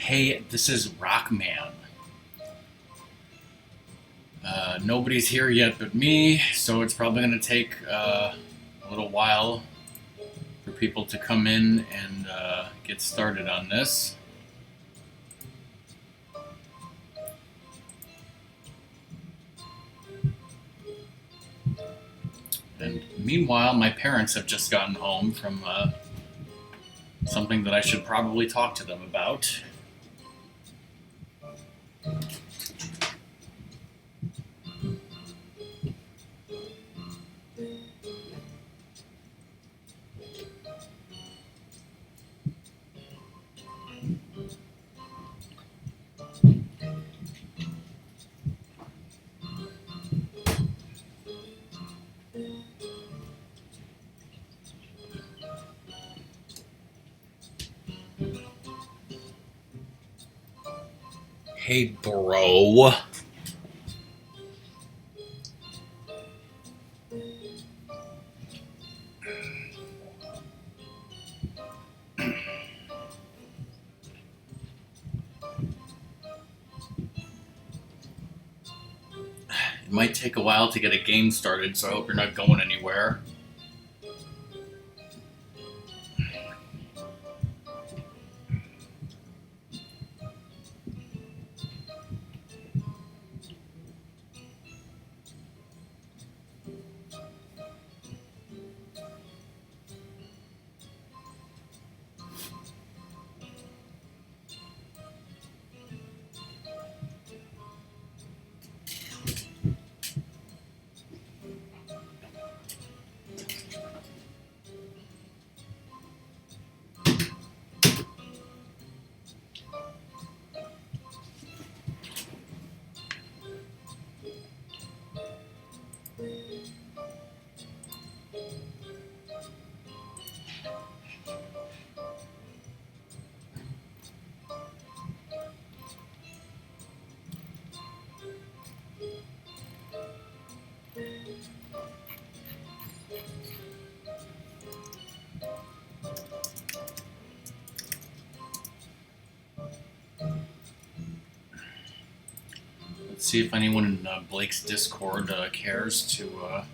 Hey, this is Rockman. Nobody's here yet but me, so it's probably going to take a little while for people to come in and get started on this. And meanwhile, my parents have just gotten home from something that I should probably talk to them about. Hey, bro. It might take a while to get a game started, so I hope you're not going anywhere. Let's see if anyone in Blake's Discord cares to.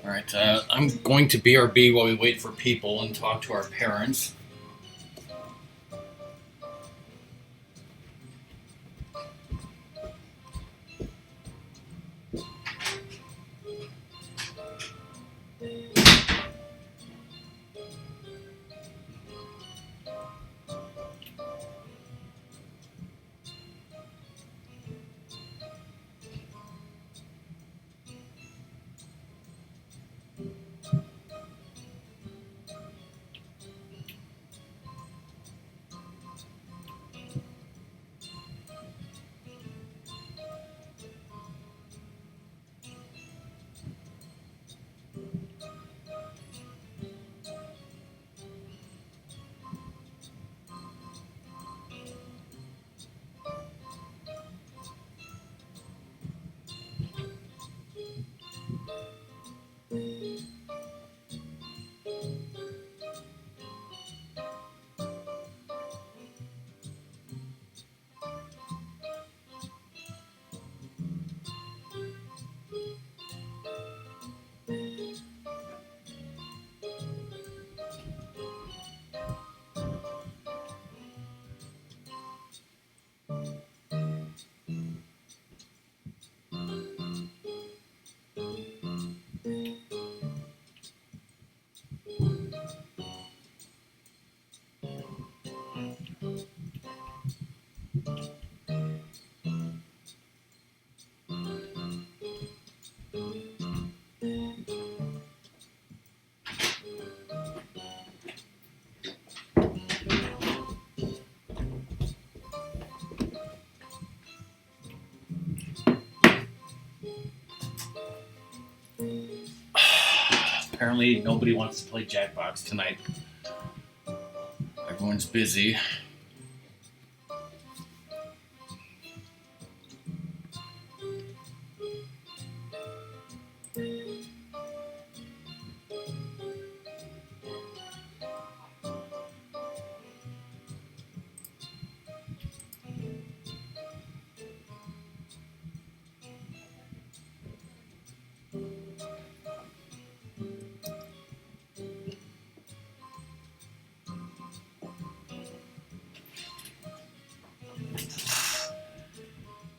Alright, I'm going to BRB while we wait for people and talk to our parents. apparently nobody wants to play Jackbox tonight. Everyone's busy.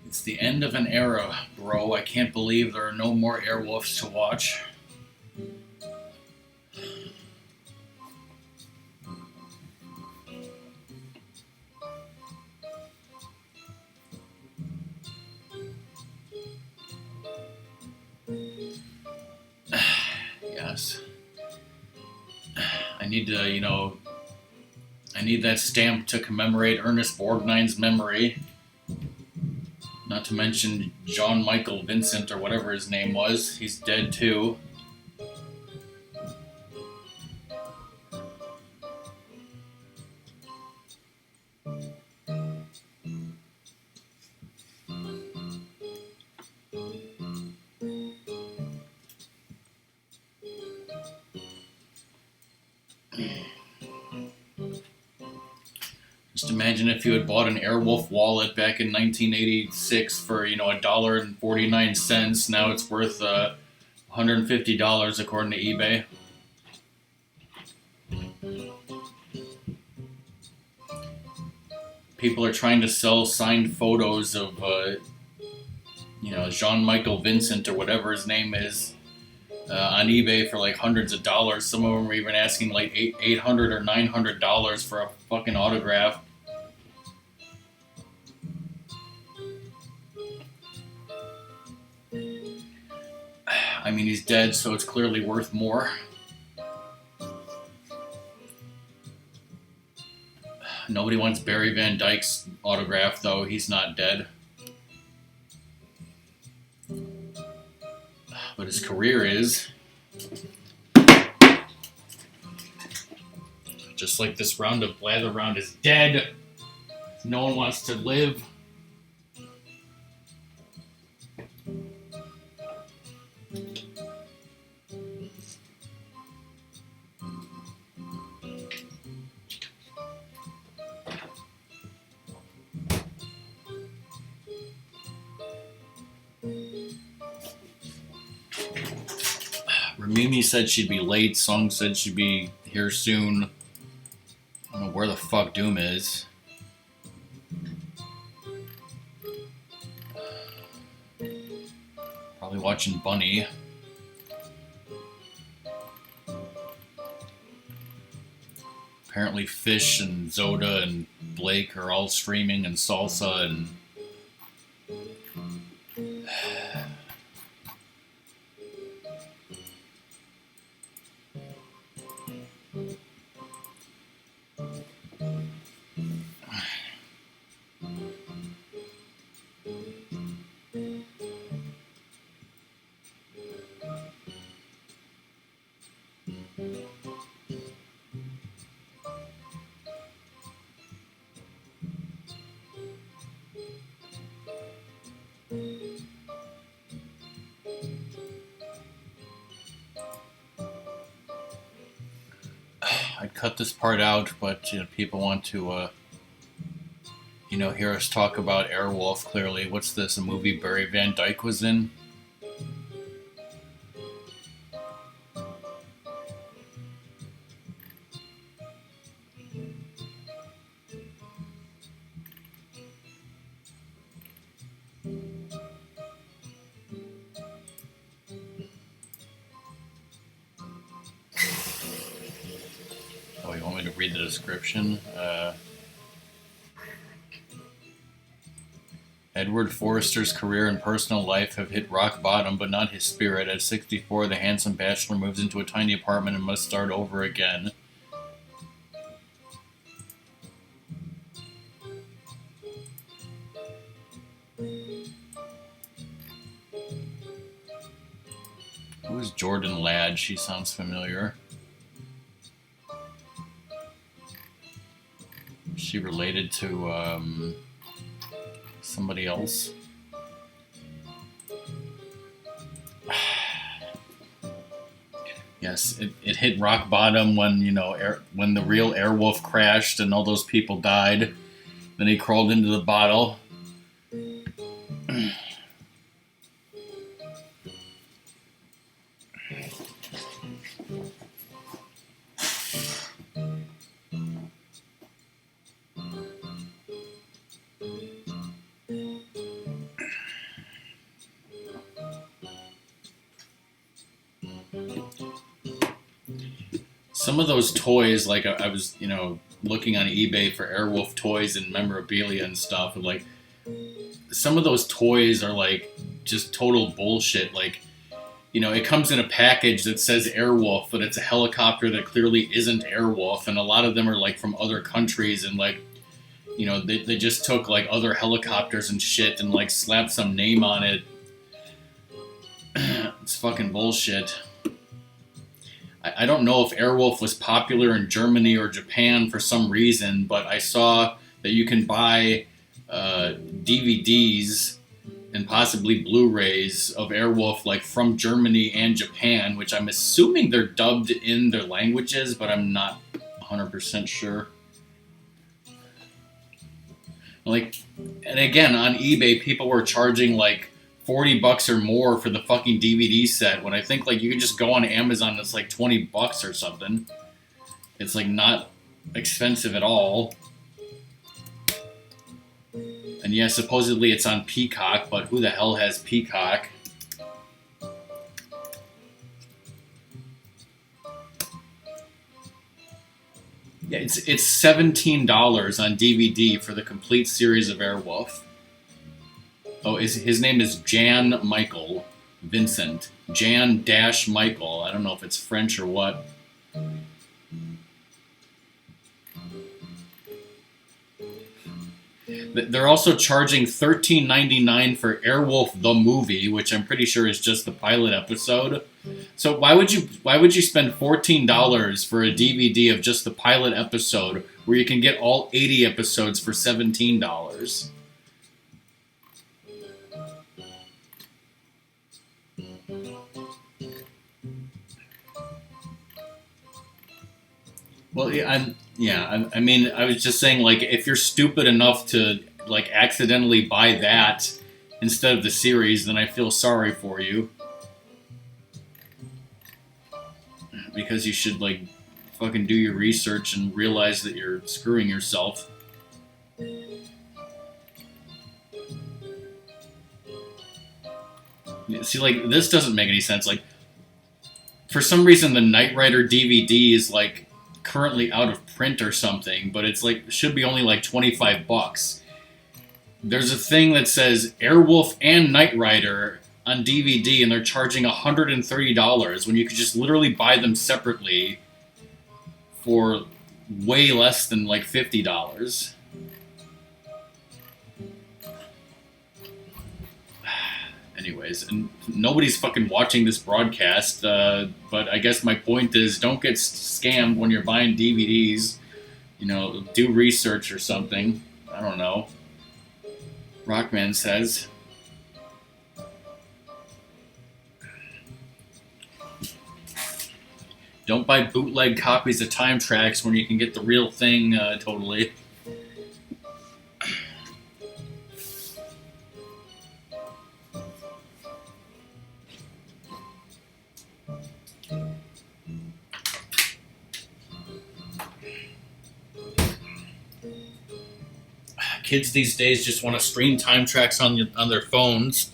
It's the end of an era, bro. I can't believe there are no more Airwolves to watch. Yes. I need to, I need that stamp to commemorate Ernest Borgnine's memory. Not to mention John Michael Vincent, or whatever his name was. He's dead too. Just imagine if you had bought an Airwolf wallet back in 1986 for, $1.49. Now it's worth $150 according to eBay. People are trying to sell signed photos of, Jean-Michel Vincent or whatever his name is on eBay for like hundreds of dollars. Some of them are even asking like $800 or $900 for a fucking autograph. I mean, he's dead, so it's clearly worth more. Nobody wants Barry Van Dyke's autograph, though. He's not dead. But his career is. Just like this round of Blather Round is dead. No one wants to live. Mimi said she'd be late. Song said she'd be here soon. I don't know where the fuck Doom is. Probably watching Bunny. Apparently Fish and Zoda and Blake are all streaming, and Salsa and... I'd cut this part out, but people want to, hear us talk about Airwolf. Clearly, what's this? A movie Barry Van Dyke was in? Oh, you want me to read the description? Edward Forrester's career and personal life have hit rock bottom, but not his spirit. At 64, the handsome bachelor moves into a tiny apartment and must start over again. Who is Jordan Ladd. She sounds familiar. Is she related to somebody else? Yes, it hit rock bottom when, you know, when the real Airwolf crashed and all those people died. Then he crawled into the bottle. Some of those toys, like I was, you know, looking on eBay for Airwolf toys and memorabilia and stuff, and like some of those toys are like just total bullshit. Like, you know, it comes in a package that says Airwolf, but it's a helicopter that clearly isn't Airwolf, and a lot of them are like from other countries, and like, you know, they just took like other helicopters and shit and like slapped some name on it. It's fucking bullshit. I don't know if Airwolf was popular in Germany or Japan for some reason, but I saw that you can buy DVDs and possibly Blu-rays of Airwolf like from Germany and Japan, which I'm assuming they're dubbed in their languages, but I'm not 100% sure. Like, and again, on eBay, people were charging like $40 or more for the fucking DVD set, when I think like you can just go on Amazon and it's like $20 or something. It's like not expensive at all. And yeah, supposedly it's on Peacock, but who the hell has Peacock? Yeah, it's $17 on DVD for the complete series of Airwolf. Oh, his name is Jan Michael Vincent. Jan-Michael. I don't know if it's French or what. They're also charging $13.99 for Airwolf the movie, which I'm pretty sure is just the pilot episode. So why would you spend $14 for a DVD of just the pilot episode where you can get all 80 episodes for $17? Well, I mean, I was just saying, like, if you're stupid enough to, like, accidentally buy that instead of the series, then I feel sorry for you. Because you should, like, fucking do your research and realize that you're screwing yourself. See, like, this doesn't make any sense. Like, for some reason, the Knight Rider DVD is, like, currently out of print or something, but it's like should be only like $25. There's a thing that says Airwolf and Knight Rider on DVD, and they're charging $130 when you could just literally buy them separately for way less than like $50. Anyways, and nobody's fucking watching this broadcast, but I guess my point is don't get scammed when you're buying DVDs. You know, do research or something. I don't know. Rockman says. Don't buy bootleg copies of Time Tracks when you can get the real thing totally. Kids these days just want to stream Time Tracks on their phones.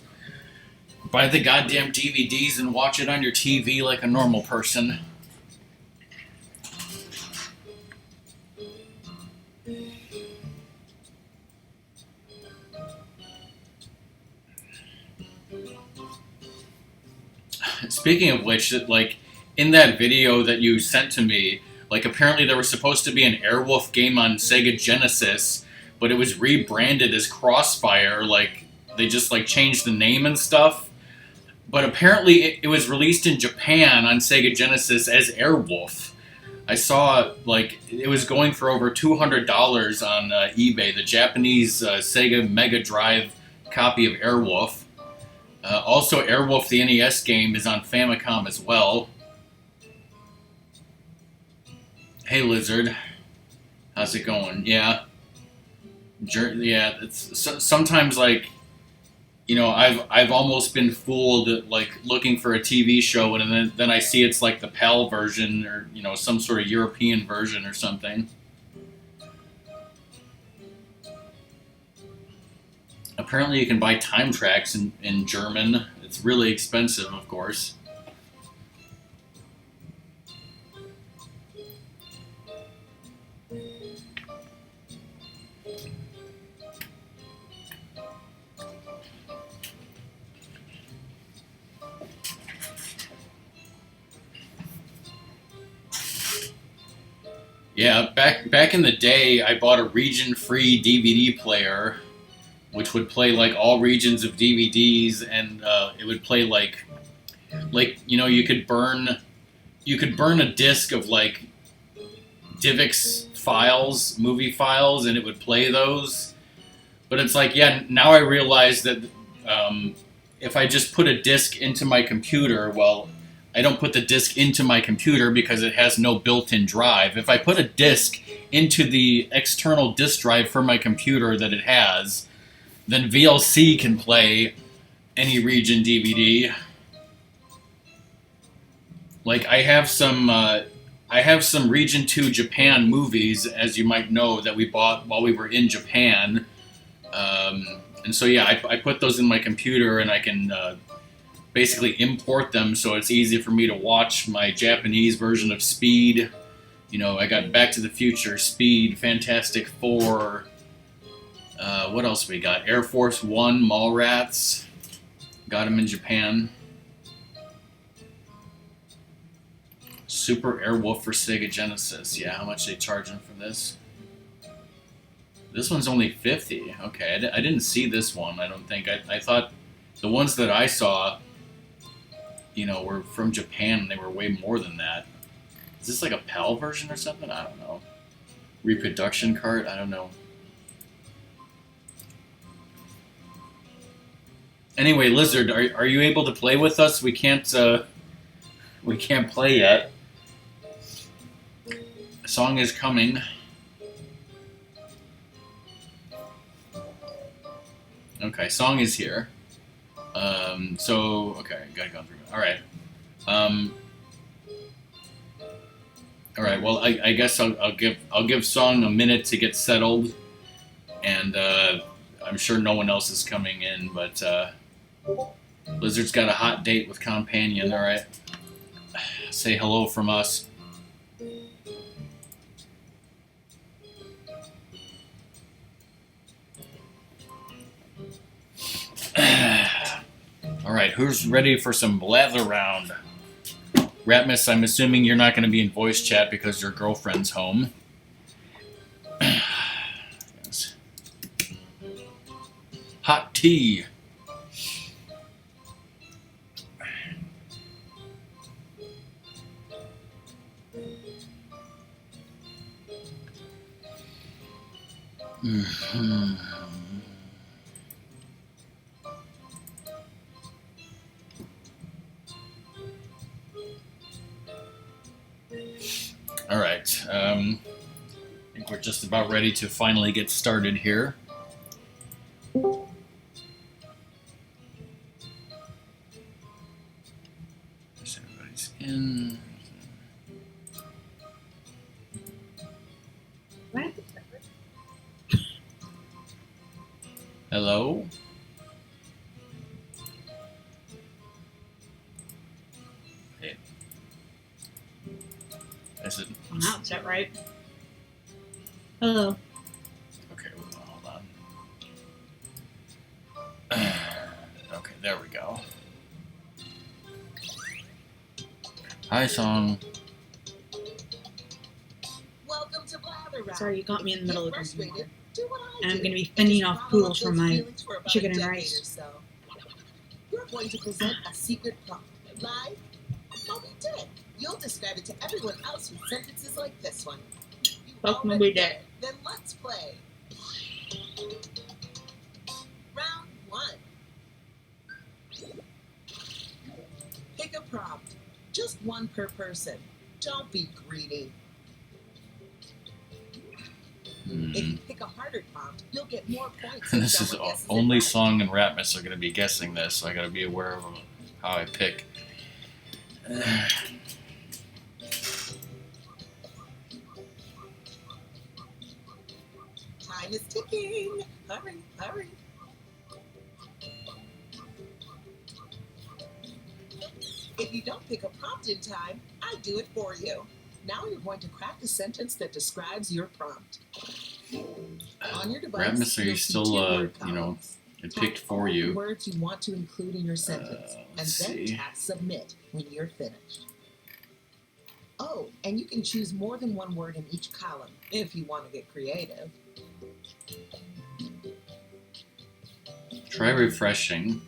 Buy the goddamn DVDs and watch it on your TV like a normal person. Speaking of which, like, in that video that you sent to me, like, apparently there was supposed to be an Airwolf game on Sega Genesis, but it was rebranded as Crossfire. Like, they just, like, changed the name and stuff. but apparently it was released in Japan on Sega Genesis as Airwolf. I saw like it was going for over $200 on eBay. The Japanese Sega Mega Drive copy of Airwolf. Also, Airwolf, the NES game, is on Famicom as well. Hey, Lizard. How's it going? Yeah. Yeah, it's sometimes like, you know, I've almost been fooled like looking for a TV show and then I see it's like the PAL version or, you know, some sort of European version or something. Apparently you can buy time tracks in German. It's really expensive, of course. Yeah, back in the day, I bought a region-free DVD player, which would play like all regions of DVDs, and it would play like you know you could burn a disc of like DivX files, movie files, and it would play those. But it's like, yeah, now I realize that if I just put a disc into my computer, well, I don't put the disc into my computer because it has no built-in drive. If I put a disc into the external disk drive for my computer that it has, then VLC can play any region DVD. Like I have some Region 2 Japan movies, as you might know, that we bought while we were in Japan. And so yeah, I put those in my computer and I can basically import them so it's easy for me to watch my Japanese version of Speed. You know, I got Back to the Future, Speed, Fantastic Four. What else we got? Air Force One, Mallrats. Got them in Japan. Super Airwolf for Sega Genesis. Yeah, how much are they charging for this? This one's only $50. Okay, I didn't see this one, I don't think. I thought the ones that I saw, you know, were from Japan and they were way more than that. Is this like a PAL version or something? I don't know. Reproduction cart? I don't know. Anyway, Lizard, are you able to play with us? We can't play yet. The song is coming. Okay, song is here. Okay, gotta go through it. All right. All right. Well, I guess I'll give song a minute to get settled, and I'm sure no one else is coming in, but Lizard's got a hot date with Companion. All right. Say hello from us. All right, who's ready for some blather round? Ratmus, I'm assuming you're not going to be in voice chat because your girlfriend's home. Yes. Hot tea. Mm-hmm. All right. I think we're just about ready to finally get started here. Everybody's in. What? Hello? Hey. Is it? Wow, is that right? Hello. Okay, hold on. Okay, there we go. Hi, song. Welcome to Blather Round. Sorry, you got me in the middle of Frustrated? something. Do what I And I'm do. going to be fending off Bottle pools those from my feelings for about chicken a and decade rice. or so. Your going to present a secret prompt. Live? Moby Dick. You'll describe it to everyone else with sentences like this one. You Fuck already Moby get Dick. it. Then let's play. Round 1. Pick a prompt. Just one per person. Don't be greedy. If you pick a harder prompt, you'll get more points. if This is someone guesses it only right. Song and Ratmus are going to be guessing this, so I got to be aware of how I pick. Time is ticking. Hurry, hurry. If you don't pick a prompt in time, I do it for you. Now you're going to craft a sentence that describes your prompt. On your device, Ratmus, are you you'll see still, two word you know, columns. it Tap picked for all the you? words you want to include in your sentence, and Let's then see. tap submit when you're finished. Oh, and you can choose more than one word in each column if you want to get creative. Try refreshing.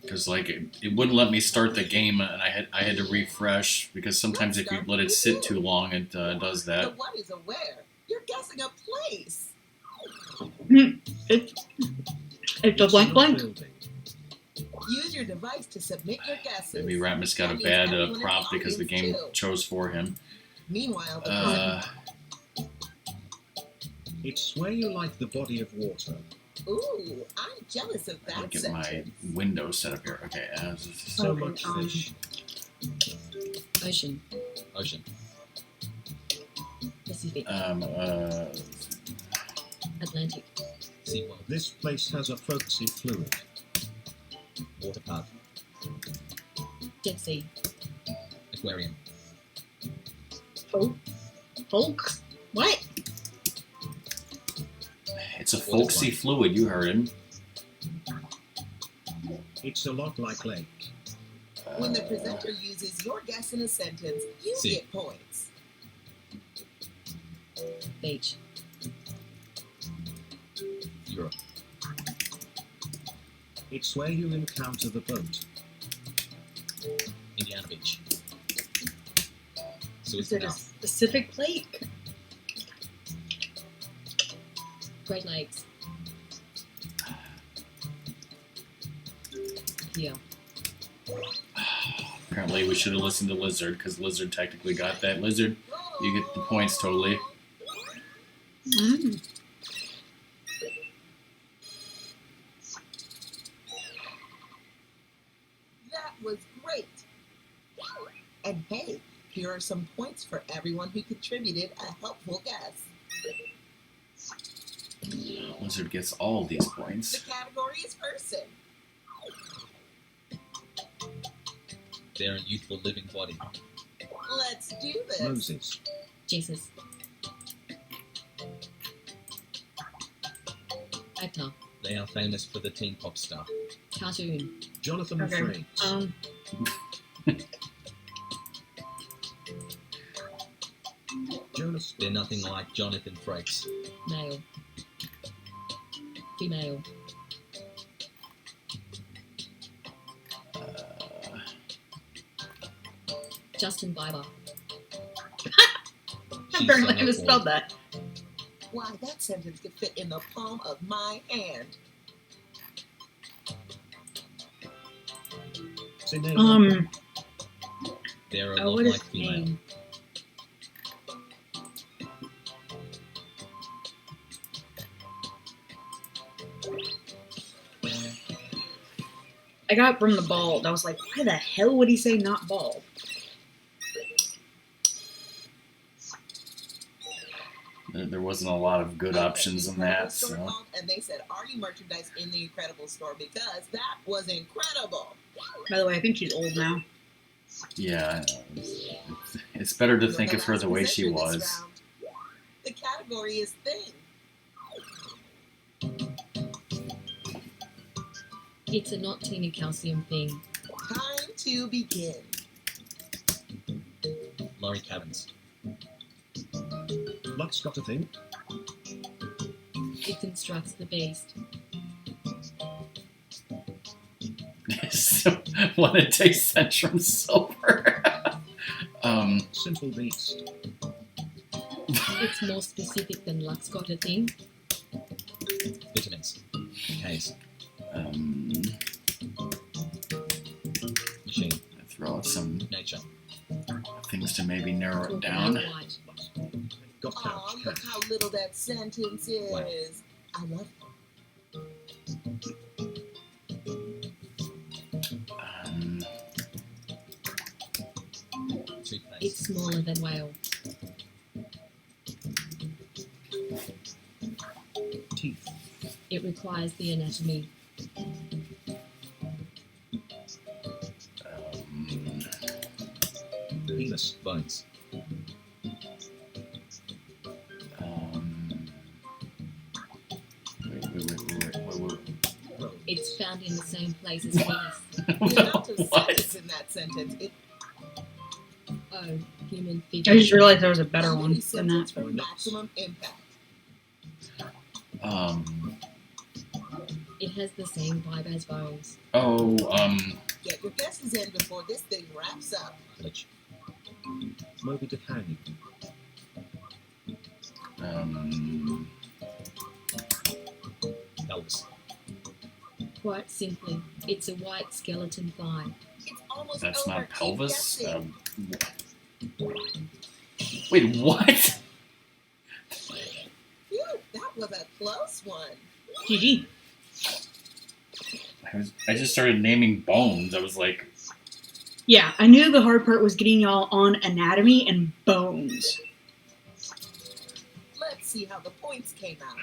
Because like it wouldn't let me start the game, and I had to refresh because sometimes if you let it sit too long, it does The that. one is aware. You're guessing a place. It's a blank blank. Use your device to submit your guesses. Maybe Ratmus got a That means bad everyone in the prompt because the game audience, too. chose for him. Meanwhile, the It's where you like the body of water. ooh, I'm jealous of I'll that get my sentence. window set up here. Okay. So Okay, much fish. Ocean. Ocean. Pacific. Atlantic. SeaWorld. This place has a folksy fluid. Water park. Dead Sea. Aquarium. Folks? What? It's a folksy fluid. You heard him. It's a lot like lake. When the presenter uses your guess in a sentence, you See. get points. Beach. Europe. It's where you encounter the boat. Indiana Beach. Suez Is it a Canal. specific lake? Great Lakes. Here. Apparently, we should have listened to Lizard because Lizard technically got that. Lizard, you get the points totally. Mm. That was great. And hey, here are some points for everyone who contributed a helpful guess. Lizard gets all these The points. category is person. They're a youthful living body. Let's do this. Moses. Jesus. Actor. They are famous for the teen pop star. Cartoon. Jonathan Okay. Frakes. Jonas. They're nothing like Jonathan Frakes. Male. Female. Justin Bieber. Apparently I misspelled that. Why, that sentence could fit in the palm of my hand. Sinead. They're a Oh, lot what like is female. name? I got it from the bald. I was like, why the hell would he say not bald? There wasn't a lot of good options in that. Store So called, and they said, "Are you merchandise in the Incredible Store?" Because that was incredible. By the way, I think she's old now. yeah, it's better to You're think the of her last the way she presenter this was. round. The category is thing. It's a not teeny calcium thing. Time to begin. Murray Caverns. Luck's got a thing. It constructs the beast. So, when it takes Centrum Silver. Simple beast. It's more specific than Luck's got a thing. Vitamins. K's. Machine. Throw out some Nature. things to maybe narrow it Talk down. about white. Got Aw, couch. look how little that sentence is. Wow. I love Toothpaste. It's smaller than whale. Teeth. It requires the anatomy. Penis. Bones. Wait. Roll. It's found in the same place as penis. the amount of What? sentence in that sentence. It Oh, human I figure. just realized there was a better Quality one than sentence that. for maximum impact. It has the same vibe as bones. Get your guesses in before this thing wraps up. Village. Moby Dick hanging. Pelvis. Quite simply, it's a white skeleton thigh. It's almost that's over. not Keep pelvis. guessing. Wait, what? Phew, that was a close one. GG. I just started naming bones. I was like, Yeah, I knew the hard part was getting y'all on anatomy and bones. Let's see how the points came out.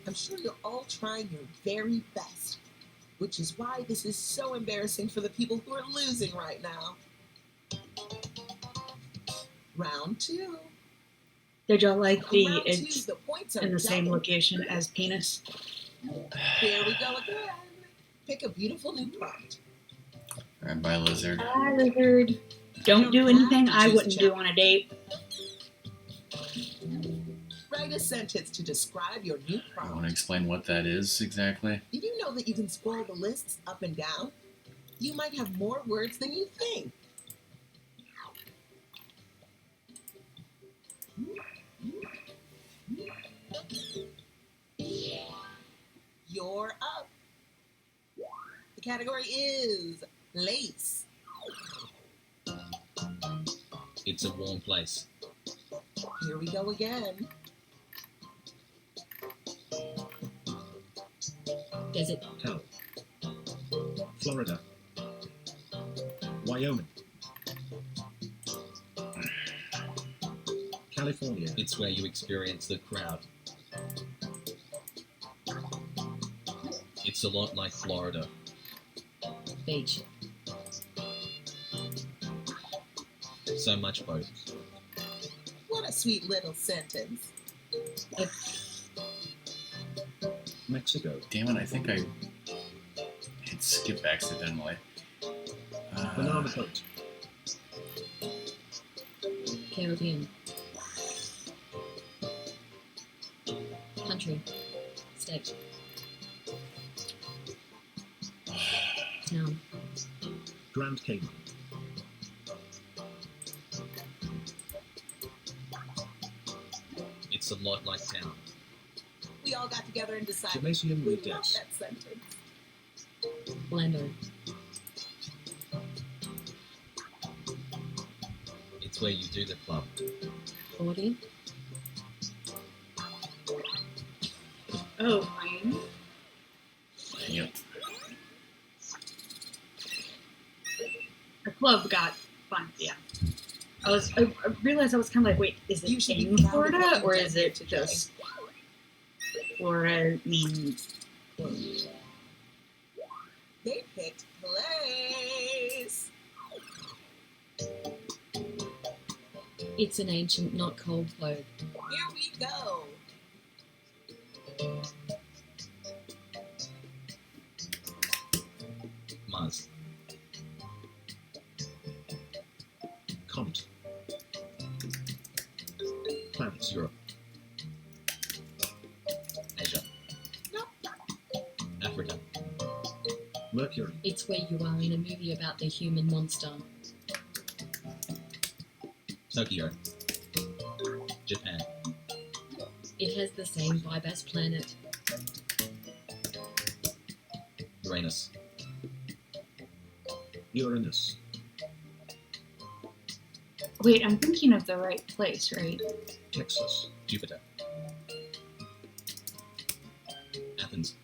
I'm sure you're all trying your very best, which is why this is so embarrassing for the people who are losing right now. Round two. Did y'all like the Round two, it's the points are in the same double. location as penis? Here we go again. Pick a beautiful new prompt. alright, bye, lizard. Hi, lizard. Don't do anything I wouldn't do on a date. Write a sentence to describe your new I want prompt. to explain what that is exactly. Did you know that you can scroll the lists up and down? You might have more words than you think. You're up. The category is lace. It's a warm place. Here we go again. Desert. Hell. Florida. Wyoming. California. It's where you experience the crowd. It's a lot like Florida. Beach. So much both. What a sweet little sentence. Mexico. Damn it, I think I hit skip accidentally. Banana boat. Caribbean. Country. State. Town. Grand Cayman. It's a lot like town. We all got together and decided Gymnasium we with love desk. that sentence. Orlando. It's where you do the club. Audience. Oh, fine. Yep. The club got fun, yeah. I realized I was kind of like, wait, is You it should be in proud of Florida what or you've is done it today. just Florida means They picked place. It's an ancient, not cold clothes. Here we go. Mars. Compt. Paradise. Europe. Asia. Nope. Africa. Mercury. It's where you are in a movie about the human monster. Tokyo. Japan. It has the same vibe as planet. Uranus. Uranus. Wait, I'm thinking of the right place, right? Texas. Jupiter. Athens.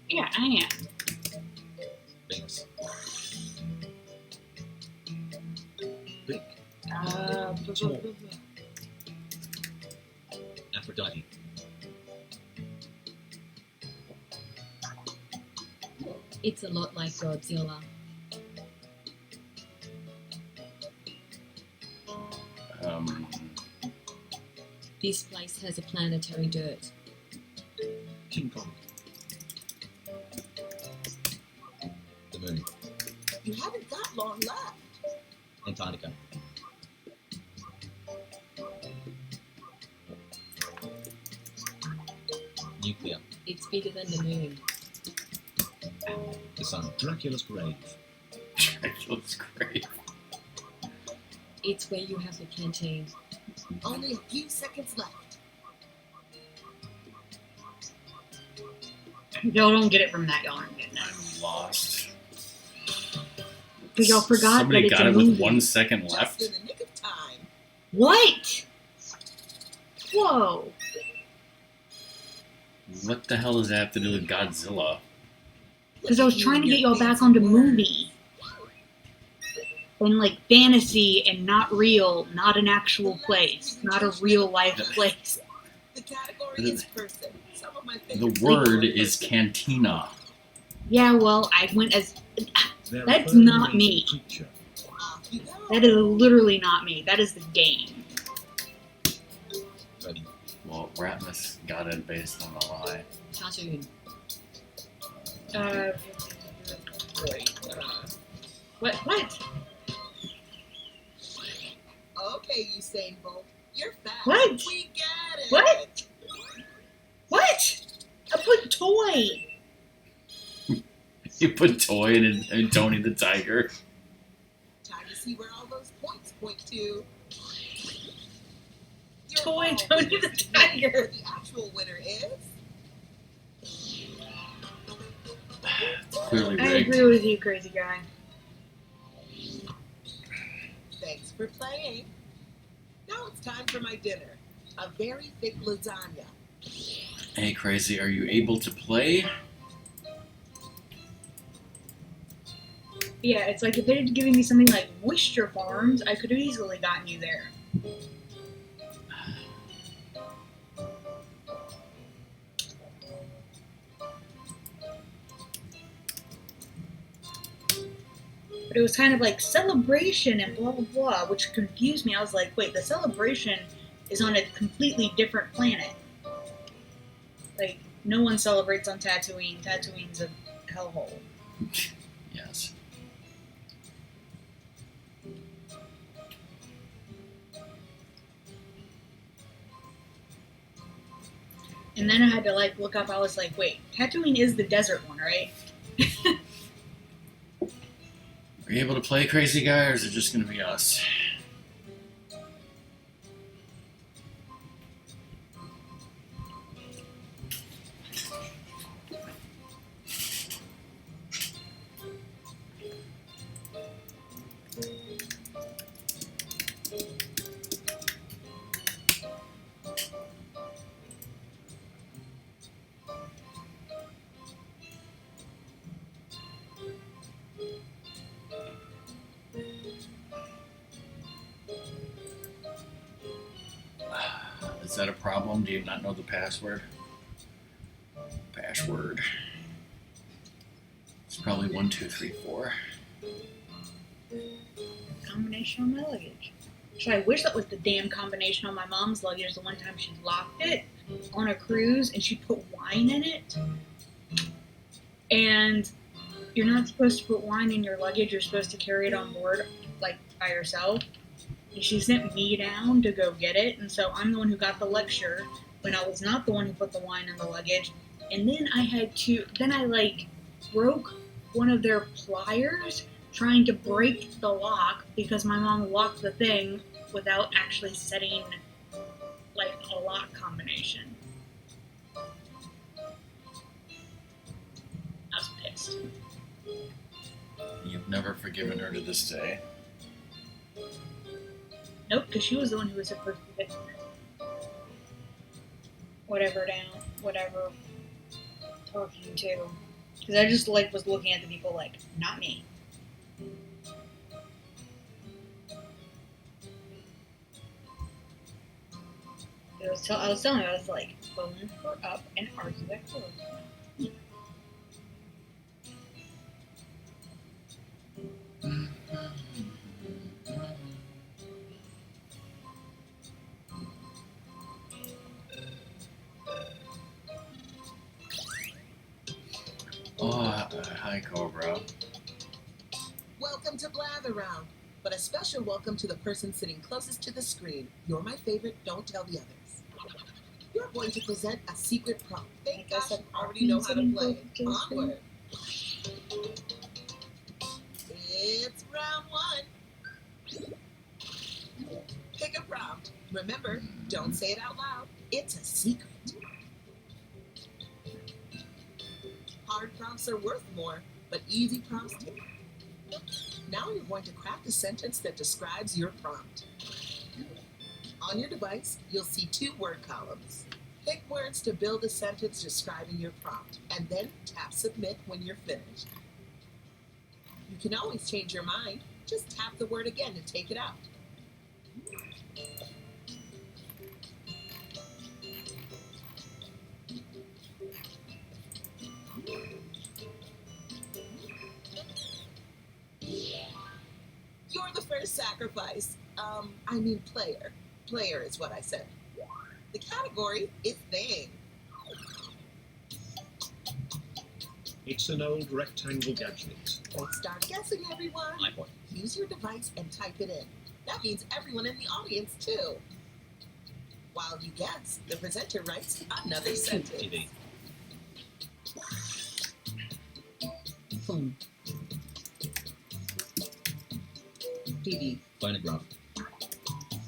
Yeah, I am. Venus. Big. Small. Aphrodite. It's a lot like Godzilla. This place has a planetary dirt. King Kong. The moon. You haven't got long left. Antarctica. Nuclear. It's bigger than the moon. The sun. Dracula's grave. Dracula's great. It's where you have the canteen. Only a few seconds left. Y'all don't get it from that. Y'all aren't getting it. I'm lost. Because y'all forgot Somebody that it's got a it movie. with 1 second Just left. in the nick of time. What? Whoa. What the hell does that have to do with Godzilla? Because I was trying to get y'all back onto movie. And like fantasy and not real, not an actual place, not a real life place. The category is person. Some of my The favorite word people are is person. cantina. Yeah, well, I went as. They're a That's furry not amazing me. creature. Off you go. That is literally not me. That is the game. Ready. Well, Ratmus got it based on a lie. Cartoon. Wait, What? Okay, Usain Bolt. You're fast. What? We get it. What? What? I put toy. You put Toy and Tony the Tiger. Time to see where all those points point to. Your Toy ball Tony wins the game. Tiger. The actual winner is. Clearly I rigged. agree with you, crazy guy. Thanks for playing. Now it's time for my dinner. A very thick lasagna. Hey, Crazy, are you able to play? Yeah, it's like if they had given me something like Worcester Farms, I could have easily gotten you there. But it was kind of like celebration and blah blah blah, which confused me. I was like, wait, the celebration is on a completely different planet. Like, no one celebrates on Tatooine. Tatooine's a hellhole. Yes. And then I had to like look up. I was like, wait, Tatooine is the desert one, right? Are you able to play, Crazy Guy, or is it just going to be us? Is that a problem? Do you not know the password? Password. It's probably 1, 2, 3, 4. Combination on my luggage. So I wish that was the damn combination on my mom's luggage. The one time she locked it on a cruise and she put wine in it. And you're not supposed to put wine in your luggage. You're supposed to carry it on board like by herself. And she sent me down to go get it, and so I'm the one who got the lecture when I was not the one who put the wine in the luggage. And then I like broke one of their pliers trying to break the lock because my mom locked the thing without actually setting like a lock combination. I was pissed. You've never forgiven her to this day. Nope, because she was the one who was supposed to fix it. Whatever talking to. Because I just like was looking at the people like, not me. I was telling her, I was like, phone her up and argue at her. Oh, hi, Cobra. Welcome to Blather Round, but a special welcome to the person sitting closest to the screen. You're my favorite, don't tell the others. You're going to present a secret prompt. Thank gosh you already know how to play. Onward. It's round one. Pick a prompt. Remember, don't say it out loud. It's a secret. Hard prompts are worth more, but easy prompts take. Now you're going to craft a sentence that describes your prompt. On your device, you'll see 2 word columns. Pick words to build a sentence describing your prompt, and then tap submit when you're finished. You can always change your mind. Just tap the word again to take it out. You're the first sacrifice. Player. Player is what I said. The category is thing. It's an old rectangle gadget. Let's start guessing, everyone. iPod. Use your device and type it in. That means everyone in the audience, too. While you guess, the presenter writes another sentence. TV. Phone. TV. Phonograph.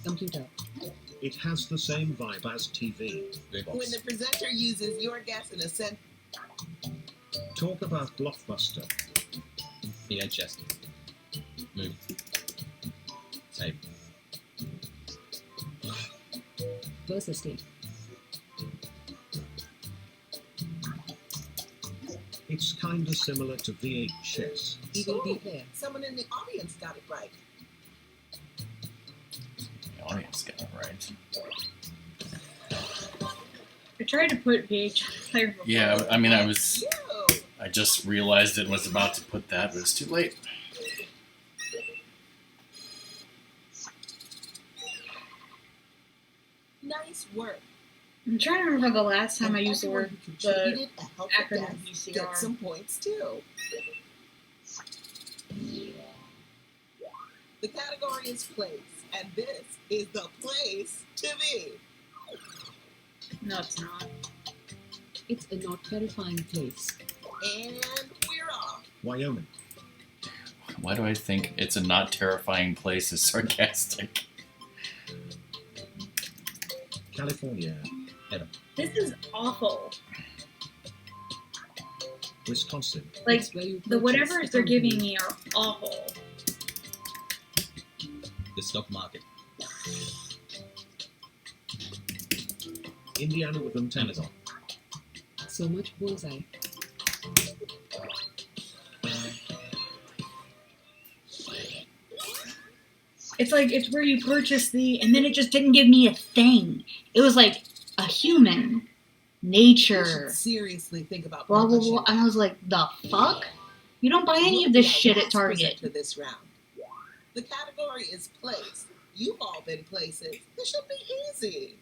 Computer. It has the same vibe as TV. When Boombox. the presenter uses your guess in a sentence, Talk about Blockbuster. VHS. Movie. Tape. Versus tape. It's kinda similar to VHS. DVD player. someone in the audience got it right. The audience got it right. I tried to put VHS player before. Yeah, I mean, You! I just realized it was about to put that, but it's too late. Nice work. I'm trying to remember the last time I used the Everyone word, who contributed a helpful acronym guess VCR. gets some points too. The category is place, and this is the place to be. no, it's not. It's a not terrifying place. And we're off. Wyoming. Why do I think it's a not terrifying place is sarcastic? California. This is awful. Wisconsin. Like, It's where you the purchase whatevers they're company. giving me are awful. The stock market. Indiana with antennas Amazon. on. So much bullseye. It's like, it's where you purchase and then it just didn't give me a thing. It was like a human, You nature, should seriously think about blah, blah, publishing. blah. And I was like, the fuck? You don't buy any of this shit at Target. To this round. The category is place. You've all been places. This should be easy.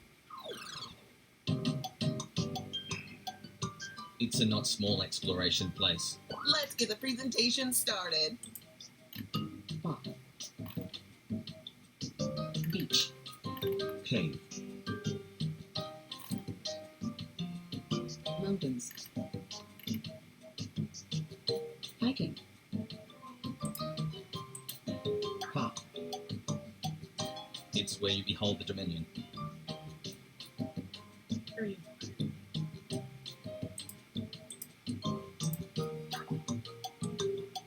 It's a not small exploration place. Let's get the presentation started. Park. Cave. Mountains. Hiking. Park. It's where you behold the Dominion. Where are you?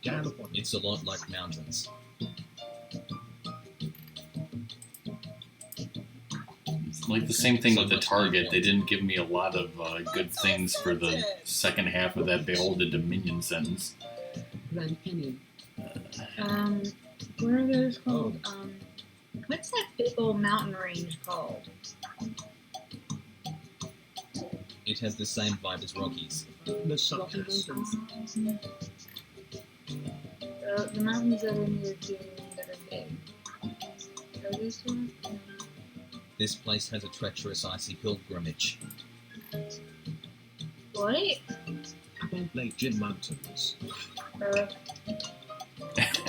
California. It's a lot like mountains. It's like the same thing So with the much target. like They didn't give me a lot of good things for the second half of that Behold the Dominion sentence. Grand Canyon. What are those called? What's that big old mountain range called? It has the same vibe as Rockies. Los Rocky Angeles. Mountains. The mountains that are near to that are big. Are these ones? This place has a treacherous icy pilgrimage. What? Appalachian Mountains.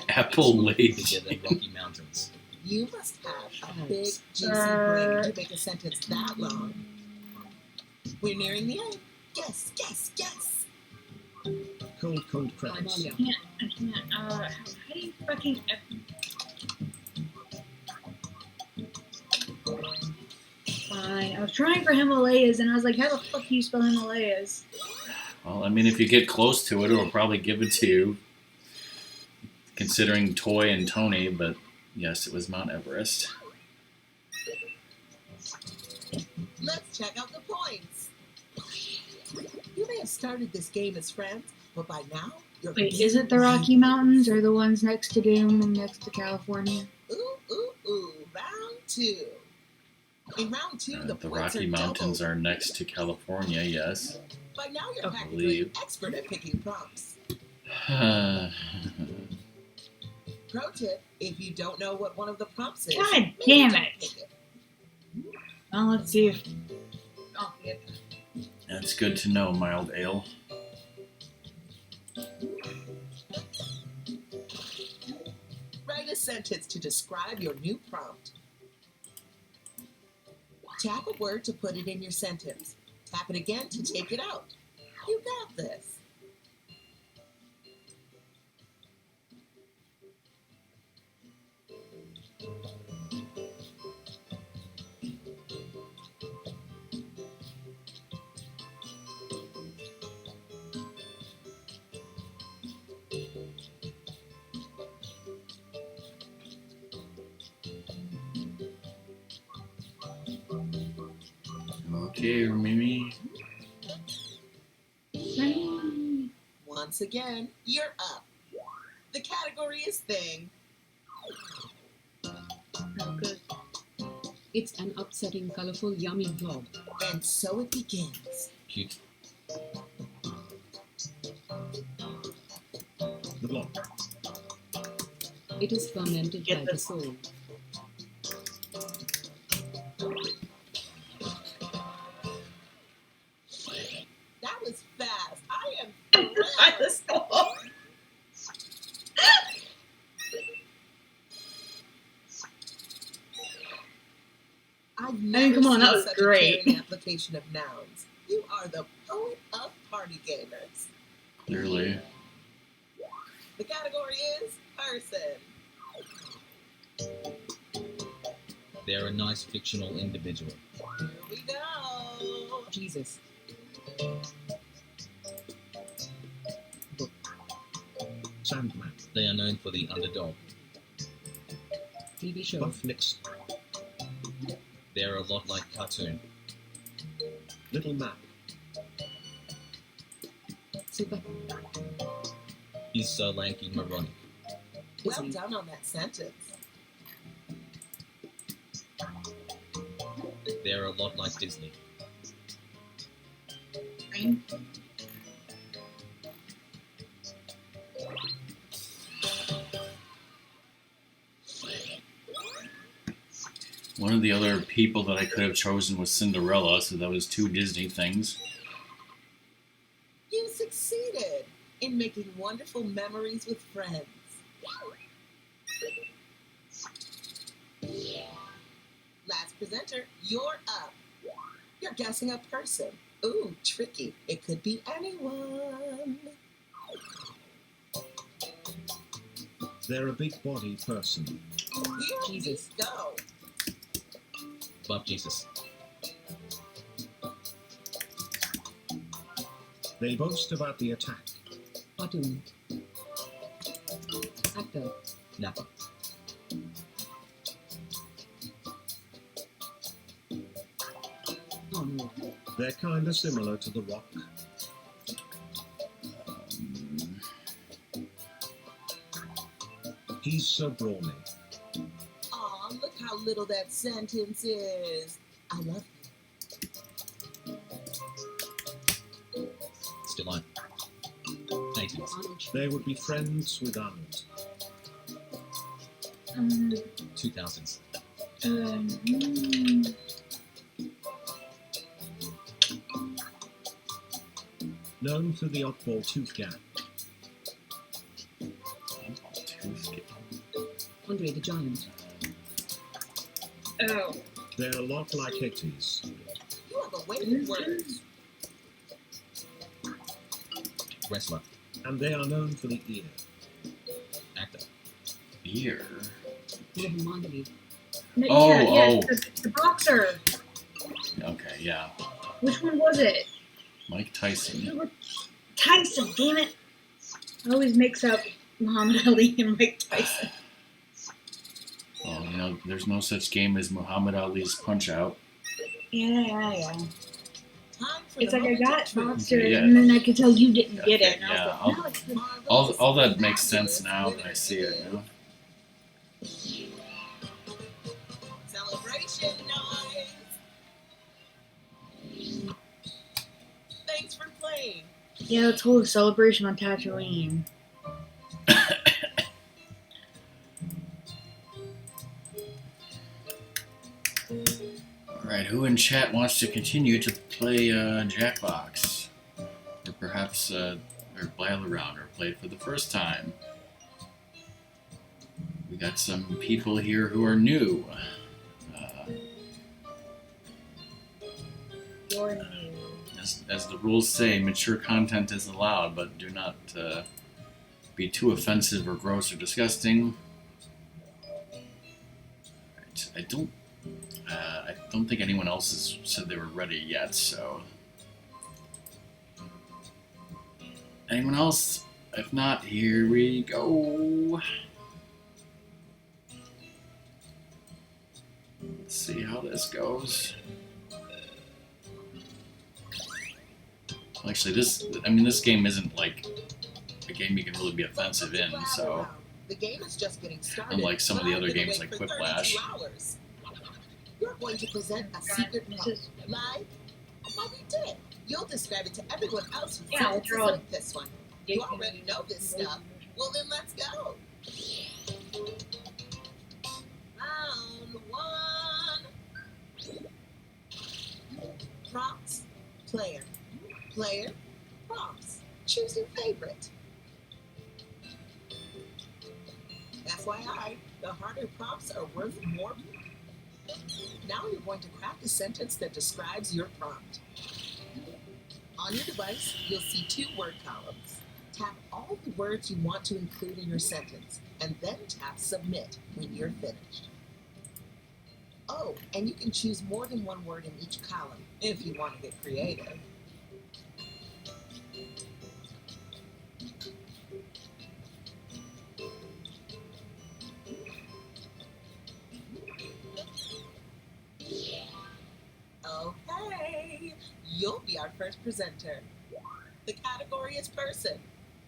Apple Lake. Together Rocky Mountains. You must have a big, juicy brain to make a sentence that long. We're nearing the end. Guess, guess, guess. Cold Crevice. Himalaya. I can't. How do you fucking? Fine. I was trying for Himalayas, and I was like, how the fuck do you spell Himalayas? Well, I mean, if you get close to it, it'll probably give it to you. Considering Toy and Tony, but yes, it was Mount Everest. Let's check out the points. You may have started this game as friends, but by now you're. Wait, is it the Rocky Mountains or the ones next to Doom and next to California? Ooh, ooh, ooh. Round 2. In round 2, the The points Rocky are Mountains doubled. are next to California, yes. By now you're I practically believe. an expert at picking prompts. Pro tip, if you don't know what one of the prompts is, God maybe damn don't it. pick it. Well, let's see if. Oh, yeah. That's good to know, Mild Ale. Write a sentence to describe your new prompt. Tap a word to put it in your sentence. Tap it again to take it out. You got this. Okay, Mimi. Once again, you're up. The category is thing. Oh, good. It's an upsetting, colorful, yummy blob. And so it begins. Cute. The Block. It is fermented Get by the this. soul. That was fast. I am I thrilled. was so- I've never come on, that seen was such great. a caring application of nouns. You are the poet of party gamers. Clearly. The category is person. They're a nice fictional individual. Here we go. Jesus. Sandman. They are known for the underdog. TV show. Buff Nixon. They're a lot like cartoon. Little Map. Super. He's so lanky moronic. Well Disney. done on that sentence. They're a lot like Disney. Rain. One of the other people that I could have chosen was Cinderella, so that was 2 Disney things. You succeeded in making wonderful memories with friends. Last Presenter, you're up. You're guessing a person. Ooh, tricky. It could be anyone. They're a big body person. Here Jesus. we go. Bob Jesus. They boast about the attack. Cartoon. Actor. Napa. Oh no. They're kinda similar to The Rock. He's so brawny. Aw, look how little that sentence is. I love you. Still on. 90s. Arnold. They would be friends with Arnold. 2000s. Known for the oddball tooth gap. Andre the Giant. Oh. They're a lot like Hitties. You have a way with words. Wrestler. And they are known for the ear. Actor. Beer. Never mind me. No, Oh, yeah, oh. the boxer. Okay, yeah. Which one was it? Mike Tyson. Tyson, damn it. I always mix up Muhammad Ali and Mike Tyson. Well, you know, there's no such game as Muhammad Ali's Punch-Out. Yeah. Time for It's the like I moment got of truth. boxer, Okay, yeah. and then I could tell you didn't get it. And Okay, I yeah, was like, no, it's the Marvelous, All that makes fabulous, sense now that I see it, you know? Celebration noise. Thanks for playing. Yeah, let's hold a celebration on Tatooine. Alright, who in chat wants to continue to play Jackbox? Or perhaps, or Blather around, or play it for the first time? We got some people here who are new. You're new. As the rules say, mature content is allowed, but do not be too offensive or gross or disgusting. Right, I don't think anyone else has said they were ready yet, so. Anyone else? If not, here we go. Let's see how this goes. Actually, this game isn't like a game you can really be offensive in, so. The game is just getting started. Unlike some of the but other I've been games awake like for Quiplash. 32 hours. You're going to present a secret this prompt. is- Live? Why we did. You'll describe it to everyone else who Yeah, sentences we'll draw like this one. You already know this stuff. Well, then let's go. Round one. Prompts. Player. Player. Prompts. Choose your favorite. FYI, the harder prompts are worth more. Now you're going to craft a sentence that describes your prompt. On your device, you'll see 2 word columns. Tap all the words you want to include in your sentence, and then tap Submit when you're finished. Oh, and you can choose more than 1 word in each column if you want to get creative. Okay, you'll be our first presenter. The category is person.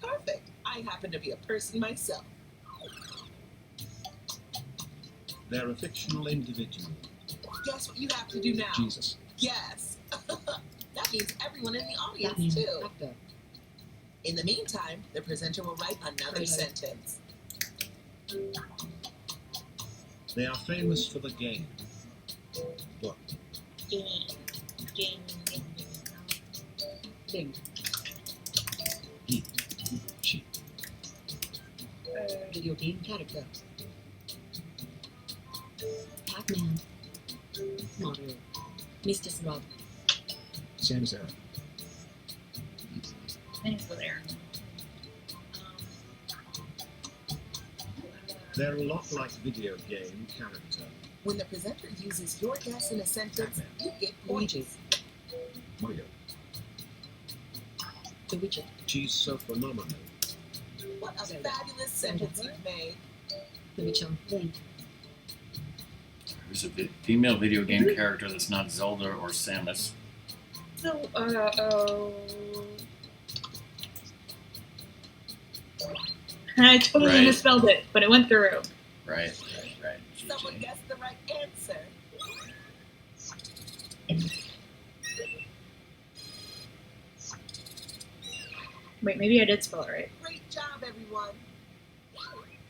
Perfect. I happen to be a person myself. They're a fictional individual. Guess what you have to do now? Jesus. Guess. That means everyone in the audience, Batman. too. Actor. In the meantime, the presenter will write another Okay. sentence. They are famous for the game. What? Game. Thing. He. She. Video game character. Pac-Man. Mario. Mr. Rob. Samus Aran. Thanks for there. They're a lot like video game character. When the presenter uses your guess in a sentence, you get points. Luigi. Mario. The Witcher. She's so phenomenal. What a fabulous sentence you've made. The Witcher. Link. Who's a female video game character that's not Zelda or Samus? So, I totally Right. misspelled it, but it went through. Right. Someone GG. guessed the right answer. Wait, maybe I did spell it right. Great job, everyone.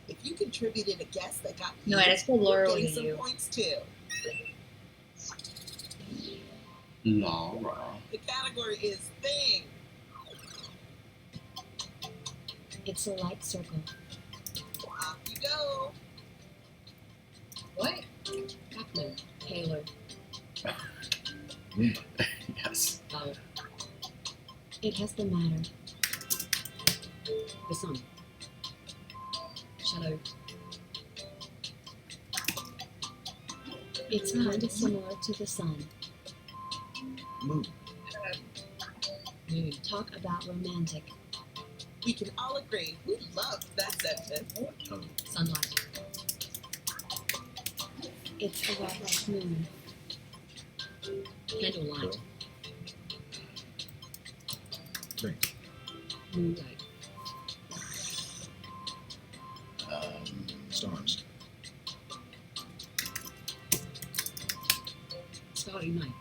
If you contributed a guess that got No, I spelled you're Laura getting with some you. points too. Laura. The category is thing. It's a light circle. Off you go. What? Pac-Man. Halo. Yes. Bow. It has the matter. The sun. Shadow. It's kind of similar to the sun. Moon. Moon. Talk about romantic. We can all agree we loved that sentence. Tone. Sunlight. It's a lot like moon. Candlelight. Drink. Moonlight. Stars. Starry night.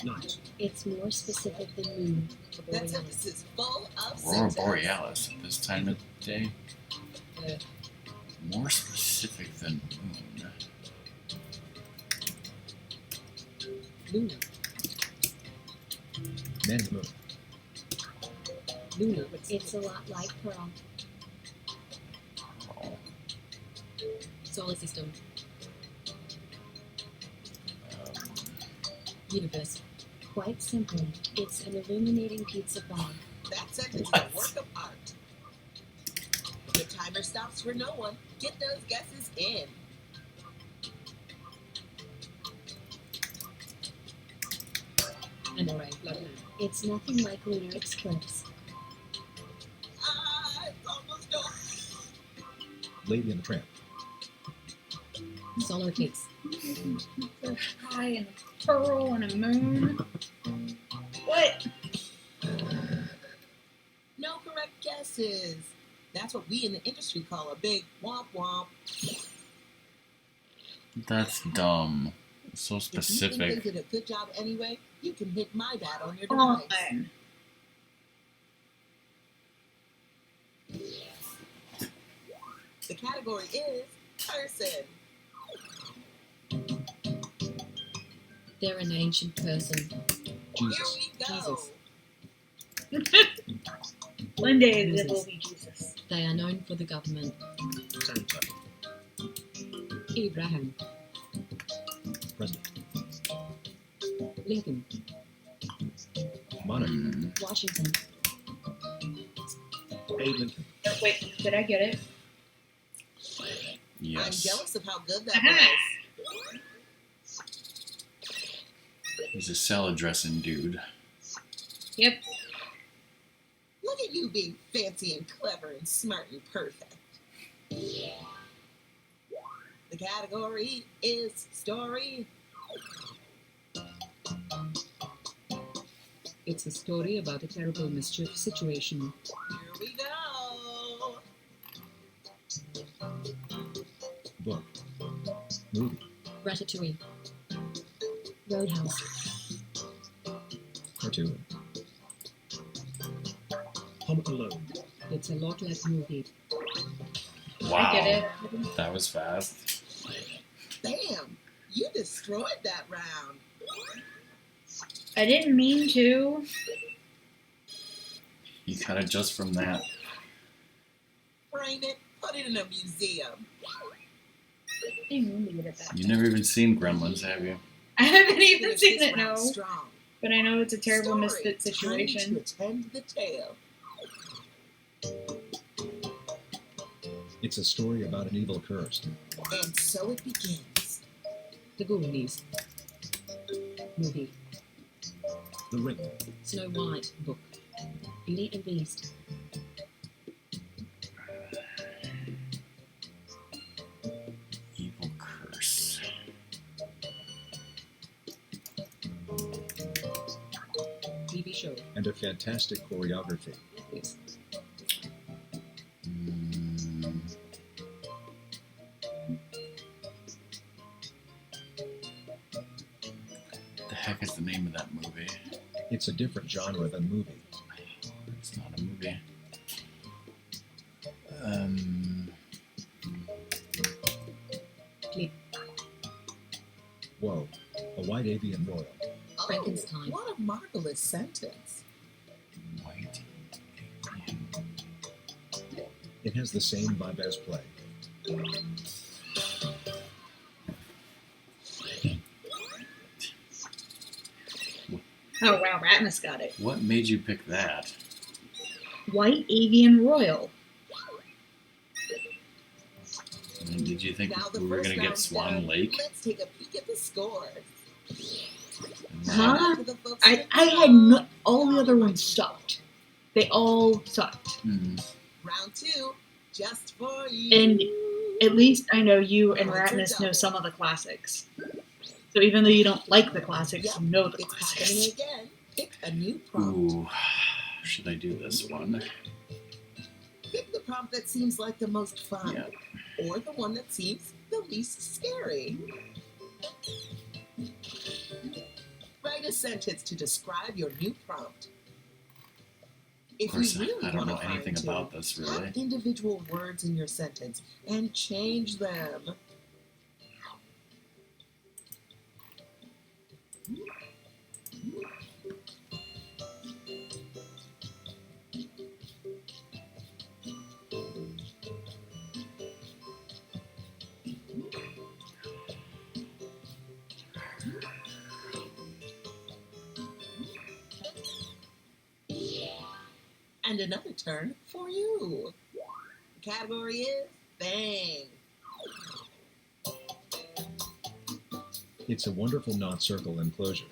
Night. It's more specific than moon. That sentence is full of Aurora sentence. Borealis at this time of day. Uh, More specific than moon. Luna. Man in the Moon. Luna. It's a lot like Pearl. Oh, Solar system. um, Universe. Quite simply, it's an illuminating pizza bag. That sentence is What? a work of art. The timer stops for no one. Get those guesses in. And a ray. Blood lamp. It's nothing like lunar eclipse. Ah, it's almost done. Lady and the Tramp. Solar eclipse. A sky and a pearl and a moon. What? No correct guesses. That's what we in the industry call a big womp womp. that's dumb. So If you think specific. they did a good job anyway, you can hit my dad on your Come device. on. The category is person. They're an ancient person. Jesus. Here we go. Jesus. One day it Moses. will be Jesus. They are known for the government. Santa. Abraham. President. Lincoln. Monarch. Hmm. Washington. Abe Lincoln. Oh, wait, did I get it? I'm Yes. jealous of how good that was. He's a salad dressing dude. Yep. Look at you being fancy and clever and smart and perfect. The category is story. It's a story about a terrible mischief situation. Here we go. Book. Movie. Ratatouille. Roadhouse. Cartoon. Home Alone. It's a lot like movie. Wow. I get it. That was fast. Bam! You destroyed that round. I didn't mean to. You got it just from that. Frame it, put it in a museum. didn't mean to get it that You never even seen Gremlins, have you? I haven't even Finish seen this it, round no. strong. But I know it's a terrible Story, misfit Time situation. to attend the tale. It's a story about an evil curse. And so it begins. The Goonies. Movie. The Ring. Snow White book. Beauty and Beast. Evil Curse. TV show. And a fantastic choreography. Yes. Mm, the heck is the name of that movie? It's a different genre than movie. It's not a movie. Um, Click. Whoa. A white avian royal. Oh, Frankenstein. what a marvelous sentence. White. It has the same vibe as play. Oh wow, Ratmus got it. What made you pick that? White Avian Royal. I mean, did you think Now the we were first going to get round's Swan done. Lake? Let's take a peek at the scores. Huh? Back to the folks in I the had crowd. no, all the other ones sucked. They all sucked. Hmm. Round 2, just for you. And at least I know you and Points are Ratmus know double. some of the classics. So even though you don't like the classics, Yep, you know the it's classics. happening again. Pick a new prompt. Ooh. Should I do this one? Pick the prompt that seems like the most fun, Yeah. or the one that seems the least scary. Write a sentence to describe your new prompt. Of If course, you really I don't know want to anything fine-tune, about this, really. have individual words in your sentence and change them. And another turn for you. The category is Bang. It's a wonderful not-circle enclosure.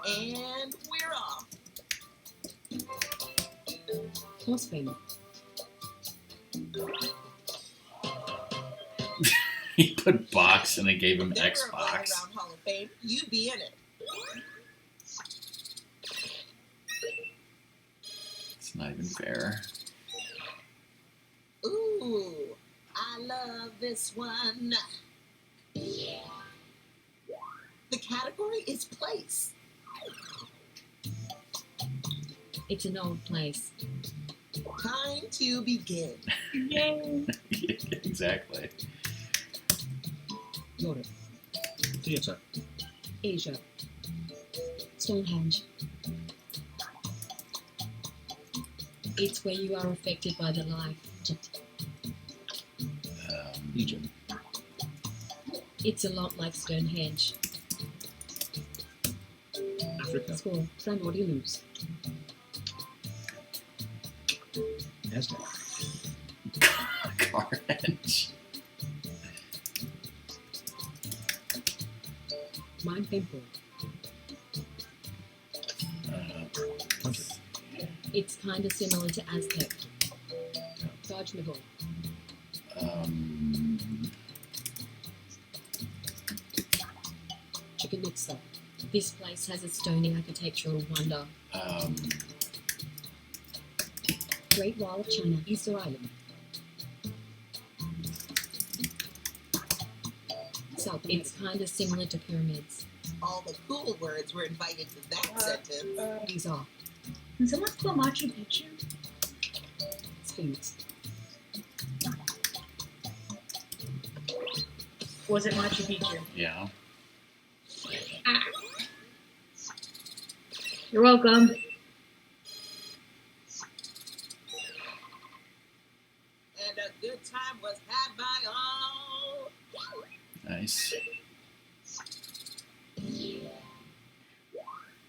And we're off. Horseman. He put box and they gave him If there were a Xbox. Round Hall of Fame, you'd be in it. It's not even fair. Ooh, I love this one. The category is place. It's an old place. Time to begin. Yay. Exactly. Europe. Theatre. Asia. Stonehenge. It's where you are affected by the life. Egypt. It's a lot like Stonehenge. Africa. Score. Friend, what do you lose? Aztec. Carnage. Mine Temple. Country. It's kind of similar to Aztec. Taj Mahal. Chichen Itza. This place has a stony architectural wonder. Great Wall of China, Easter Island. South. It's kind of similar to pyramids. All the cool words were invited to that sentence. These are Can someone spell Machu Picchu? Sphinx. Was it Machu Picchu? Yeah. You're welcome. And a good time was had by all. Nice.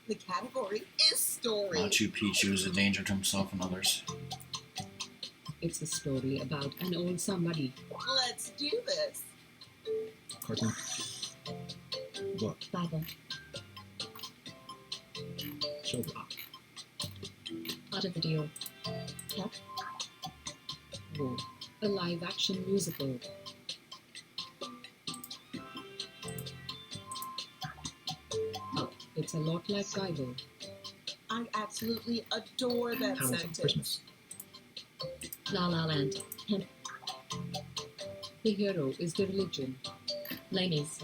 The category is story. Machu Picchu is a danger to himself and others. It's a story about an old somebody. Let's do this. Cartoon. Book. Bible. Children. Art of video. Plot. War. A live-action musical. Oh, it's a lot like Bible. I absolutely adore that Hamilton. sentence. Christmas. La La Land. Hemp. The hero is the religion. Ladies.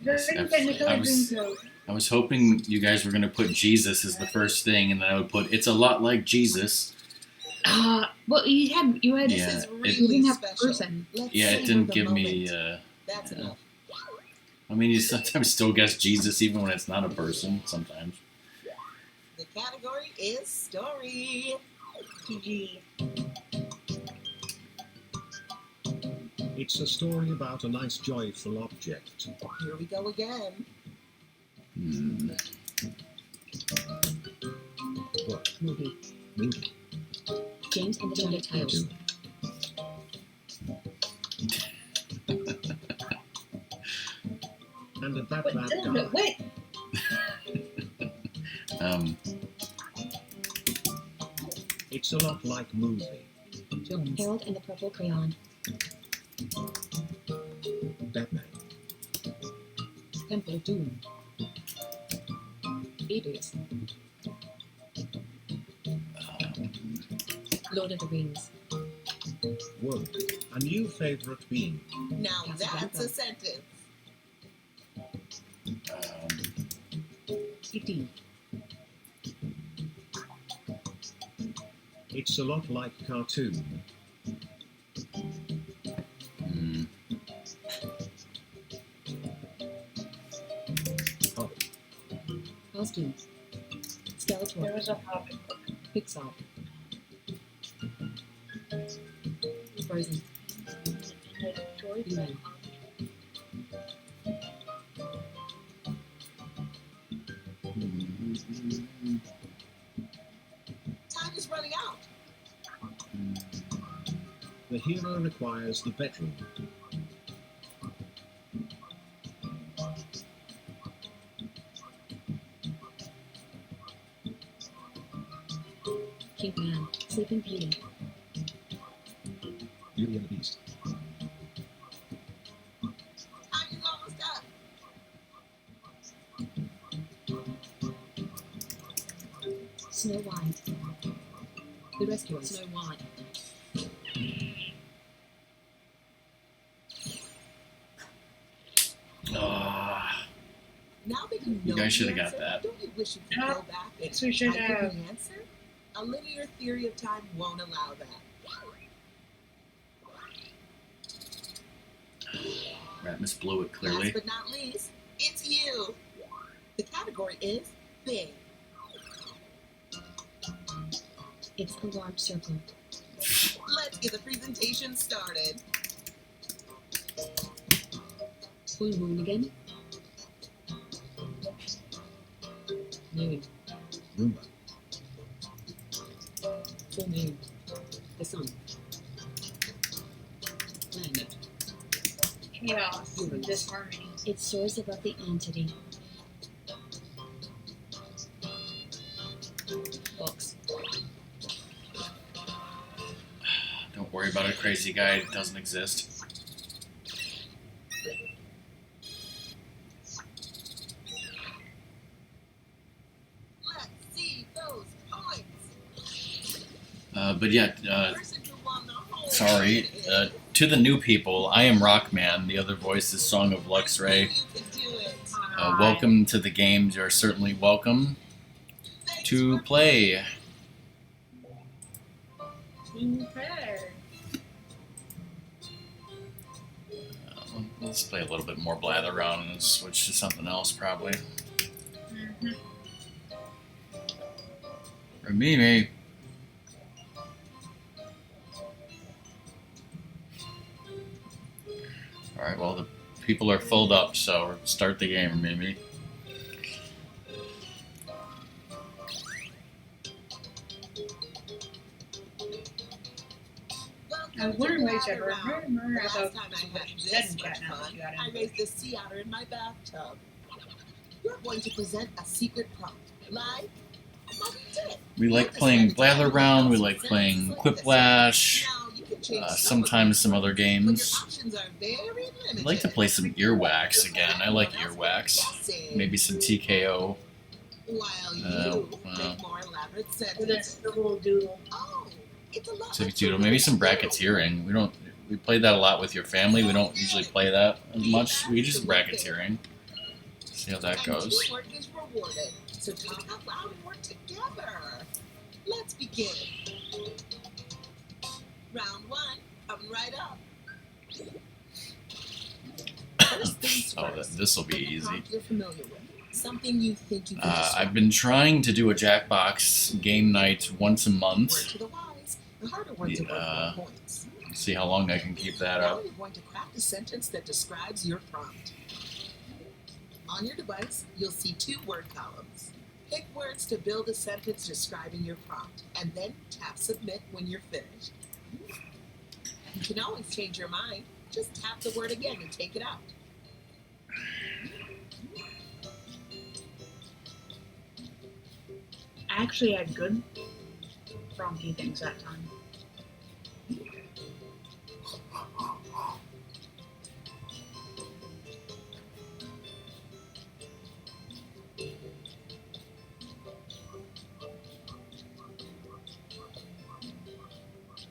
Very technicolor Dreamcoat. I was hoping you guys were going to put Jesus as the first thing, and then I would put it's a lot like Jesus. Well, you had Yeah, This is it- really you didn't have special. person. Let's Yeah, it savor didn't the give moment. me. That's enough. I mean, you sometimes still guess Jesus even when it's not a person. Sometimes. The category is story. GG. It's a story about a nice, joyful object. Here we go again. Hmm. Book. Movie. Movie. James and the Giant Tiles. And a bad, What? bad Dylan, guy. what? It's a lot like movie. Jones. Harold and the Purple Crayon. Batman. Temple of Doom. Hades. Lord of the Rings. Whoa. A new favorite bean. Now Casablanca. that's a sentence. E.T. It's a lot like cartoon. Hmm. Oh, Costumes. There Skeletor. was a Hobbit book. Pixar. Frozen. Toy He-Man. Time is running out. the hero requires the bedroom. King Man. Sleeping Beauty. Beauty and the Beast. Time is almost up. Snow White. The Rescuers. Snow White. Ah, Now that you know You guys the should have got answer, that. Don't you wish you could Yeah, go back and yes, we should type in have. the answer? A linear theory of time won't allow that. Ratmus blew it clearly. Last but not least, it's you. The category is thing. It's a large circle. Let's get the presentation started. Full moon again. Moon. Roomba. Full moon. The sun. Planet. Chaos and disharmony. It soars above the entity. Box. Don't worry about a crazy guy. It doesn't exist. Let's see those points. But yeah, Person who won the whole sorry. thing is- To the new people, I am Rockman. The other voice is Song of Luxray. You can do it. Welcome to the games. You are certainly welcome Thanks to for play. Okay. Let's play a little bit more blather around and switch to something else, probably. Mm-hmm. Or me. Alright, well, the people are filled up, so start the game, maybe. I was wondering why you said Last remember about time I had what you this said in much chat now that fun, you got I into it. raised a sea otter in my bathtub. You're going to present a secret prompt. Live? What did? We like playing Blather Round, we like playing Quiplash, sometimes some other games. I'd like to play some Earwax again. I like Earwax. Maybe some TKO. While you well. make more elaborate With that sentences. scribble doodle. Oh, it's a lot Civic like Doodle, maybe some bracketeering. We played that a lot with your family. We don't usually play that as much. We just bracketeering. See how that And goes. teamwork is rewarded. So talk out loud and work together. Let's begin. Round one, coming right up. First things Oh, first. this will be Pick a easy. prompt you're familiar with. Something you think you can I've describe. been trying to do a Jackbox game night once a Word month. to the wise. The harder words are worth more points. See how long I can keep that Now up. you're going to craft a sentence that describes your prompt. On your device, you'll see 2 word columns. Pick words to build a sentence describing your prompt, and then tap submit when you're finished. You can always change your mind. Just tap the word again and take it out. I actually had good prompty things that time.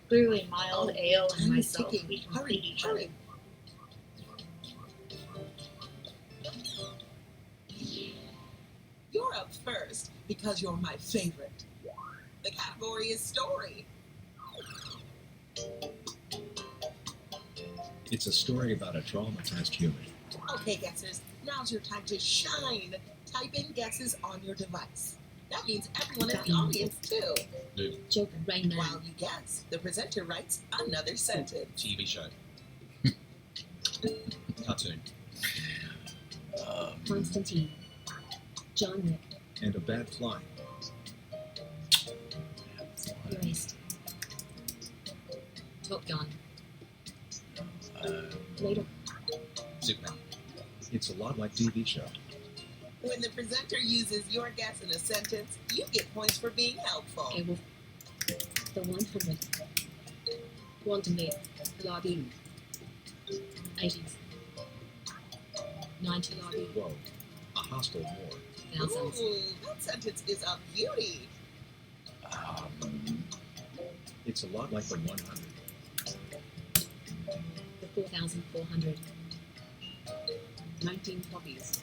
Clearly, mild ale and Time is myself, ticking. we complete Hurry, each other. hurry. You're up first because you're my favorite. The category is story. It's a story about a traumatized human. Okay, guessers, now's your time to shine. Type in guesses on your device. That means everyone in the audience, too. Joker, Rain Man. While you guess, the presenter writes another sentence. TV show. Cartoon. Constantine. John Wick. And a bad fly. Erased. Top Gun. Uh, Later. Superman. It's a lot like TV show. When the presenter uses your guess in a sentence, you get points for being helpful. Airwolf. The 100. Quantum Leap. Aladdin. 80s. 90 Aladdin. Whoa. A hostile war. Thousands. Ooh, that sentence is a beauty. It's a lot like the 100. The 4,400. 19 copies.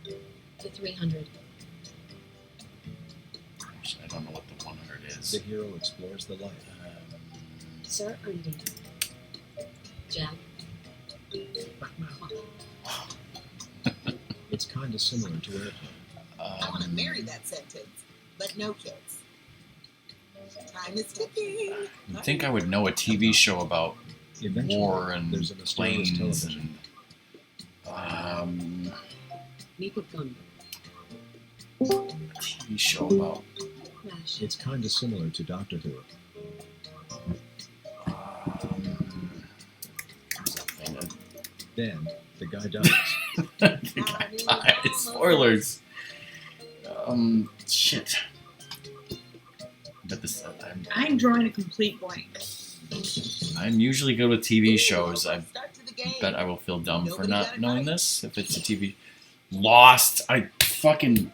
The 300. I don't know what the 100 is. The hero explores the life. Sir Ernie. Jab. It's kind of similar to Airplane. I want to marry that sentence, but no kids. Time is ticking. You'd think I would know a TV show about Eventually, war and there's a mysterious planes television. and Maple Gun. a TV show about Crash. It's kind of similar to Doctor Who. something. Then, the guy dies. Spoilers. Shit. But this, I'm drawing a complete blank. I'm usually good with TV shows. I Start to the game. bet I will feel dumb for Nobody not got it knowing right. this. If it's a TV, Lost. I fucking.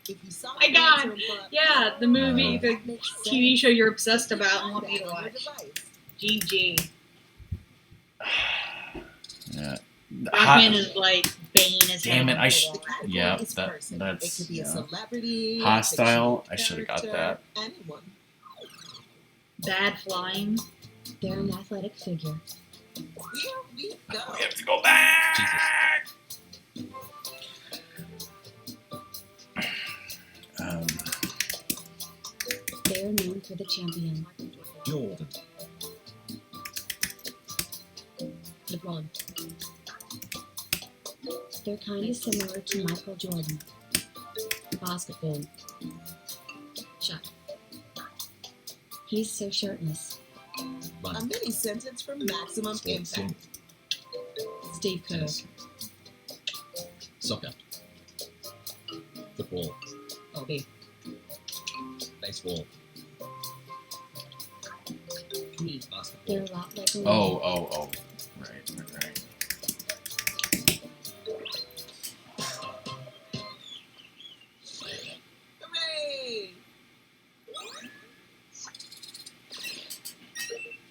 If you saw My the God. answer, but- Yeah, the movie, the That makes TV sense. show you're obsessed about and Find want me that to on your watch. device. GG. Yeah. Rockman is like Bane as Damn hell. it, The category Yeah, is that- person. that's- It could be a yeah. celebrity, a Hostile, fictional I should've got character, Anyone. Bad flying. They're an athletic figure. Here we go. We have to go back. They're known for the champion. Jordan. Ron. They're kind of similar to Michael Jordan. Basketball. Shut. He's so shirtless. A Run. mini sentence for maximum Sports. impact. Steve Kerr. Tennis. Soccer. Football. Bobby. Baseball. Me. Basketball. They're a lot like a Oh. Right. Hooray!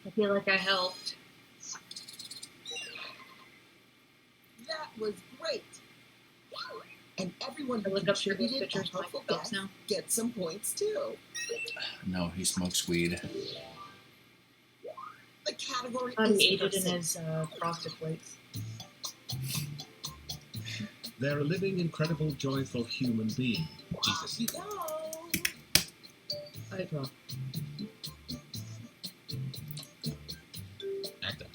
I feel like I helped. That was great. And everyone I who look up through those contributed a pictures of helpful myself guess now. gets some points too. No, he smokes weed. The category I thought is he ate it in person. his frosted flakes. They're a living, incredible, joyful human being. Off Jesus. you go. Oprah. Actor.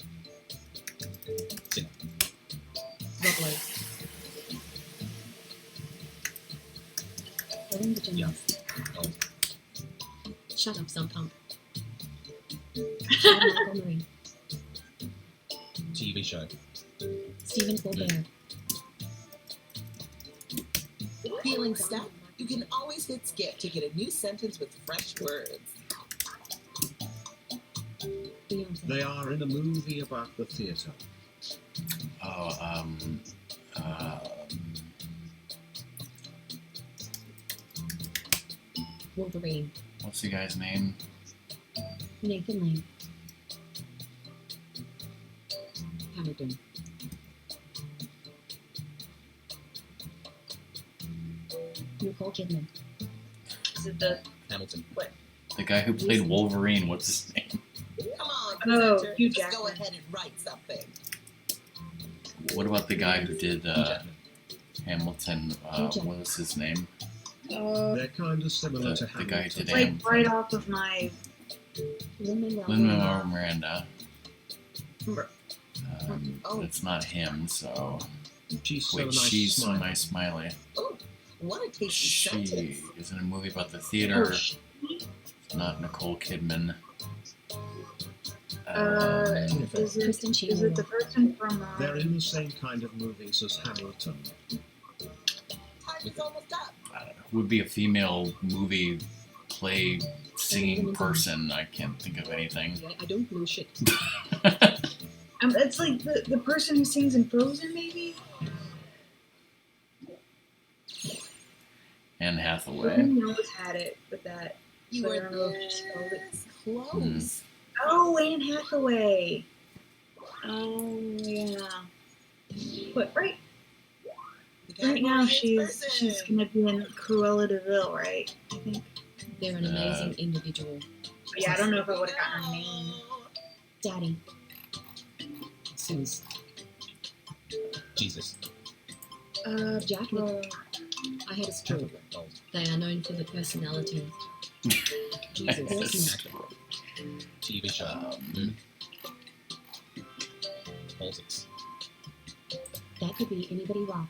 Singer. Rob Lowe. Ellen DeGeneres. Oh. Shut up, some pump. Chad Montgomery. TV show. Stephen Colbert. Feeling stuck? You can always hit skip to get a new sentence with fresh words. Beyonce. They are in a movie about the theatre. Oh, Wolverine. what's the guy's name? Nathan Lane. Hamilton. Nicole Kidman. Is it the Hamilton. The guy who played Wolverine. What's his name? Come on, Oh, presenter. Hugh Just go Jackman. ahead and write something. What about the guy who did Jackman. Hamilton? What was his name? They're kind of similar to The guy who Hamilton. did like Hamilton. right off of my. Lin-Manuel Lin-Manuel Miranda. Remember. Oh. It's not him. So She's so wait, nice. she's so smiling. nice, smiley. Oh, what a tasty She sentence. is in a movie about the theater. Oh, sh- Not Nicole Kidman. is it? Kristen Is Chenoweth. it the person from? They're in the same kind of movies as Hamilton. Time is almost up. I don't know. Who would be a female movie play singing person? I can't think of anything. I don't know shit. It's like the person who sings in Frozen, maybe. Anne Who Hathaway. knows had it with that? You I were don't know if she spelled it. this close. Oh, Anne Hathaway. Oh yeah. But right The now category is she's person. gonna be in Cruella de Vil, right? I think. They're an amazing individual. But yeah, I don't know if I would have gotten her name. Daddy. Suze. Jesus. Jack Nick. I had a stroke. Oh. They are known for the personality. Jesus. Yes. Actor. TV show. Um, Politics. That could be anybody rock.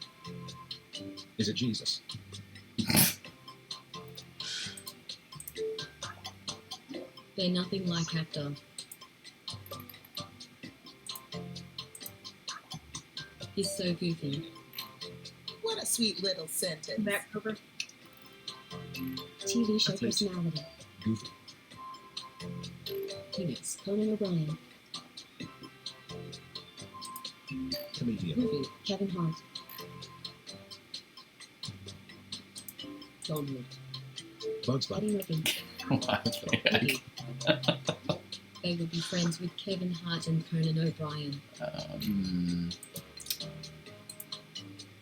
Is it Jesus? They're nothing like actor. He's so goofy. What a sweet little sentence. Back cover. TV show Athlete. personality. Goofy. Phoenix. Conan O'Brien. Comedian. Goofy. Kevin Hart. Don Wood. Bugs Bunny. Eddie Murphy. Goofy. They would be friends with Kevin Hart and Conan O'Brien.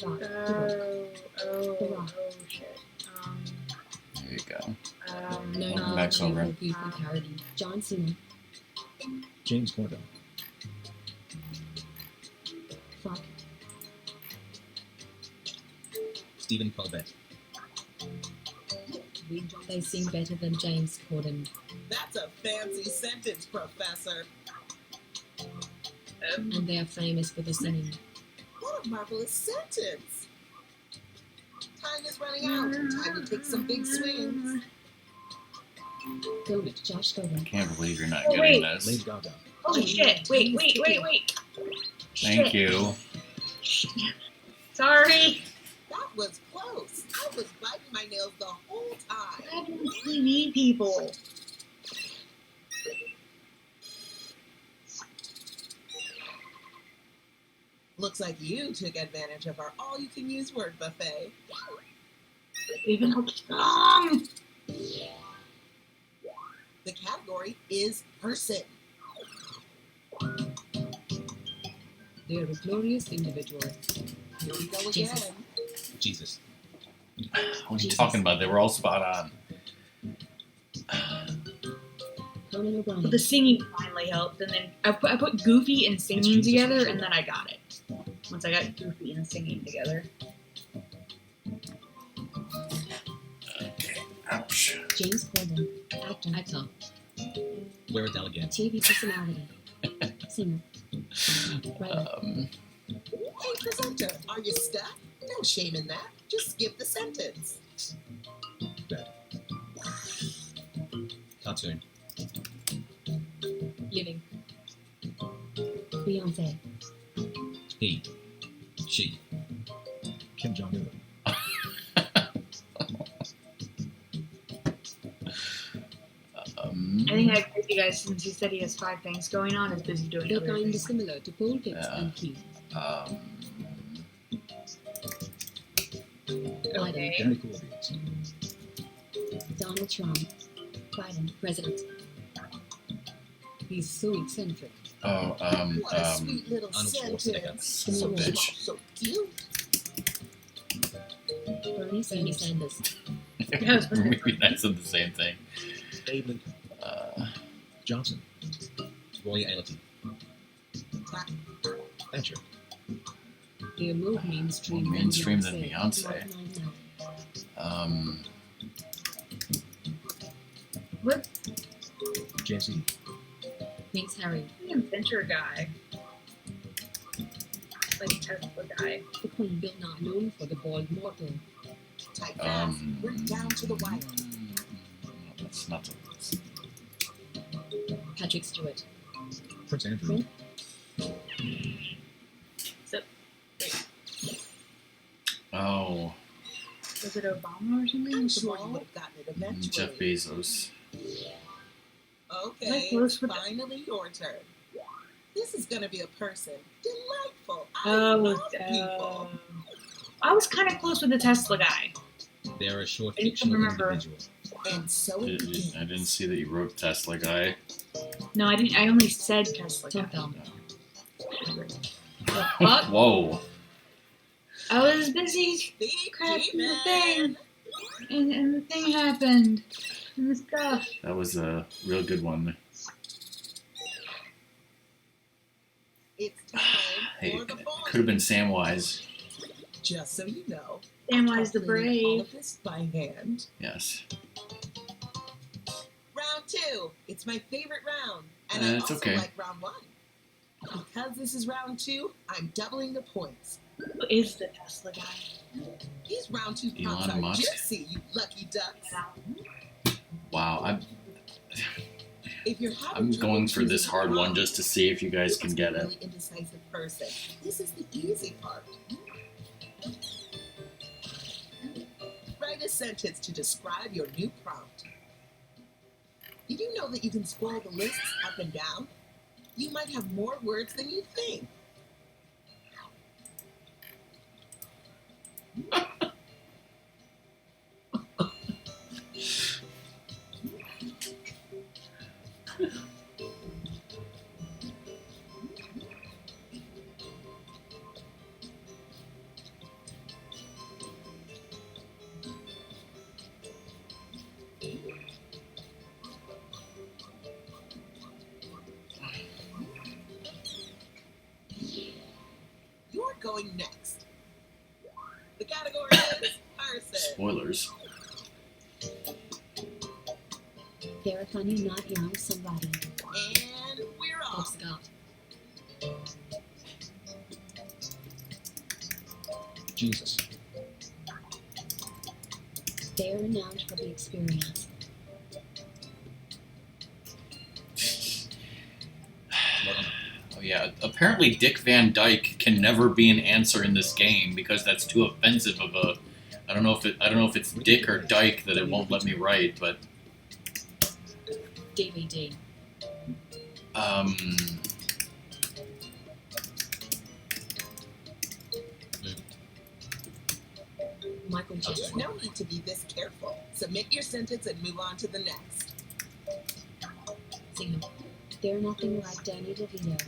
Right. The Rock. Shit. there you go. No Welcome back, Silver. goofy parody. John Cena. James Corden. Fuck. Stephen Colbert. They sing better than James Corden. That's a fancy sentence, Professor. And they are famous for the singing. What a marvelous sentence! Time is running out. Time to take some big swings. Go with Josh Gogan. I can't believe you're not Oh, getting wait. this. Lady Gaga. Holy shit! Wait. Thank Shit. you. Sorry. That was close. I was biting my nails the whole time. I don't TV people. Looks like you took advantage of our all-you-can-use word buffet. Even long. The category is person. They are a glorious individual. Here we go again. Jesus. Jesus. What are you talking about? They were all spot on. Conan O'Brien. But the singing finally helped, and then I put Goofy and singing Jesus for together, sure. and then I got it. Once I got Goofy and singing together. Okay. Ouch. James Corden. Actor. Wear it down again. TV personality. Singer. Writer. Hey, presenter, are you stuck? No shame in that. Just skip the sentence. Cartoon. Living. Beyonce. He. She. Kim Jong-un. I think I agree with you guys since he said he has 5 things going on. He's busy doing They're other kind of things. similar to Paul Pitts Yeah. and Keith. Okay. Gary Corbett. Donald Trump. Biden. President. He's so eccentric. What a sweet little Arnold Schwarzenegger. sentence. Son of a bitch. So cute. Bernie Sanders. Maybe that's the same thing. Abe Lincoln. Johnson. Roy Allerton. Thatcher. They're more mainstream, More mainstream than Beyonce. Not now. What Jay-Z. Prince Harry. the inventor guy? Like Tesla guy. The Queen. Bill Nye, known for the bald mortal. Type fast. We're down to the wire. No, that's not the. Patrick Stewart. Prince Andrew. Oh, Was it Obama or something? I'm with the sure you ball? would have gotten it eventually. Jeff Bezos. Okay, Like close with- finally your turn. This is gonna be a person. Delightful. I Oh, love people. I was kind of close with the Tesla guy. They're a short I don't fictional remember. individual. And so it begins. I didn't see that you wrote Tesla guy. No, I didn't. I only said Tesla Tom guy. Thumb. The fuck? Whoa. I was busy Speak, crafting the Demon. thing, and the thing happened, and the stuff. That was a real good one. It's time Hey, for the it ball. could have been Samwise. Just so you know, Samwise the calculating all Brave. of this by hand. Yes. Round 2. It's my favorite round, and I It's also okay. like round 1. Because this is round 2, I'm doubling the points. Who is the Tesla guy? These round 2 Elon prompts are Musk? juicy, you lucky ducks. Wow. If you're having I'm trouble going for this choosing hard one prompt, just to see if you guys can get a it. really indecisive person. This is the easy part. Write a sentence to describe your new prompt. Did you know that you can scroll the lists up and down? You might have more words than you think. You're going next. The category is person. Spoilers. They're a funny, not young somebody. And we're Bob off. Scott. Jesus. They are renowned for the experience. Well done. Oh yeah, apparently Dick Van Dyke can never be an answer in this game because that's too offensive of a. I don't know if it's Dick or Dyke that it won't let me write, but DVD. Michael There's Jackson. no need to be this careful. Submit your sentence and move on to the next. Singer. They're nothing like Danny DeVito.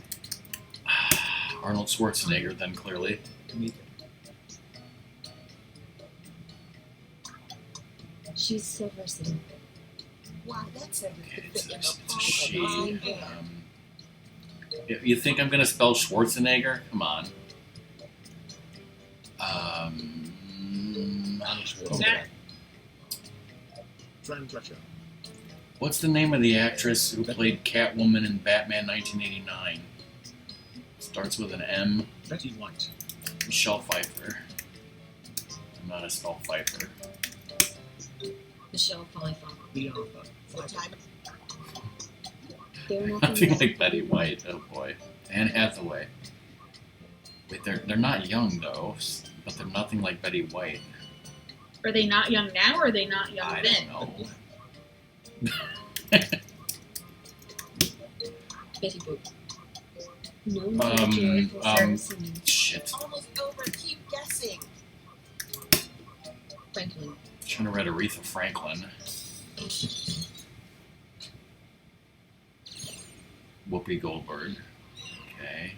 Arnold Schwarzenegger then clearly. Comedian. She's so versatile. Wow, that sentence could It's, fit in it's a a palm she. of my hand. You think I'm gonna spell Schwarzenegger? Come on. Arnold Schwarzenegger. That- Fran Drescher. What's the name of the actress who played Catwoman in Batman 1989? Starts with an M. Betty White. Michelle Pfeiffer. I'm not a spell Pfeiffer. Michelle Pfeiffer. B. Arthur. The time They're Nothing nothing like Betty White. Oh boy. Anne Hathaway. Wait, they're not young though, but they're nothing like Betty White. Are they not young now, or are they not young I then? don't know. Betty Boop. No, Um, joyful um, singing. Shit. almost over. Keep guessing. Franklin. Trying to read Aretha Franklin. Whoopi Goldberg. Okay.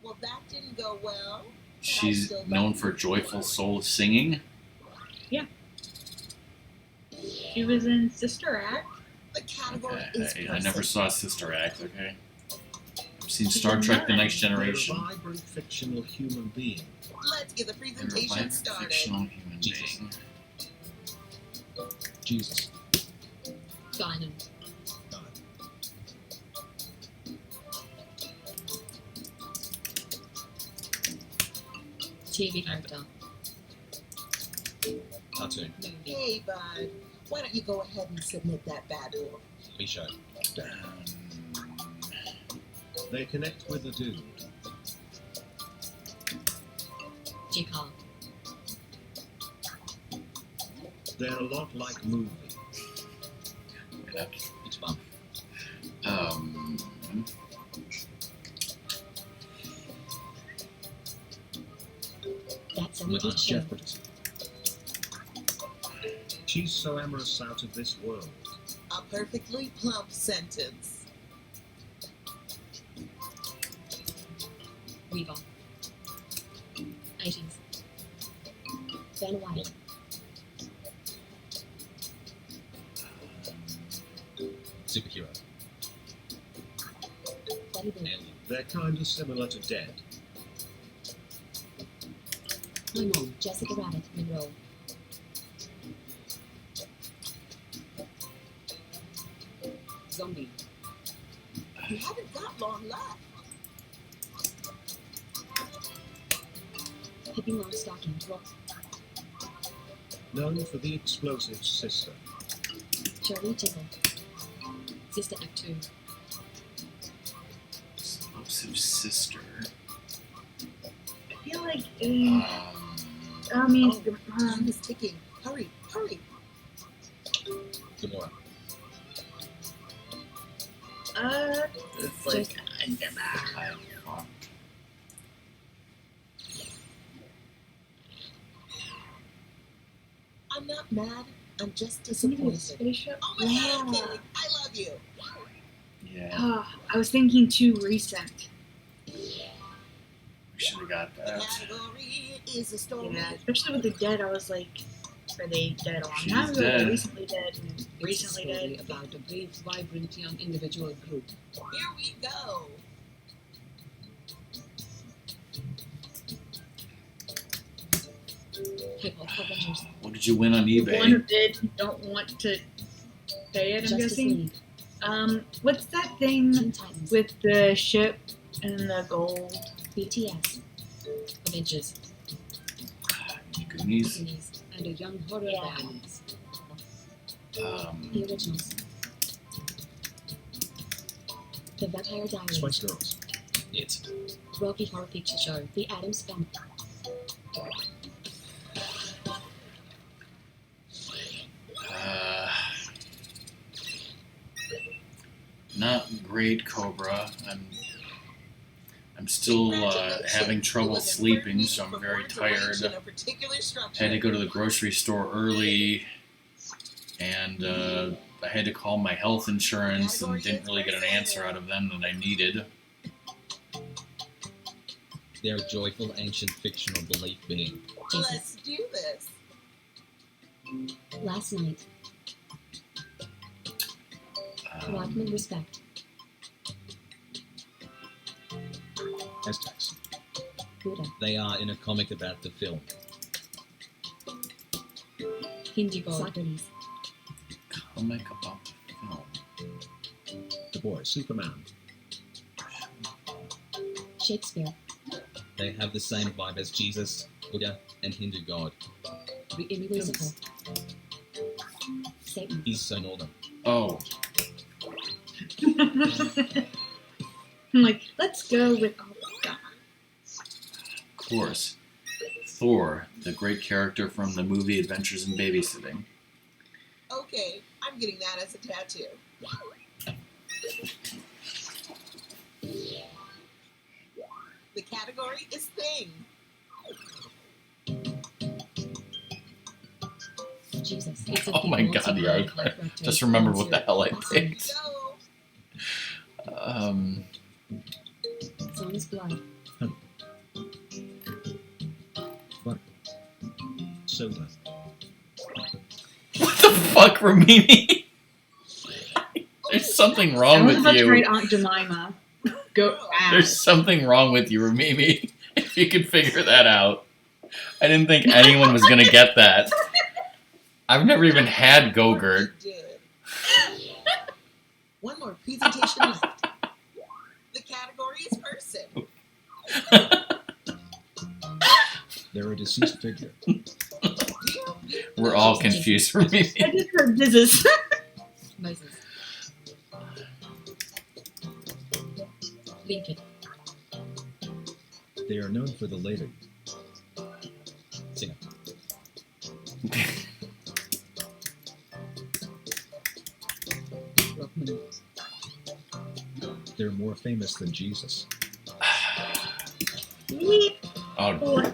Well, that didn't go well. She's known for joyful soul singing. She was in Sister Act. The category is I never person. saw Sister Act, okay? I've seen Star Trek The Next They're a Generation. vibrant fictional human being. Let's get the They're a presentation vibrant started. fictional human Jesus. being. Jesus. Guinan. TV character. Cartoon. Movie. Hey, bud. Why don't you go ahead and submit that bad boy? TV show. They connect with a dude. J-Car. They're a lot like movie. Yeah. It's fun. That's a Madonna. movie show. Jeff Bridges. She's so amorous out of this world. A perfectly plump sentence. Weaver. 80s. Van White. Superhero. Betty Boop. Alien. They're kind of similar to Dead. My mom, Jessica Rabbit, Monroe. Zombie. You haven't got long left. Pippi Longstocking. Rock. Known for the explosive sister. Shirley Temple. Sister Act 2. Explosive Sister. I feel like, Um, I mean, Time is ticking. Hurry, hurry. Gamora. it's like I'm not mad. I'm just maybe a disappointed. spaceship. Oh my Yeah. God, Kenny, I love you. yeah, I was thinking too recent. we should have got The that. category is a story. Yeah, especially with the dead, I was like, are they dead a long She's time ago? dead. They're recently dead. It's Recently a story dead. about a brave, vibrant young individual group. Here we go. Hip Hop Avengers. What did you win on The one who eBay? did don't want to pay it, I'm Justice guessing. League. What's that thing Teen Titans. with the ship and the gold? BTS. Avengers. Goonies. Goonies, and a young horror Yeah. violence. Um, The originals. The Vampire Diaries. Spice Girls. It. Rocky Horror Picture Show. The Addams Family. uh, not great, Cobra. I'm still having trouble sleeping, so I'm very tired. Had to go to the grocery store early, and I had to call my health insurance and didn't really get an answer out of them that I needed. They're a joyful, ancient, fictional belief being. Jesus. Let's do this. Last Night. Rockman Respect. Aztecs. Buddha. They are in a comic about the film. Hindu God. Socrates. Comic about the film. The Boy. Superman. Shakespeare. They have the same vibe as Jesus, Buddha, and Hindu God. Lucifer. Satan. He's so northern. Oh, I'm like, let's go with oh god. of course. Thor, the great character from the movie Adventures in Babysitting. Okay, I'm getting that as a tattoo. The category is thing. Jesus. It's a Oh my big God, yeah, multi-part life road just trip remembered on what the zero. hell I That's picked. Go. Son's Blood. Soda. What the fuck, Ramini? There's something wrong I was with about to write you. Aunt Jemima. Go There's something wrong with you, Ramimi. If you could figure that out. I didn't think anyone was gonna get that. I've never even had Go-Gurt. You did. One more presentation left. The category is person. They're a deceased figure. We're all confused, Ramimi. I just heard business. Moses. Lincoln. They are known for the lady. Singer. Rockman. They're more famous than Jesus. Oh,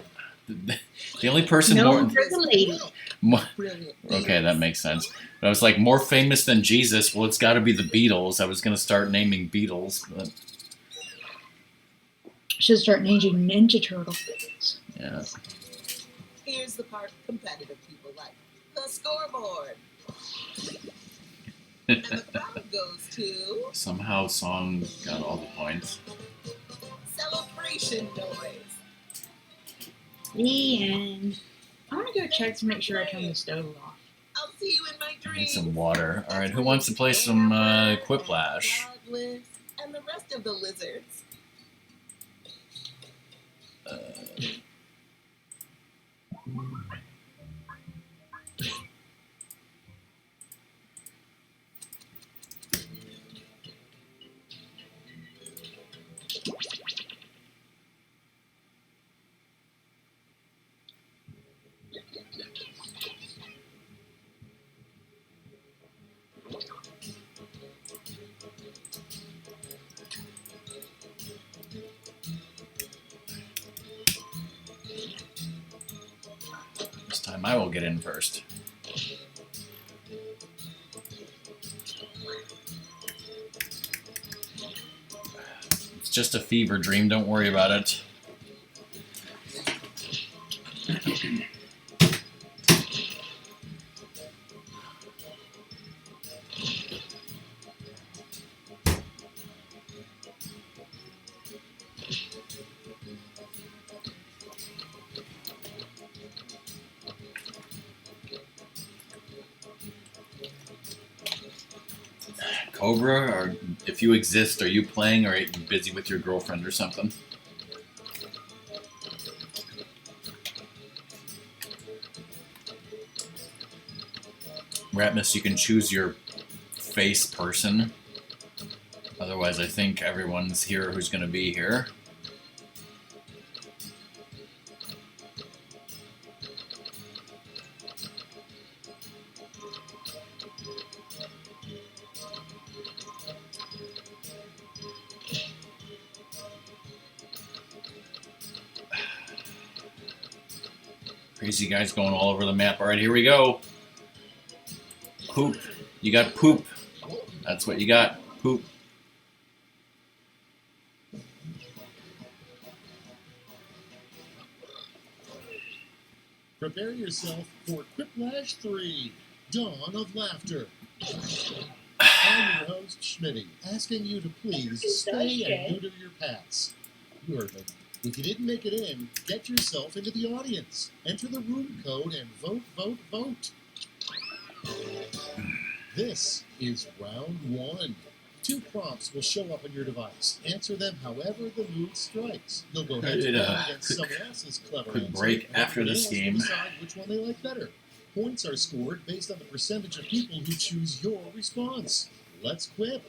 the only person No, more... for the lady. Brilliant. Okay, that makes sense. But I was like, more famous than Jesus? Well, it's got to be the Beatles. I was going to start naming Beatles, but Should start naming Ninja Turtles. yeah. Here's the part competitive people like. The scoreboard. And the crowd goes to Somehow Song got all the points. celebration noise. The end. I want to go check to make sure I turn the stove off. I'll see you in my I need dreams. some water. All right, who wants to play some Quiplash? Godless, and the rest of the lizards. This time I will get in first. It's just a fever dream. Don't worry about it. Cobra, or if you exist, are you playing or are you busy with your girlfriend or something? Ratmus, you can choose your face person. Otherwise, I think everyone's here who's going to be here. Crazy guys going all over the map. All right, here we go. Poop. You got poop. That's what you got. Poop. Prepare yourself for Quiplash 3, Dawn of Laughter. I'm your host, Schmitty, asking you to please stay and neuter your pets. You heard me. If you didn't make it in, get yourself into the audience. Enter the room code and vote, vote, vote. This is round 1. 2 prompts will show up on your device. Answer them however the mood strikes. You'll go head to head against someone else's clever Could answer. break after this Everybody else game. will decide which one they like better. Points are scored based on the percentage of people who choose your response. Let's quip.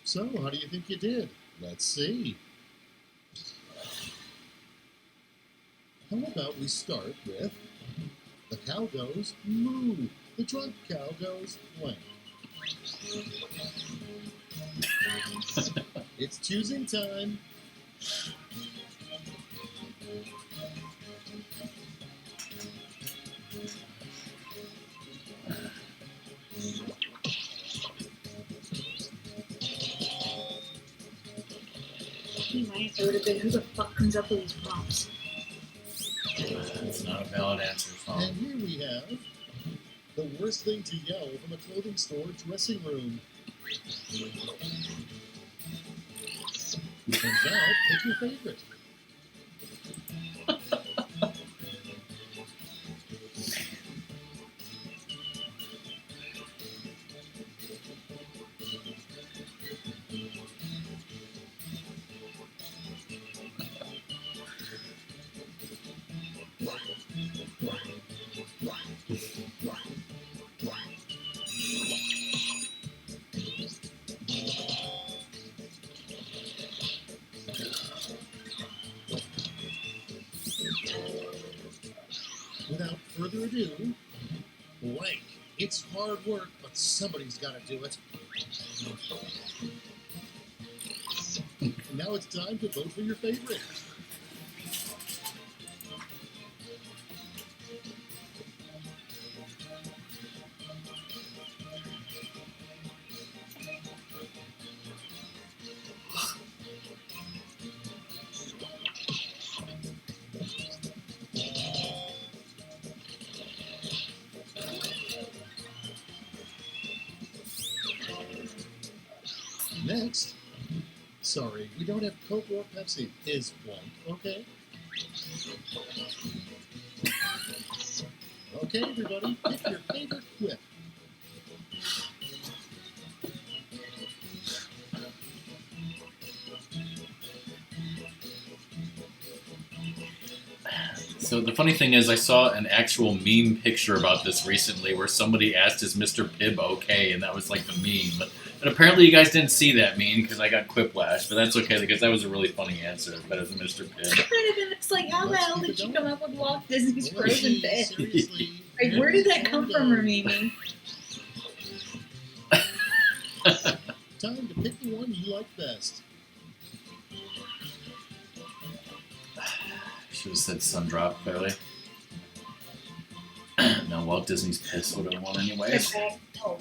So, how do you think you did? Let's see. How about we start with the cow goes moo. The drunk cow goes blank. It's choosing time. My answer would have been, who the fuck comes up with these prompts? That's not a valid answer, Tom. And here we have the worst thing to yell from a clothing store dressing room. And now, pick your favorite. Without further ado, blank. It's hard work, but somebody's got to do it. And now it's time to vote for your favorite. Next, sorry, we don't have Coke or Pepsi, is blank, okay? Okay, everybody, pick your favorite quip. So the funny thing is, I saw an actual meme picture about this recently, where somebody asked, "Is Mr. Pibb okay?" And that was like the meme. But apparently, you guys didn't see that meme because I got quiplash. But that's okay because that was a really funny answer. Better than Mr. Pibb. It's like, how the Let's hell keep did it you going. come up with Walt Disney's Well, Frozen let's Fish? see, seriously, Like, where did that come from, Mimi? Ramimi? Time to pick the one you like best. Should have said Sundrop clearly. No, Walt Disney's Piss would have won anyways. Oh.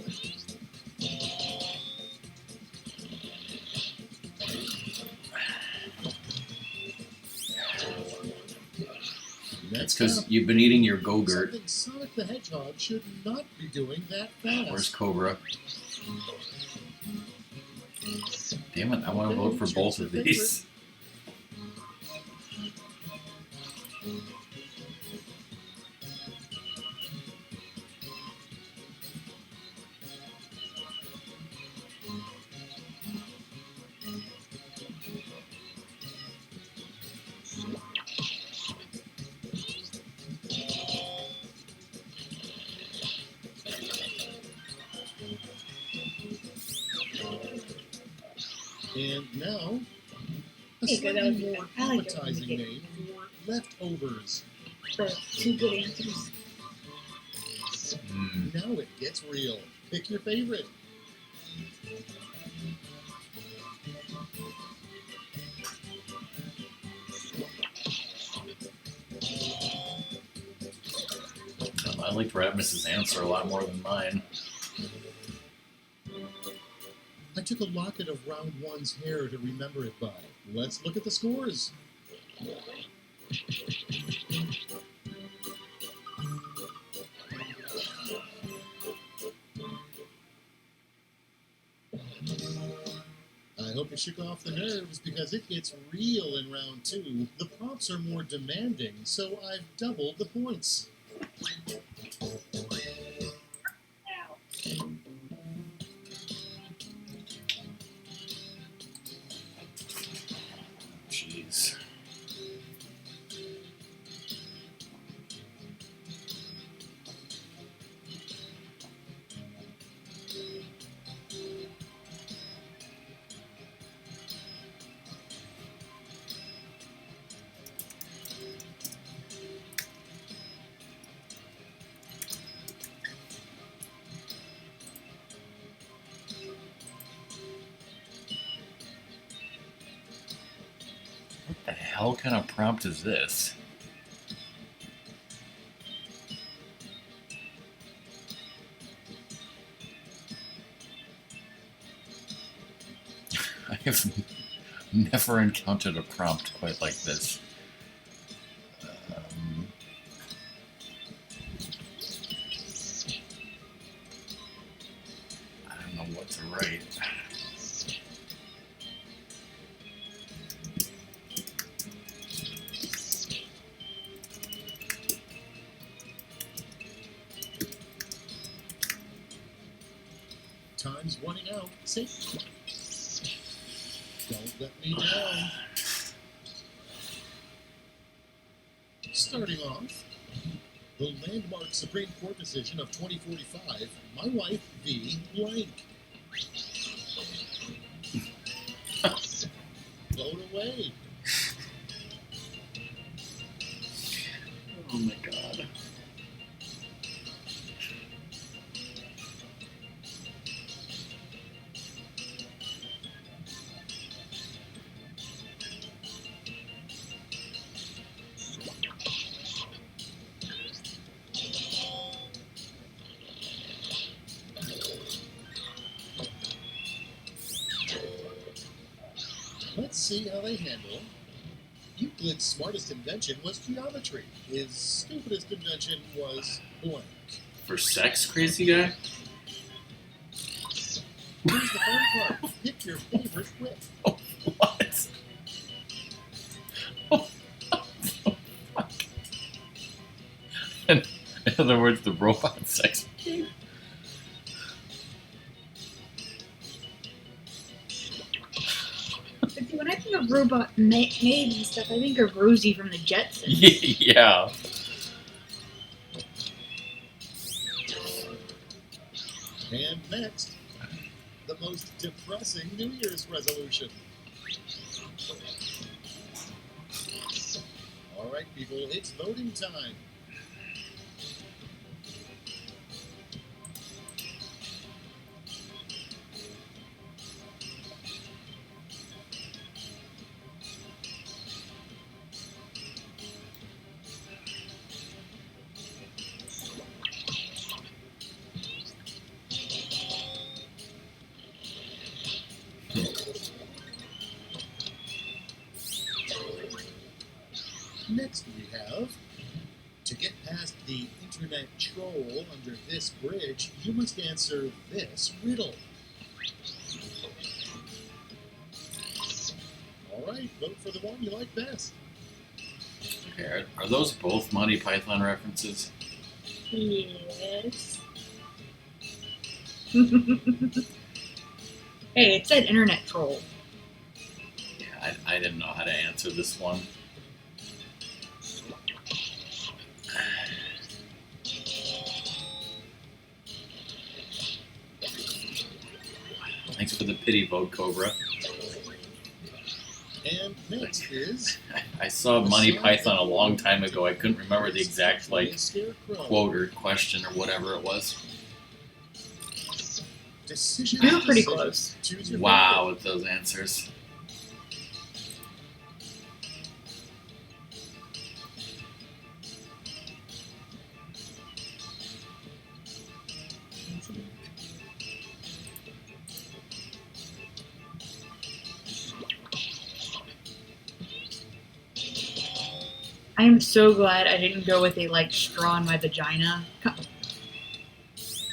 That's Next because up, you've been eating your Go-Gurt. something Sonic the Hedgehog should not be doing that fast. Where's Cobra? Damn it, I want to vote for both of these. And now, a Hey, good, that slightly was more good. I like it when appetizing we get- name for leftovers. For two good answers. Mm. Now it gets real. Pick your favorite. I liked Rasmus's answer a lot more than mine. I took a locket of round one's hair to remember it by. Let's look at the scores. I hope you shook off the nerves because it gets real in round two. The prompts are more demanding, so I've doubled the points. Jeez. What the hell kind of prompt is this? I have never encountered a prompt quite like this. I don't know what to write. Time's running out. Safe. Don't let me down. Starting off, the landmark Supreme Court decision of 2045, My Wife v. Blank. Vote away. Oh my god. Let's see how they handle. Euclid's smartest invention was geometry. His stupidest invention was blank. For sex, crazy guy? Here's the fun part. Pick your favorite whip. What? In other words, the robot sex machine? When I think of robot maids and stuff, I think of Rosie from the Jetsons. Yeah. And next, the most depressing New Year's resolution. All right, people, it's voting time. Next we have, to get past the internet troll under this bridge, you must answer this riddle. All right, vote for the one you like best. Okay, are those both Monty Python references? Yes. Hey, it said internet troll. Yeah, I didn't know how to answer this one. Thanks for the pity vote, Cobra. And next is I saw Monty Python a long time ago. I couldn't remember the exact quote or question or whatever it was. Decision. You were pretty close. Choose your Wow, with those answers. I am so glad I didn't go with a like straw in my vagina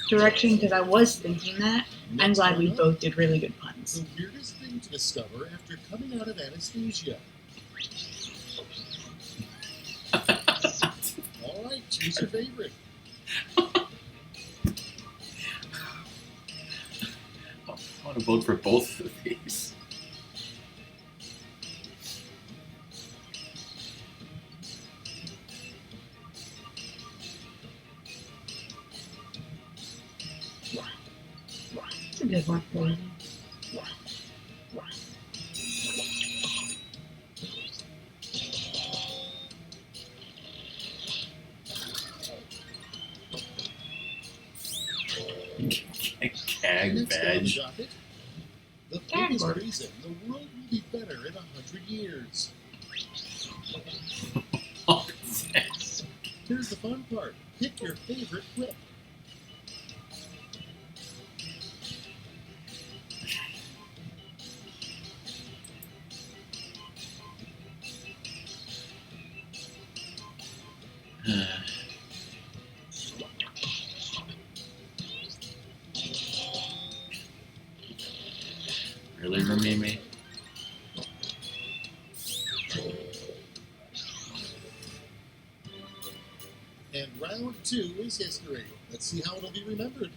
direction because I was thinking that. I'm Next glad we one up, both did really good puns. the weirdest thing to discover after coming out of anesthesia. All right, choose your favorite. I want to vote for both of these. It's a good one for you. Gag Next on the badge. docket, the Gag biggest order. reason the world will be better in 100 years. Here's the fun part. Pick your favorite quip. Really, Ramimi? And round 2 is history. Let's see how it'll be remembered.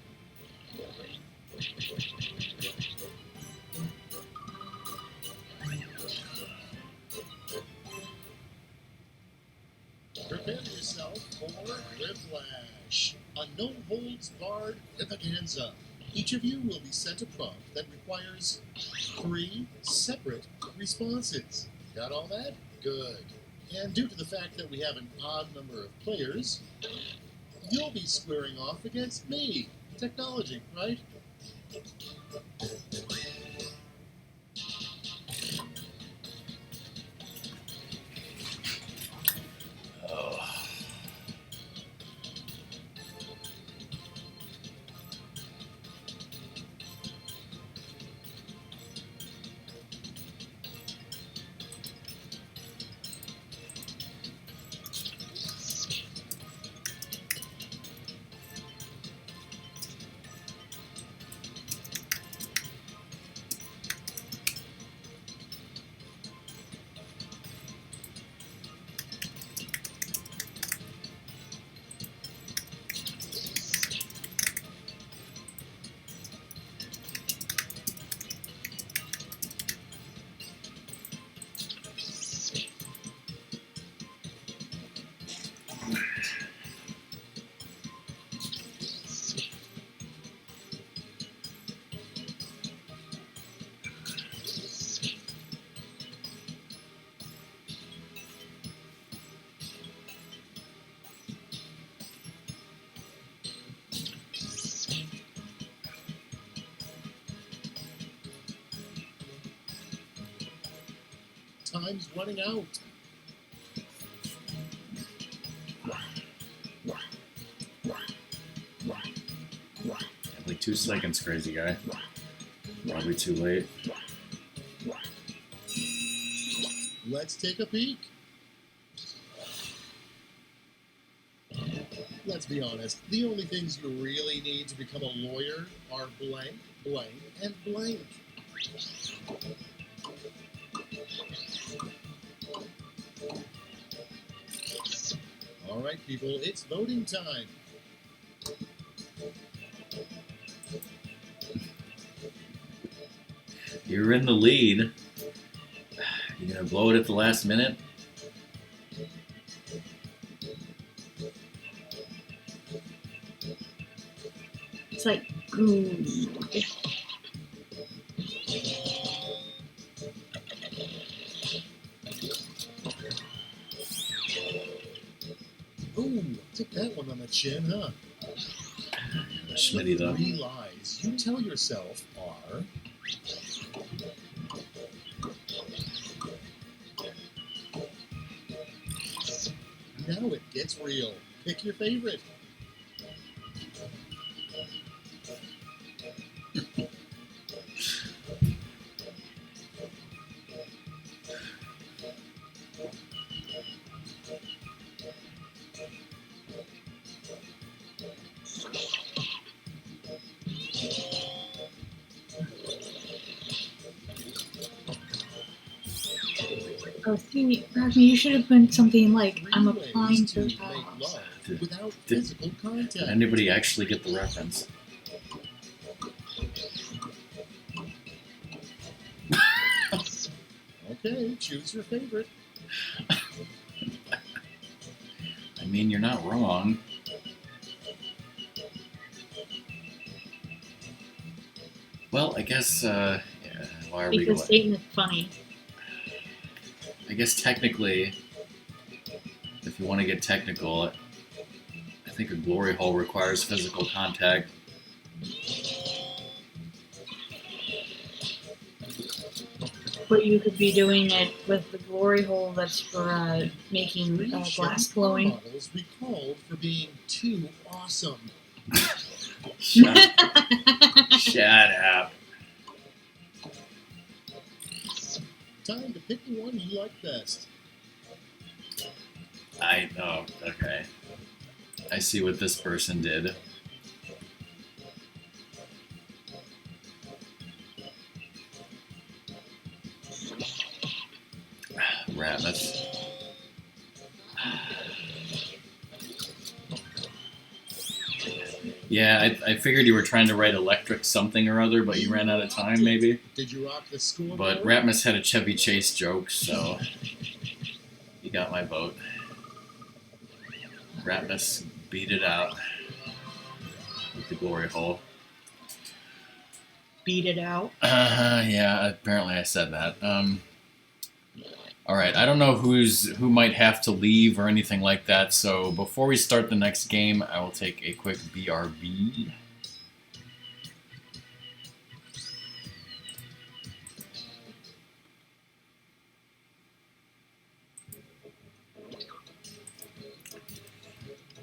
Prepare yourself for Whiplash, a no-holds-barred whipaganza. Each of you will be sent a prompt that requires 3 separate responses. Got all that? Good. And due to the fact that we have an odd number of players, you'll be squaring off against me. Technology, right? Oh. Time's running out. Only 2 seconds, crazy guy. Probably too late. Let's take a peek. Let's be honest, the only things you really need to become a lawyer are blank, blank, and blank. All right, people, it's voting time. You're in the lead. You gonna blow it at the last minute? It's like, ooh. Ooh, took that one on the chin, huh? Schmitty, though. The 3 lies you tell yourself are... Now it gets real. Pick your favorite. Oh, see, Rodney, you should have been something like, 3 I'm ways applying to for make jobs. love without Did- physical contact. Did anybody actually get the reference? Okay, choose your favorite. I mean, you're not wrong. Well, I guess, yeah, why are we Because going? Satan is funny. I guess technically, if you want to get technical, I think a glory hole requires physical contact. But you could be doing it with the glory hole that's for making 3 glass shop glowing. models recalled for being too awesome. Shut up. Time to pick the one you like best. Oh, okay. I see what this person did. Rat, that's... Yeah, I figured you were trying to write electric something or other, but you ran out of time, maybe. Did you rock the scoreboard? But Ratmus had a Chevy Chase joke, so you got my vote. Ratmus beat it out with the glory hole. Beat it out. Yeah, apparently I said that. All right, I don't know who might have to leave or anything like that, so before we start the next game, I will take a quick BRB.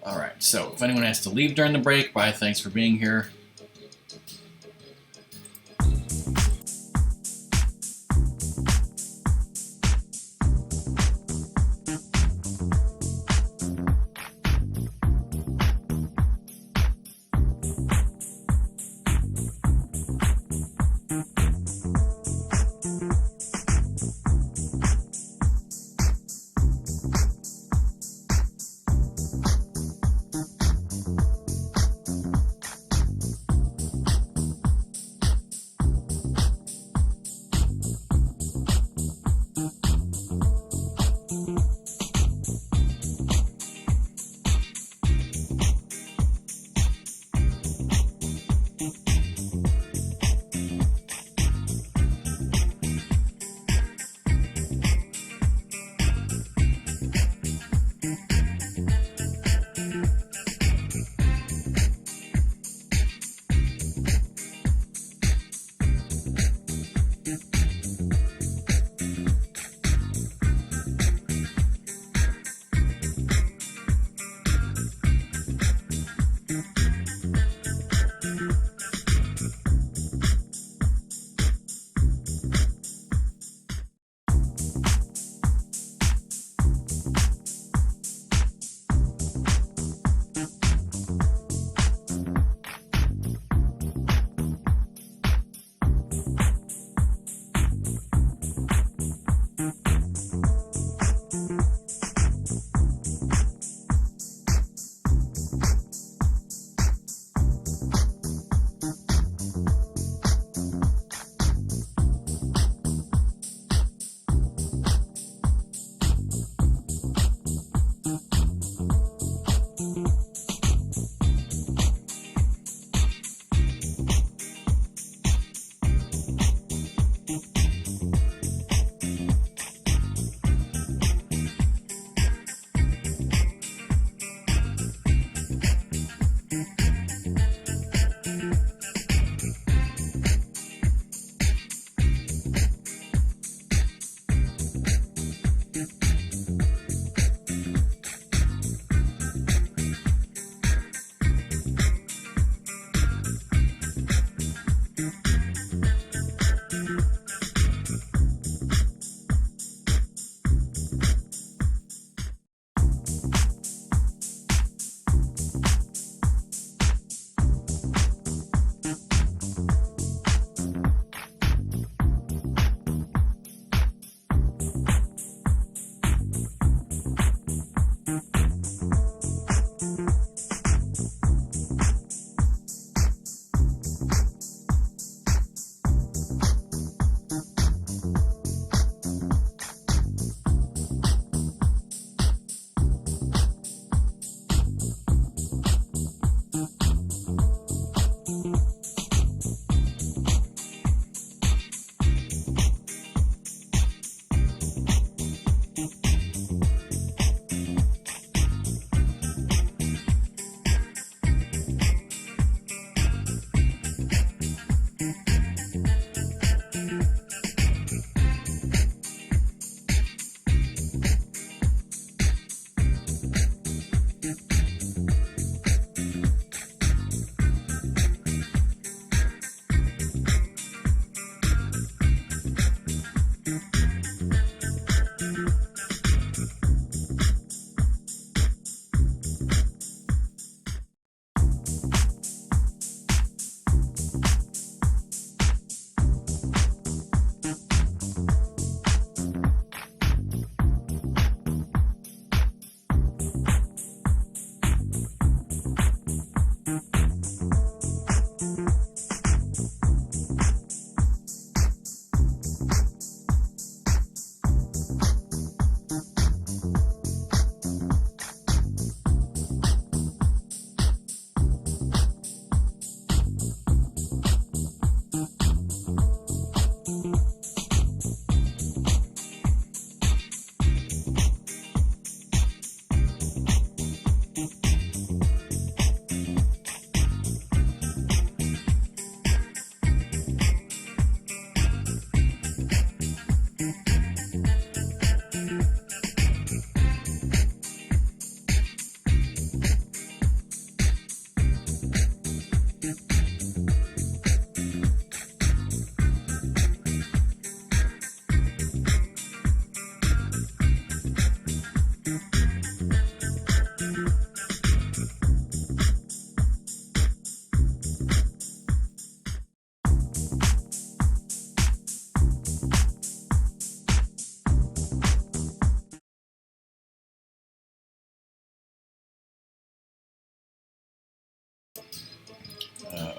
All right, so if anyone has to leave during the break, bye, thanks for being here.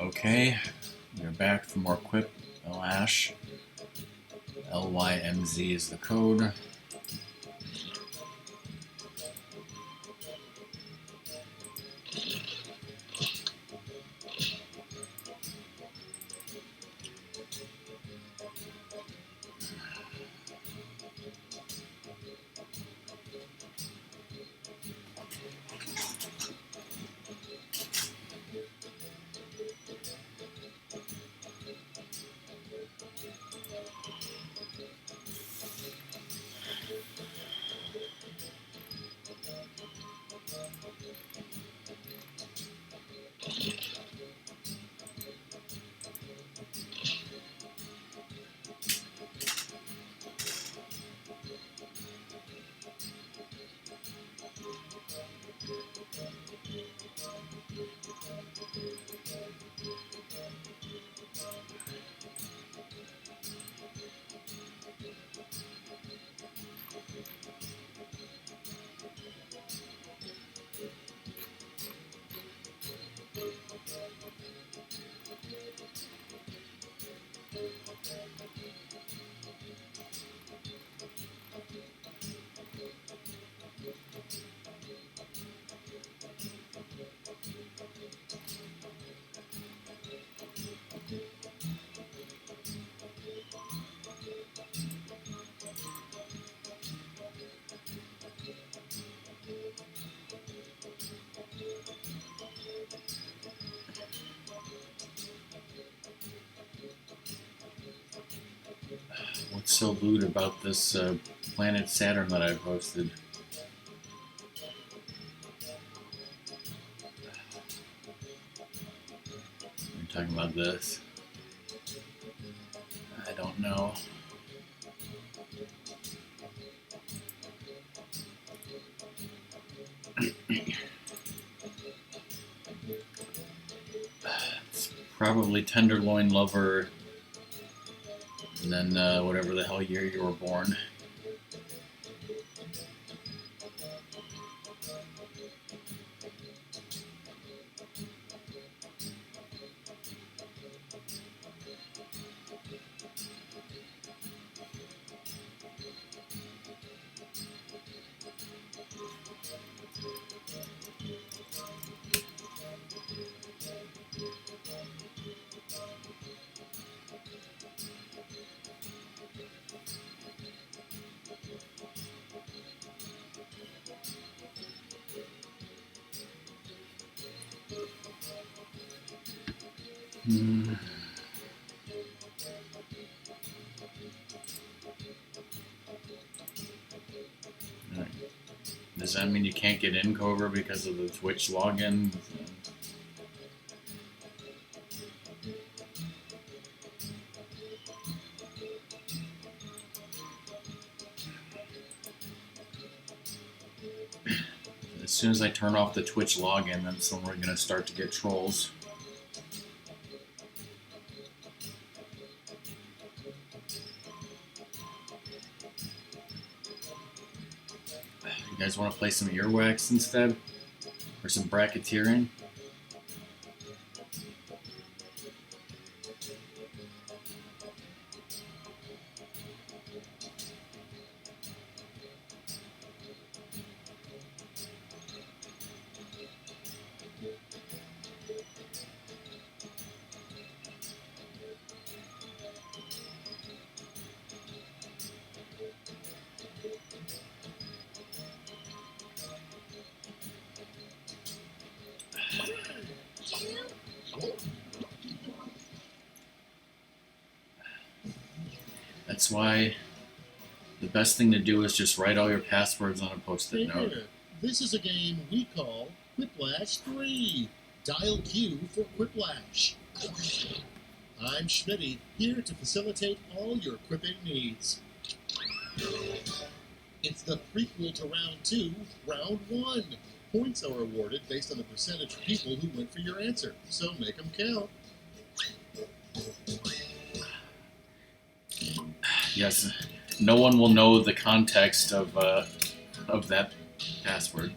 Okay, we're back for more Quip Lash. LYMZ is the code. What's so lewd about this planet Saturn that I posted? You're talking about this? I don't know. It's probably Tenderloin Lover. And then whatever the hell year you were born. Alright. Does that mean you can't get in, Cobra, because of the Twitch login? As soon as I turn off the Twitch login, that's when we're going to start to get trolls. You guys want to play some earwax instead? Or some bracketeering? That's why the best thing to do is just write all your passwords on a post-it note. Here, this is a game we call Quiplash 3. Dial Q for Quiplash. I'm Schmitty, here to facilitate all your quipping needs. It's the prequel to Round 2, Round 1. Points are awarded based on the percentage of people who went for your answer, so make them count. Yes, no one will know the context of that password.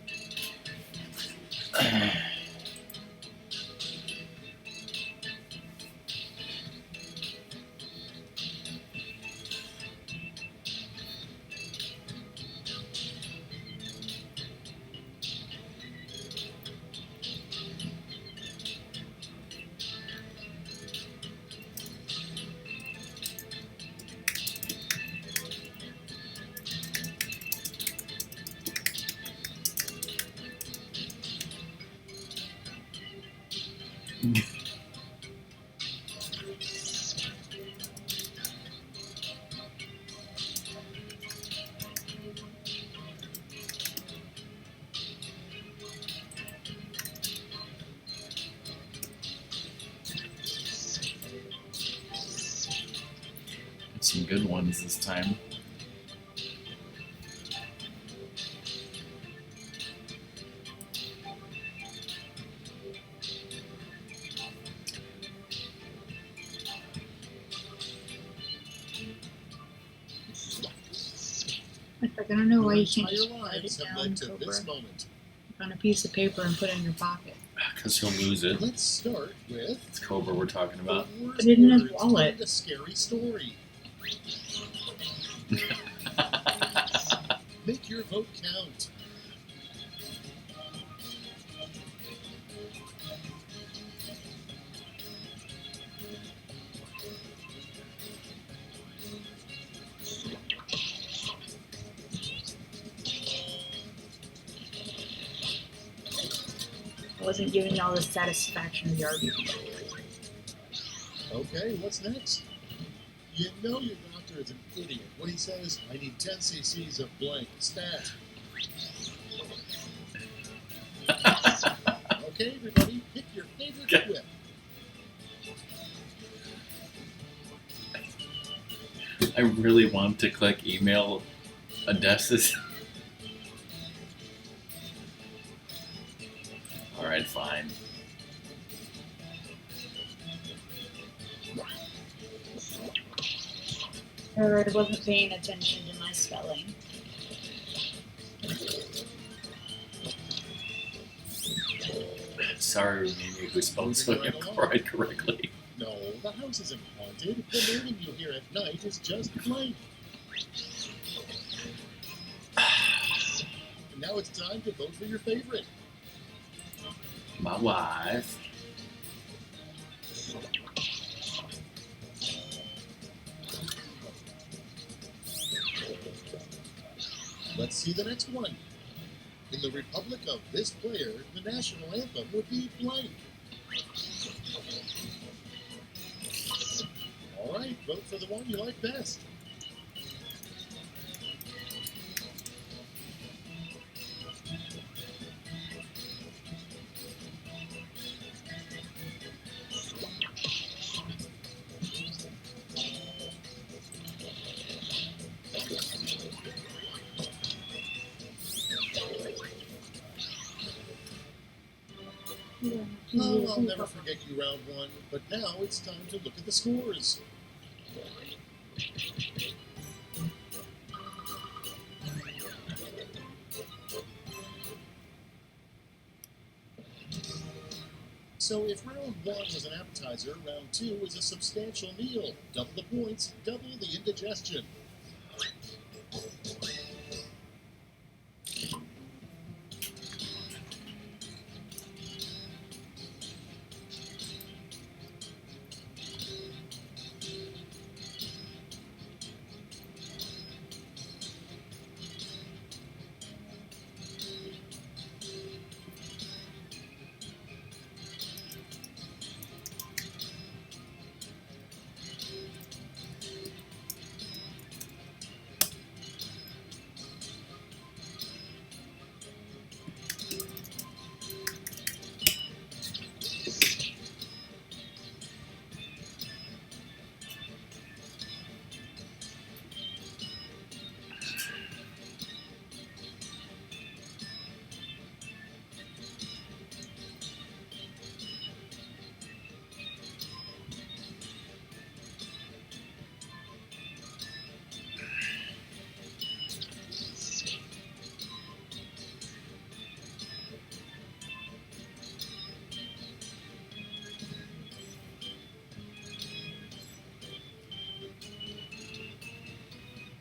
Some good ones this time. I don't know why Your you can't entire just write lives it have down, led to Cobra, this moment. on a piece of paper and put it in your pocket. Because he'll lose it. Let's start with It's Cobra we're talking about. the worst Put it in his words wallet. in a scary story. Make your vote count. I wasn't giving y'all the satisfaction of the argument. Okay, what's next? You know your doctor is an idiot when he says, I need 10 cc's of blank stat. Okay, everybody, pick your favorite whip. I really want to click email Odysseus. Alright, fine. Or I wasn't paying attention to my spelling. Sorry, Mimi, who spelled Sodium chloride correctly. No, the house isn't haunted. The moaning you hear at night is just blank. And now it's time to vote for your favorite. My wife. Let's see the next one. In the republic of this player, the national anthem would be blank. All right, vote for the one you like best. Oh, I'll never forget you round one, but now it's time to look at the scores. So if round one was an appetizer, round two is a substantial meal. Double the points, double the indigestion.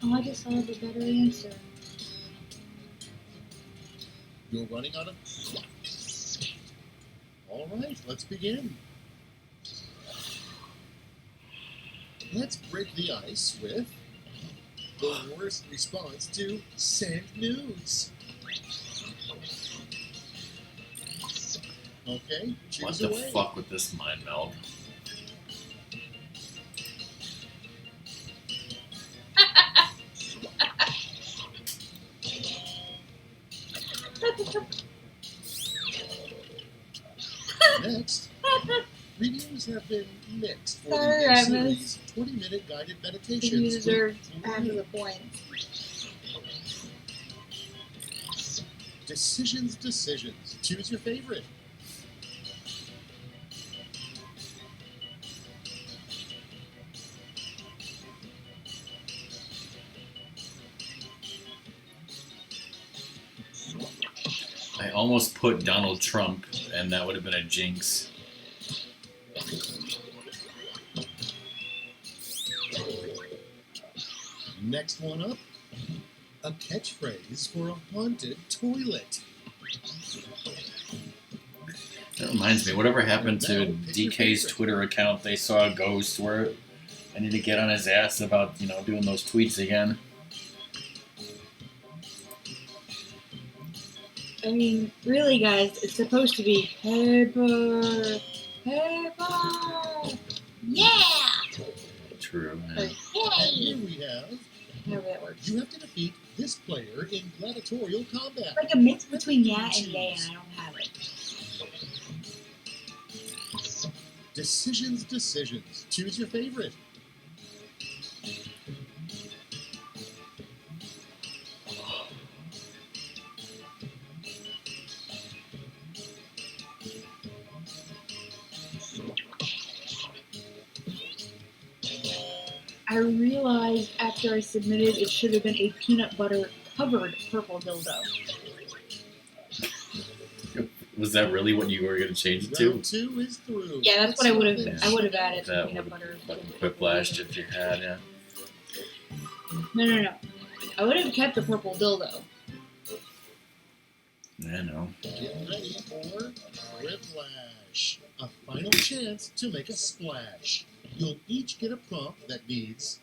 Oh, I just thought of a better answer. You're running out of... All right, let's begin. Let's break the ice with the worst response to send nudes. Okay, What choose the away. fuck with this mind meld? Next, reviews have been mixed for Sorry, the I series 20-minute guided meditations. You deserve with half of Louise. the points. Decisions. Choose your favorite. I almost put Donald Trump, and that would have been a jinx. Next one up, a catchphrase for a haunted toilet. That reminds me, whatever happened to DK's Twitter account? They saw a ghost where I need to get on his ass about, doing those tweets again. I mean, really, guys, it's supposed to be paper, paper, yeah, True. or Yeah. And yay, here we have, however that works. you have to defeat this player in gladiatorial combat. Like a mix between yeah and yay, and I don't have it. Decisions. Choose your favorite. I realized after I submitted it should have been a peanut butter covered purple dildo. Was that really what you were going to change it to? Round 2 is through. Yeah, that's what I would have. Yeah. I would have added That peanut would butter. have whiplashed if you had, yeah. No. I would have kept the purple dildo. I know. Get ready for Whiplash. A final chance to make a splash. You'll each get a prompt that needs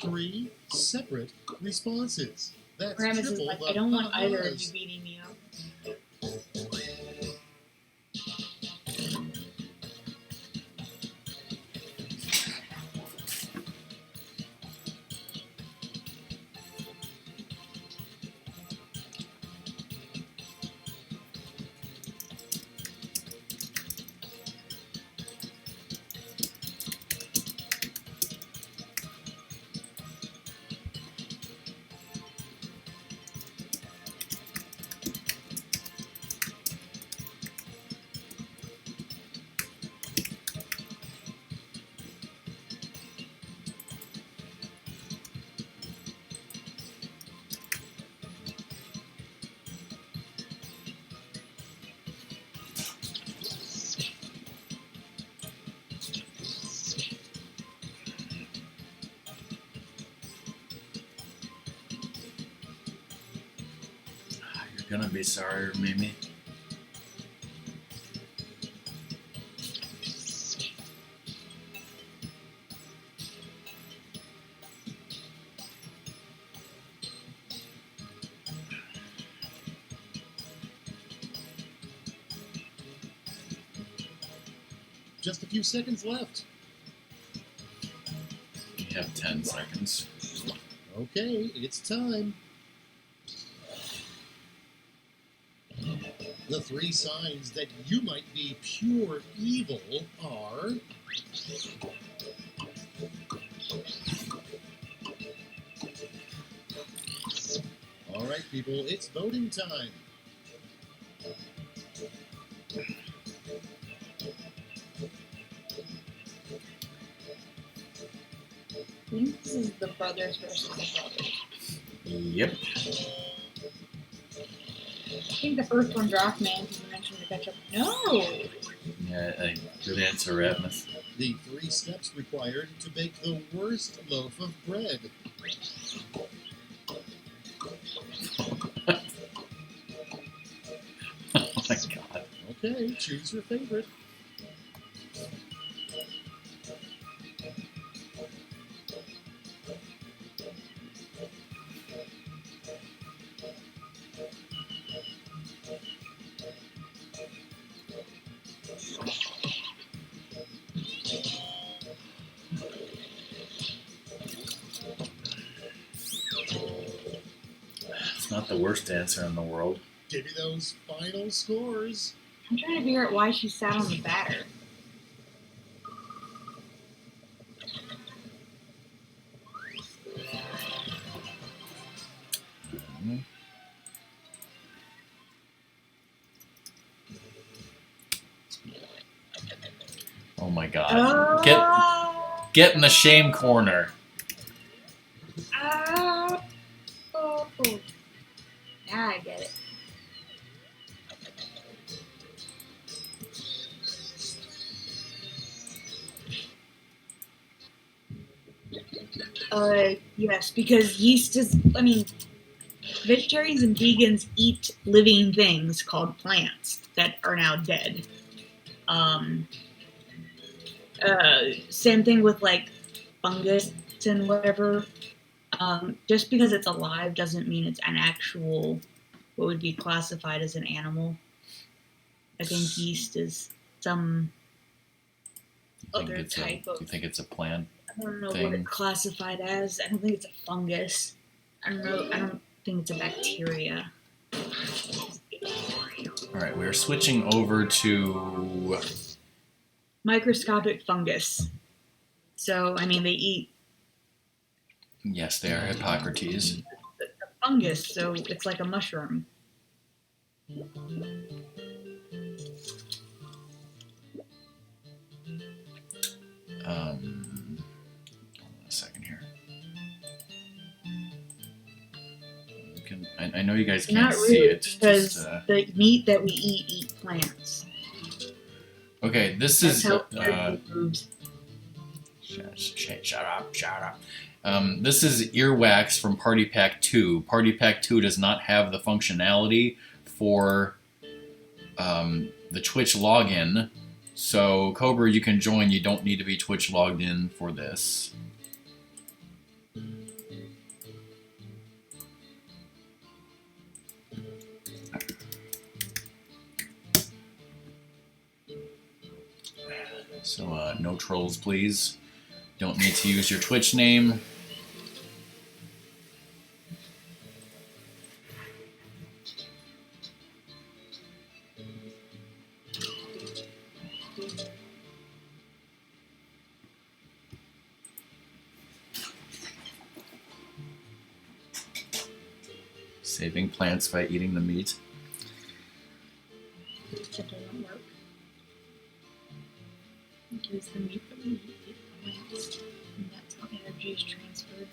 3 separate responses. That's Gramus is triple like, the I don't want either of ahas. you beating me up. You're gonna be sorry, Mimi. Just a few seconds left. You have 10 seconds. Okay, it's time. The 3 signs that you might be pure evil are... Alright, people, it's voting time. I think this is the brothers versus the brothers. Yep. I think the first one dropped, man, because you mentioned the ketchup. No! Yeah, good answer, Ratmus. The 3 steps required to bake the worst loaf of bread. Oh my god. Okay, choose your favorite. the worst dancer in the world. Give me those final scores. I'm trying to figure out why she sat on the batter. Oh my god. Oh. Get in the shame corner. Oh. Now I get it. Yes, because yeast is, vegetarians and vegans eat living things called plants that are now dead. Same thing with like fungus and whatever. Just because it's alive doesn't mean it's an actual, what would be classified as an animal. I think yeast is some other type of. You think it's a plant? I don't know thing? what it's classified as. I don't think it's a fungus. I don't know. I don't think it's a bacteria. All right, we're switching over to Microscopic fungus. So, they eat yes, they are Hippocrates. the fungus, so it's like a mushroom. Hold on a second here. I know you guys can't Not see really, it. because Just, the meat that we eat plants. okay, this That's is how energy moves. shut up. This is Earwax from Party Pack 2. Party Pack 2 does not have the functionality for the Twitch login. So, Cobra, you can join. You don't need to be Twitch logged in for this. So, no trolls, please. Don't need to use your Twitch name. Saving plants by eating the meat. It doesn't work. Because the meat that we eat plants, and that's how energy is transferred.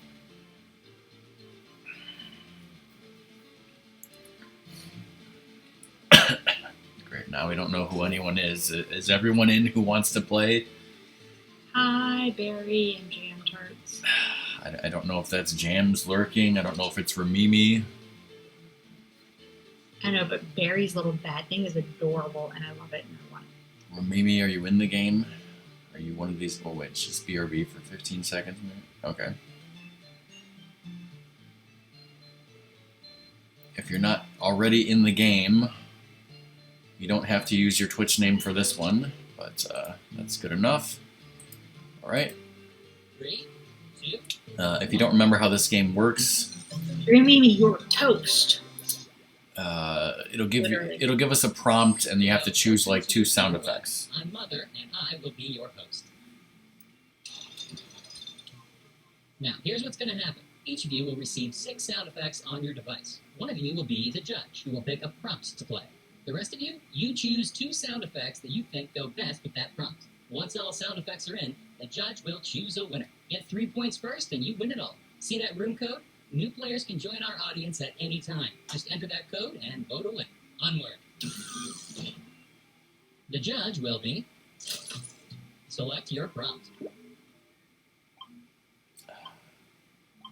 Great, now we don't know who anyone is. Is everyone in who wants to play? Hi, Berry and Jam Tarts. I don't know if that's Jams lurking. I don't know if it's Ramimi. I know, but Barry's little bad thing is adorable, and I love it, and I want it. Ramimi, are you in the game? Are you one of these? Oh, wait, it's just BRB for 15 seconds? Okay. If you're not already in the game, you don't have to use your Twitch name for this one, but that's good enough. All right. 3, 2. If you don't remember how this game works, Mimi, you're toast. it'll give Literally. it'll give us a prompt, and you have to choose like 2 sound effects. I'm Mother, and I will be your host. Now, here's what's going to happen. Each of you will receive 6 sound effects on your device. One of you will be the judge, who will pick a prompt to play. The rest of you, you choose 2 sound effects that you think go best with that prompt. Once all sound effects are in, the judge will choose a winner. Get 3 points first, and you win it all. See that room code? New players can join our audience at any time. Just enter that code and vote a winner. Onward. The judge will be... Select your prompt.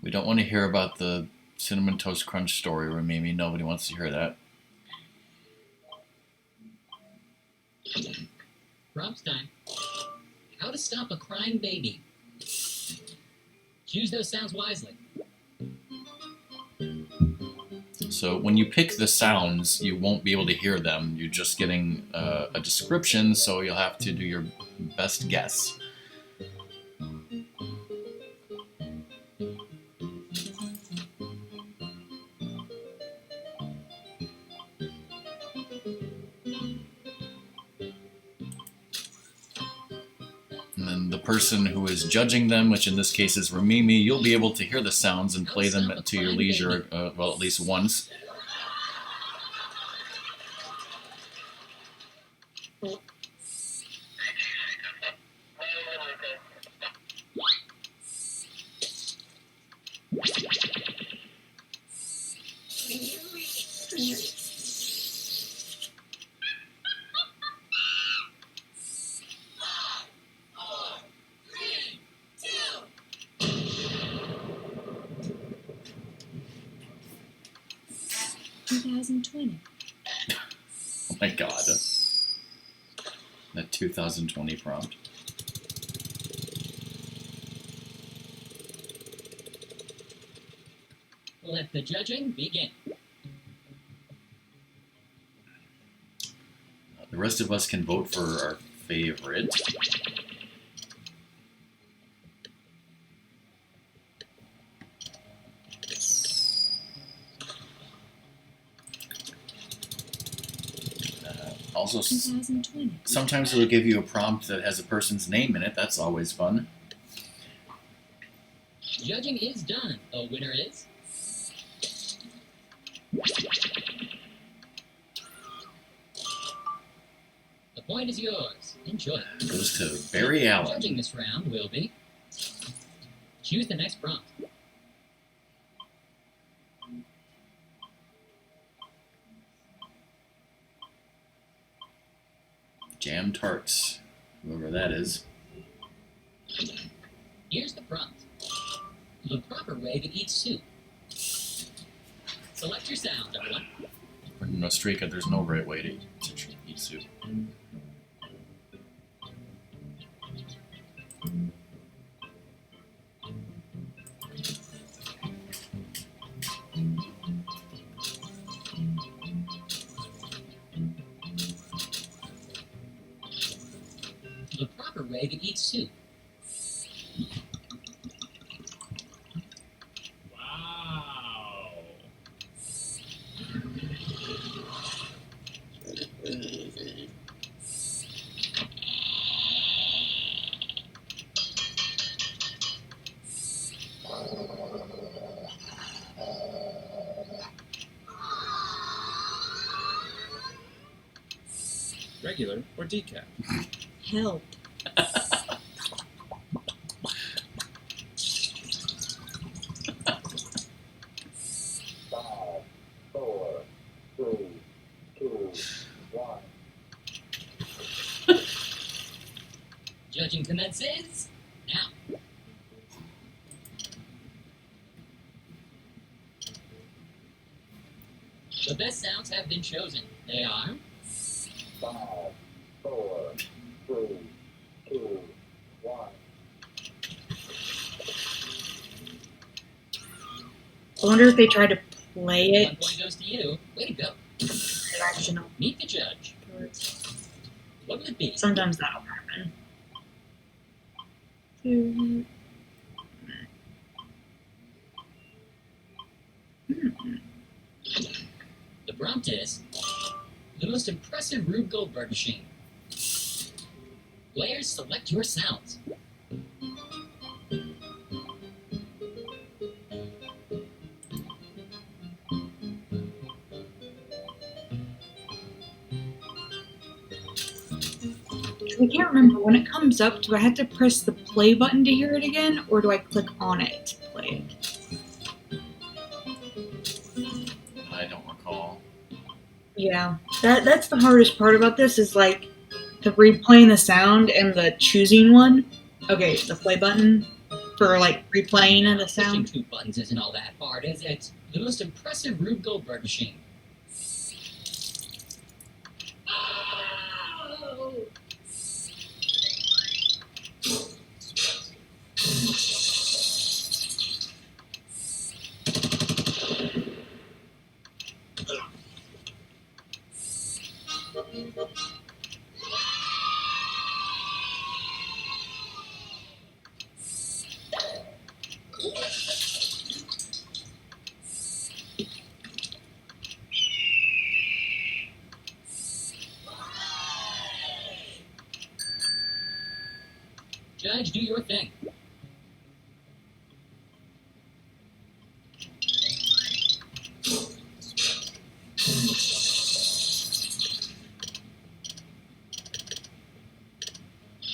We don't want to hear about the Cinnamon Toast Crunch story, Ramimi. Nobody wants to hear that. Prompt time. How to stop a crying baby. Choose those sounds wisely. So when you pick the sounds, you won't be able to hear them. You're just getting a description, so you'll have to do your best guess. person who is judging them, which in this case is Ramimi, you'll be able to hear the sounds and play them to your leisure, well, at least once. Oh my god. That 2020 prompt. Let the judging begin. The rest of us can vote for our favorite. Also, sometimes it'll give you a prompt that has a person's name in it. That's always fun. Judging is done. A winner is... The point is yours. Enjoy. Goes to Barry Allen. Judging this round will be... Choose the next prompt. Jam Tarts. Whoever that is. Here's the prompt. The proper way to eat soup. Select your sound, everyone. In Australia, there's no right way to eat soup. The proper way to eat soup. Wow. Regular or decaf? Help. 5, 4, 3, 2, 1. Judging commences now. The best sounds have been chosen. They are 5, 4, 3, 2, 1. I wonder if they try to play 1 it point goes to you. Way to go. directional. Meet the judge. What would it be? Sometimes that'll happen. The prompt is the most impressive Rube Goldberg machine. Players, select your sounds. I can't remember when it comes up. Do I have to press the play button to hear it again, or do I click on it to play it? I don't recall. Yeah, that's the hardest part about this is like the replaying the sound and the choosing one. Okay, the play button for like replaying the Pushing sound. 2 buttons isn't all that hard, is it? The most impressive Rube Goldberg machine. Oh! Judge, do your thing.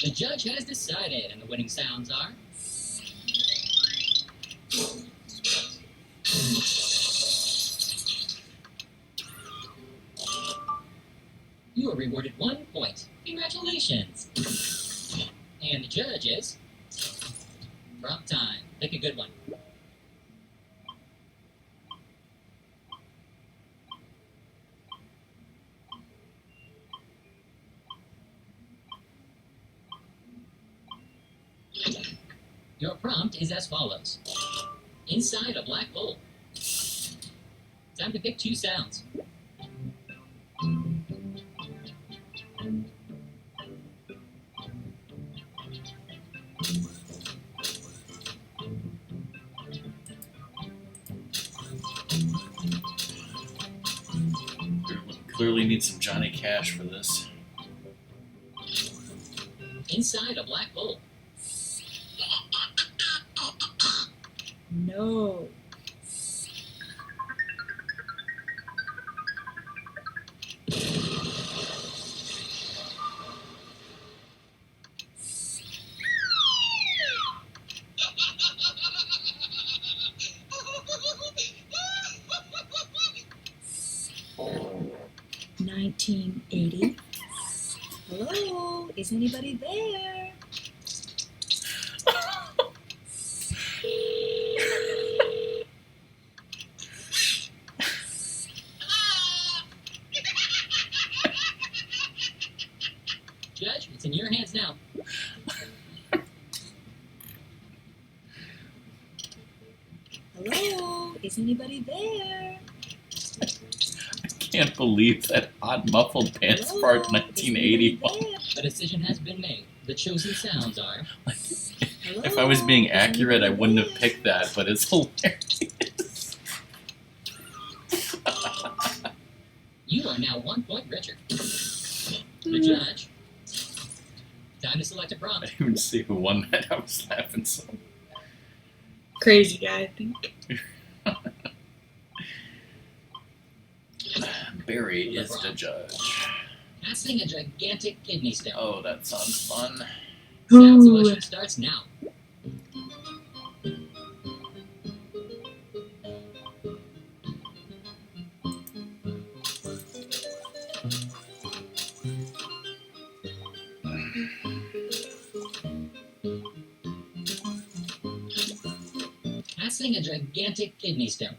The judge has decided, and the winning sounds are... You are rewarded 1 point. Congratulations! And the judge is... Prompt time. Pick a good one. Your prompt is as follows. Inside a black hole. Time to pick 2 sounds. Clearly need some Johnny Cash for this. Inside a black hole. No. $19.80. Hello, is anybody there? Judge, it's in your hands now. Hello, is anybody there? Can't believe that Hot Muffled Pants part 1981. A decision has been made. The chosen sounds are... If I was being accurate, I wouldn't have picked that, but it's hilarious. You are now 1 point richer. The judge. Time to select a I prompt. didn't even see who won that. I was laughing so. Crazy guy, I think. Barry is the judge. Passing a gigantic kidney stone. Oh, that sounds fun. Sound selection starts now. Passing a gigantic kidney stone.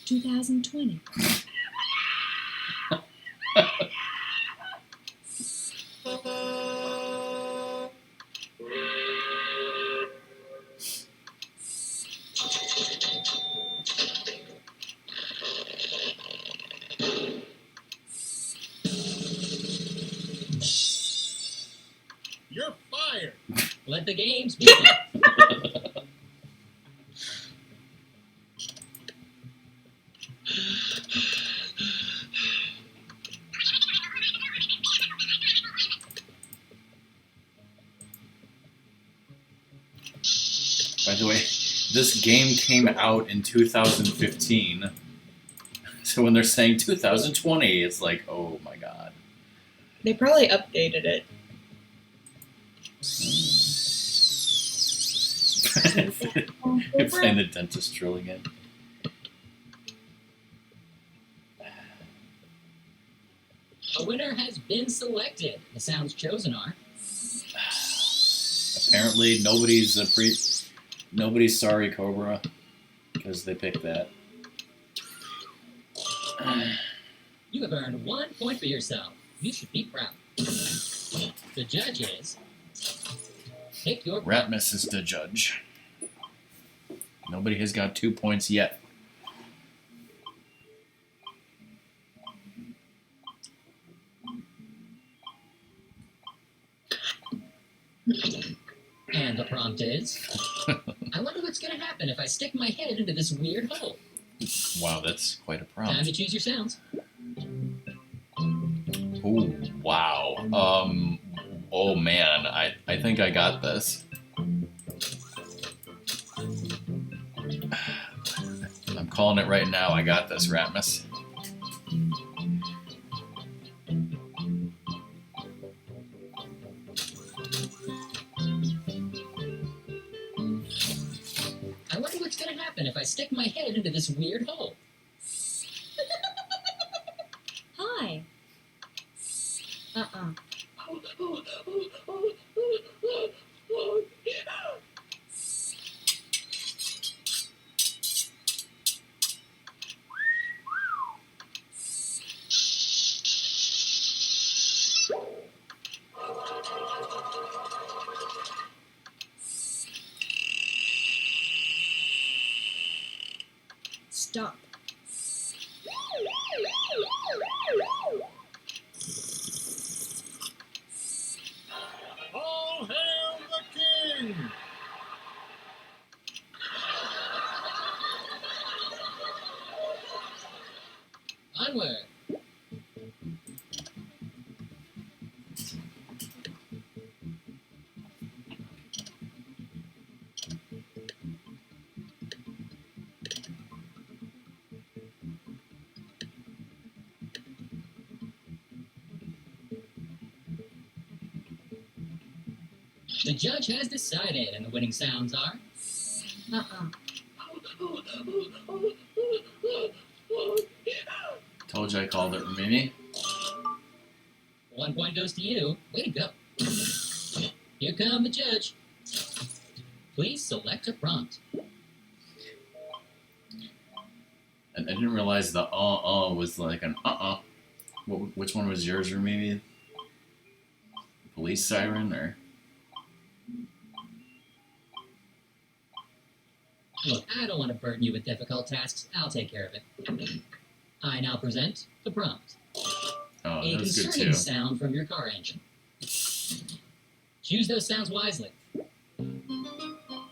$2020. You're fired. Let the games begin. By the way, this game came out in 2015. So when they're saying 2020, it's like, oh my god. They probably updated it. You're playing the dentist drill again. A winner has been selected. The sounds chosen are... Apparently, nobody's sorry, Cobra, because they picked that. You have earned 1 point for yourself. You should be proud. The judge is... Pick your... Ratmus is the judge. Nobody has got 2 points yet. please. I wonder what's going to happen if I stick my head into this weird hole. Wow, that's quite a Time prompt. to choose your sounds. Ooh, wow. Oh man, I think I got this. I'm calling it right now. I got this, Ratmus. I wonder what's going to happen if I stick my head into this weird hole. Hi. Uh-uh. Stop. All hail the king! Onward. The judge has decided, and the winning sounds are... Uh-uh. Told you I called it, Mimi. 1 point goes to you. Way to go. Here come the judge. Please select a prompt. And I didn't realize the was like an Which one was yours, Mimi? Police siren or? Look, I don't want to burden you with difficult tasks. I'll take care of it. I now present the prompt. Oh, A that was good concerning too. sound from your car engine. Choose those sounds wisely.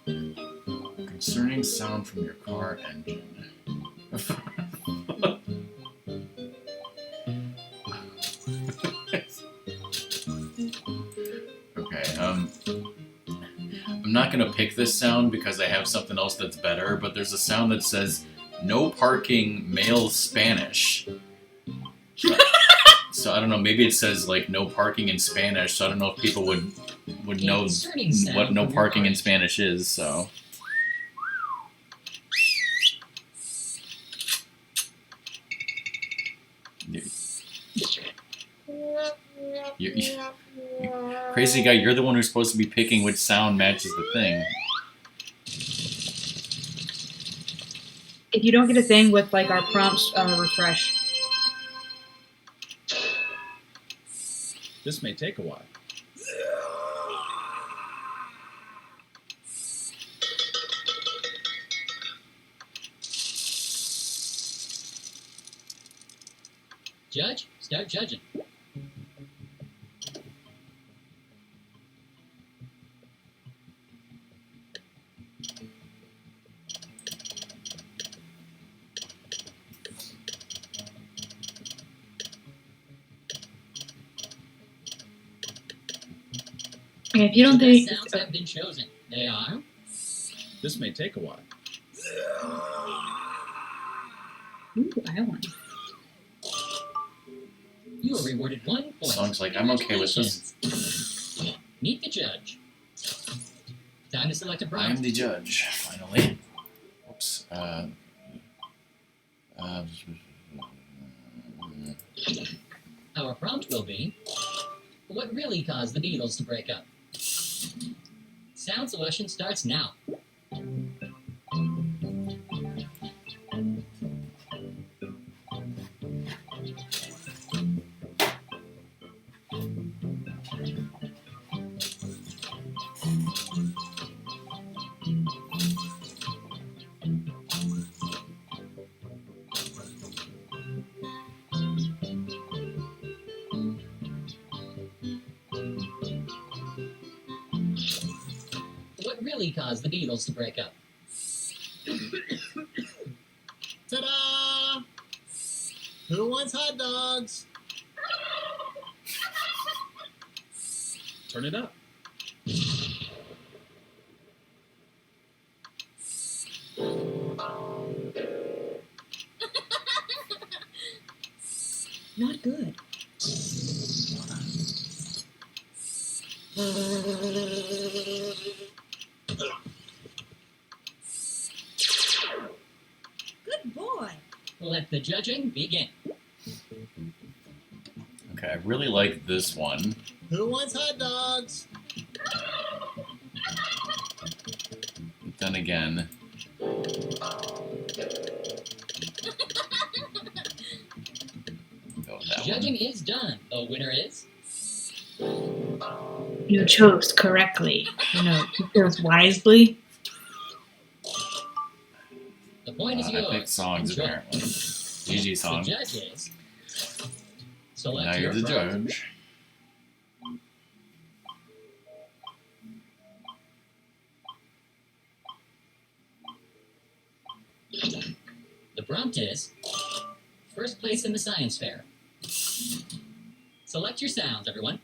Concerning sound from your car engine. Okay, I'm not gonna pick this sound because I have something else that's better, but there's a sound that says no parking male Spanish. So I don't know, maybe it says like no parking in Spanish, so I don't know if people would A know concerning sound what no from your parking car in engine. Spanish is, so. Crazy guy, you're the one who's supposed to be picking which sound matches the thing. If you don't get a thing with like our prompts, refresh. This may take a while. Judge, start judging. And if you don't The think, best sounds have been chosen. They are... This may take a while. ooh, I want. You are rewarded 1 point. Song's like, I'm okay with this. Congratulations. Meet the judge. Time to select a I prompt. am the judge, finally. Oops. Our prompt will be, what really caused the Beatles to break up? Sound selection starts now. What really caused the Beatles to break up? Ta-da! Who wants hot dogs? Turn it up. Not good. Good boy. Let the judging begin. Okay, I really like this one. Who wants hot dogs? But then again, go with that Judging is done. The winner is... You chose correctly. You chose wisely. The point is one. yours. I picked songs Enjoy. apparently. GG The song. judges... Select Now you're your the prompt. judge. The prompt is... First place in the science fair. Select your sounds, everyone.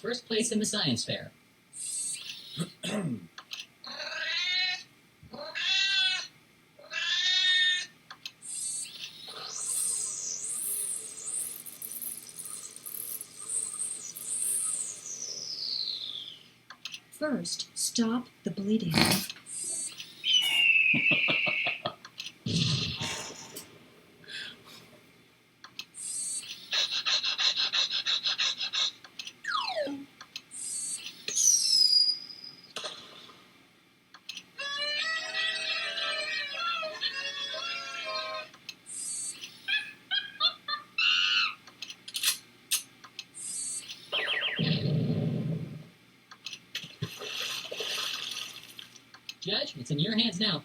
First place in the science fair. First, stop the bleeding. Judge, it's in your hands now.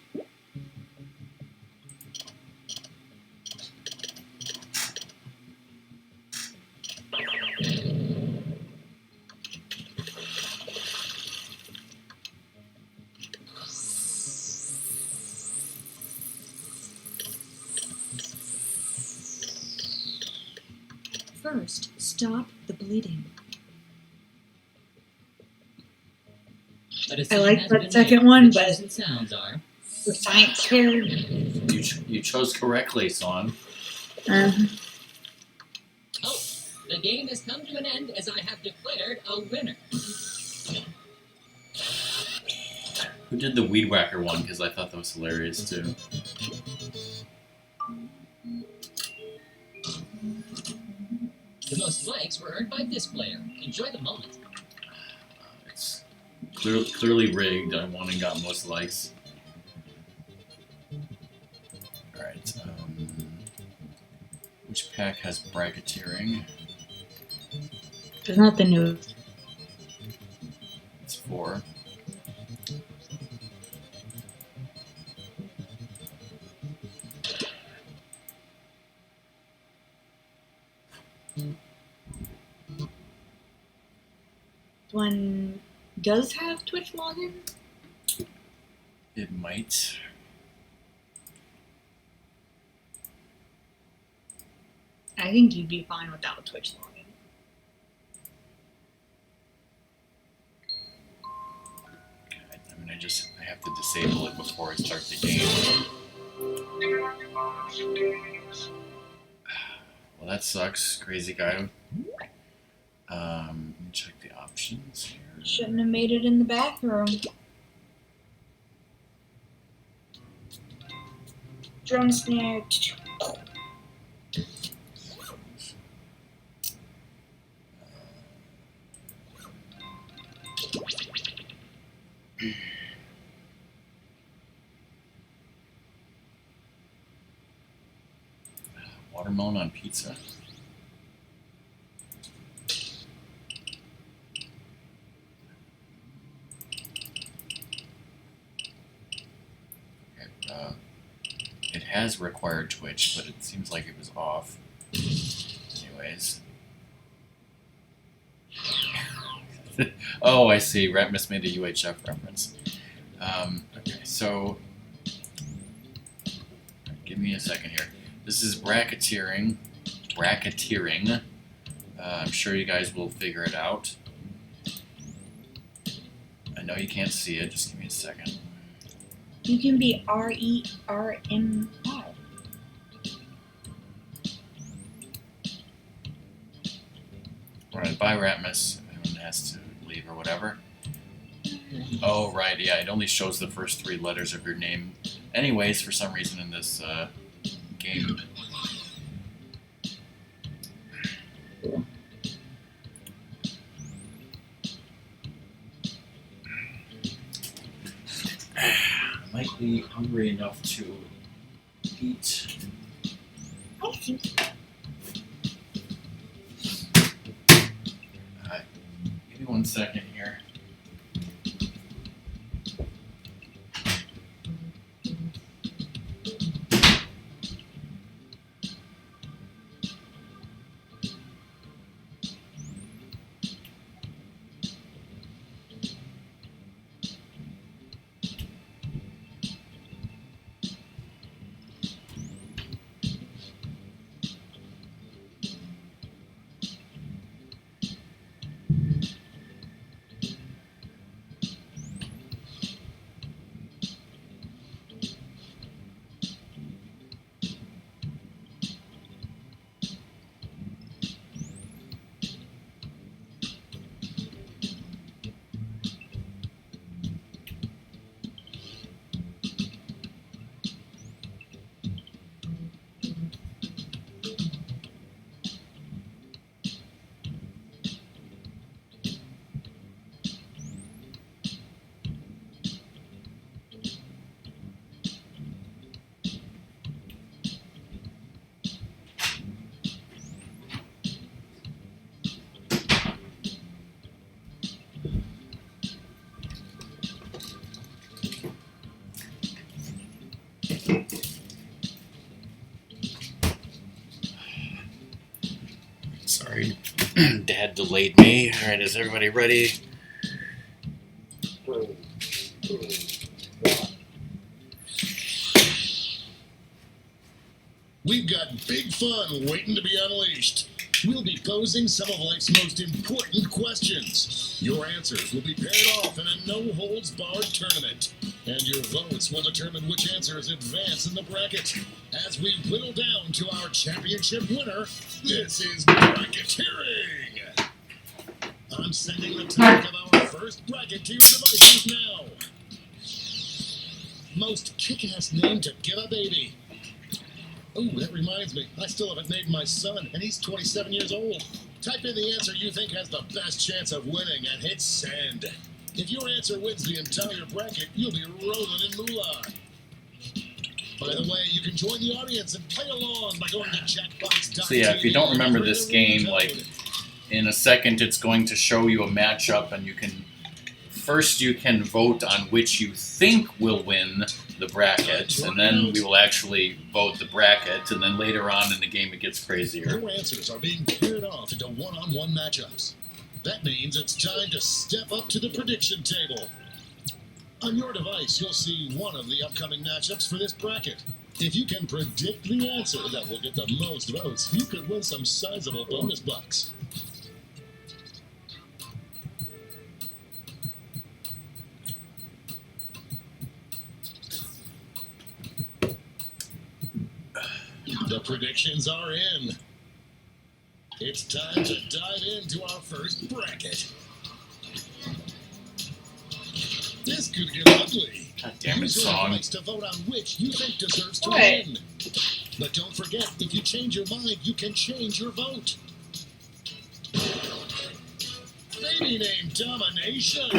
First, stop the bleeding. A I decision like has that been second made. one, The but chosen sounds are... the science fair. You chose correctly, song. Oh, the game has come to an end as I have declared a winner. Who did the Weed Whacker one? Because I thought that was hilarious too. The most likes were earned by this player. Enjoy the moment. It's clearly rigged. I won and got most likes. Alright, which pack has bracketeering? There's not the new. It's 4. One does have Twitch login. It might. I think you'd be fine without Twitch login. I mean, I have to disable it before I start the game. Well, that sucks, crazy guy. Let me check the options here. Shouldn't have made it in the bathroom. Drum snare. Watermelon on pizza. It has required Twitch, but it seems like it was off. Anyways. Oh, I see. Ratmus made a UHF reference. Okay, so give me a second here. This is bracketeering. I'm sure you guys will figure it out. I know you can't see it. Just give me a second. You can be RERMI. Alright, bye Ratmus. Everyone has to leave or whatever. Oh, right, yeah, it only shows the first 3 letters of your name. Anyways, for some reason in this game. I might be hungry enough to eat. Give me 1 second here. Sorry, Dad delayed me. Alright, is everybody ready? 3, 2, 1. We've got big fun waiting to be unleashed. We'll be posing some of life's most important questions. Your answers will be paired off in a no-holds-barred tournament. And your votes will determine which answers advance in the bracket. As we whittle down to our championship winner, this is bracketeering! I'm sending the top of our first bracketeer devices now. Most kick-ass name to get a baby. Oh, that reminds me, I still haven't named my son, and he's 27 years old. Type in the answer you think has the best chance of winning and hit send. If your answer wins the entire bracket, you'll be rolling in moolah. By the way, you can join the audience and play along by going to Jackbox.tv. So yeah, if you don't remember this game, like, in a second it's going to show you a matchup, and you can vote on which you think will win the bracket, and then we will actually vote the bracket, and then later on in the game it gets crazier. Your answers are being paired off into one-on-one matchups. That means it's time to step up to the prediction table. On your device, you'll see one of the upcoming matchups for this bracket. If you can predict the answer that will get the most votes, you could win some sizable bonus bucks. The predictions are in. It's time to dive into our first bracket. This could get ugly. God damn it, Use your song. voice to vote on which you think deserves to What? win. But don't forget, if you change your mind, you can change your vote. Baby named Domination.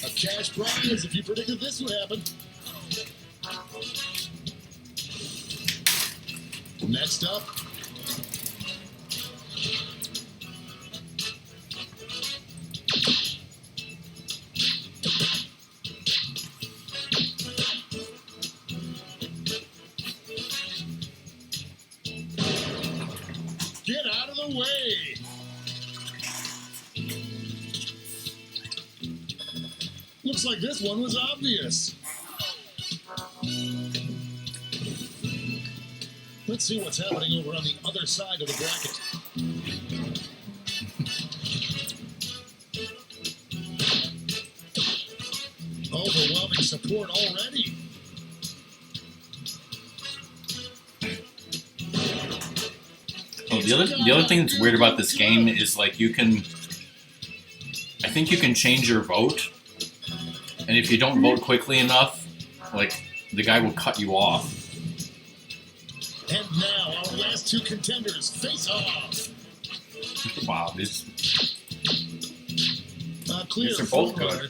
A cash prize if you predicted this would happen. Next up, the way. Looks like this one was obvious. Let's see what's happening over on the other side of the bracket. Overwhelming support already. Oh, the other thing that's weird about this game is like I think you can change your vote, and if you don't vote quickly enough, like the guy will cut you off. And now our last two contenders face off. Wow, these Clear are both good. runner.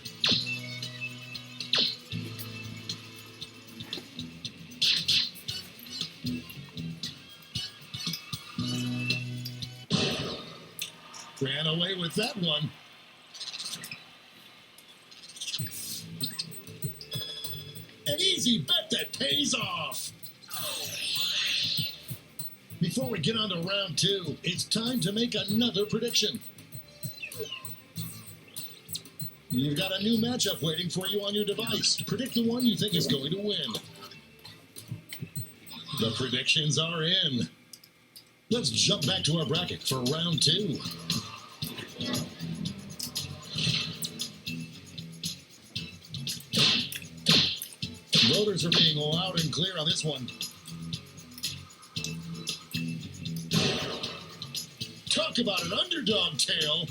Ran away with that one. An easy bet that pays off. Before we get on to round two, it's time to make another prediction. You've got a new matchup waiting for you on your device. Predict the one you think is going to win. The predictions are in. Let's jump back to our bracket for round two. Voters are being loud and clear on this one. Talk about an underdog tale.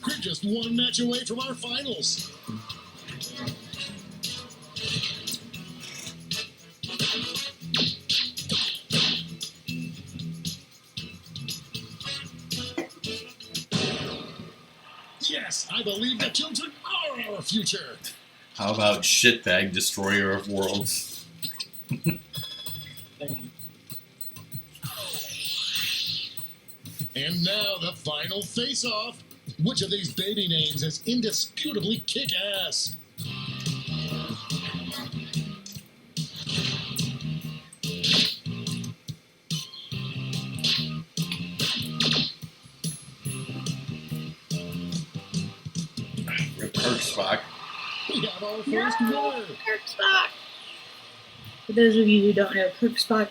We're just one match away from our finals. Yes, I believe the children are our future. How about shitbag destroyer of worlds? And now the final face-off. Which of these baby names is indisputably kick-ass? Kirksbach. We have our first winner. Kirksbach. For those of you who don't know, Kirksbach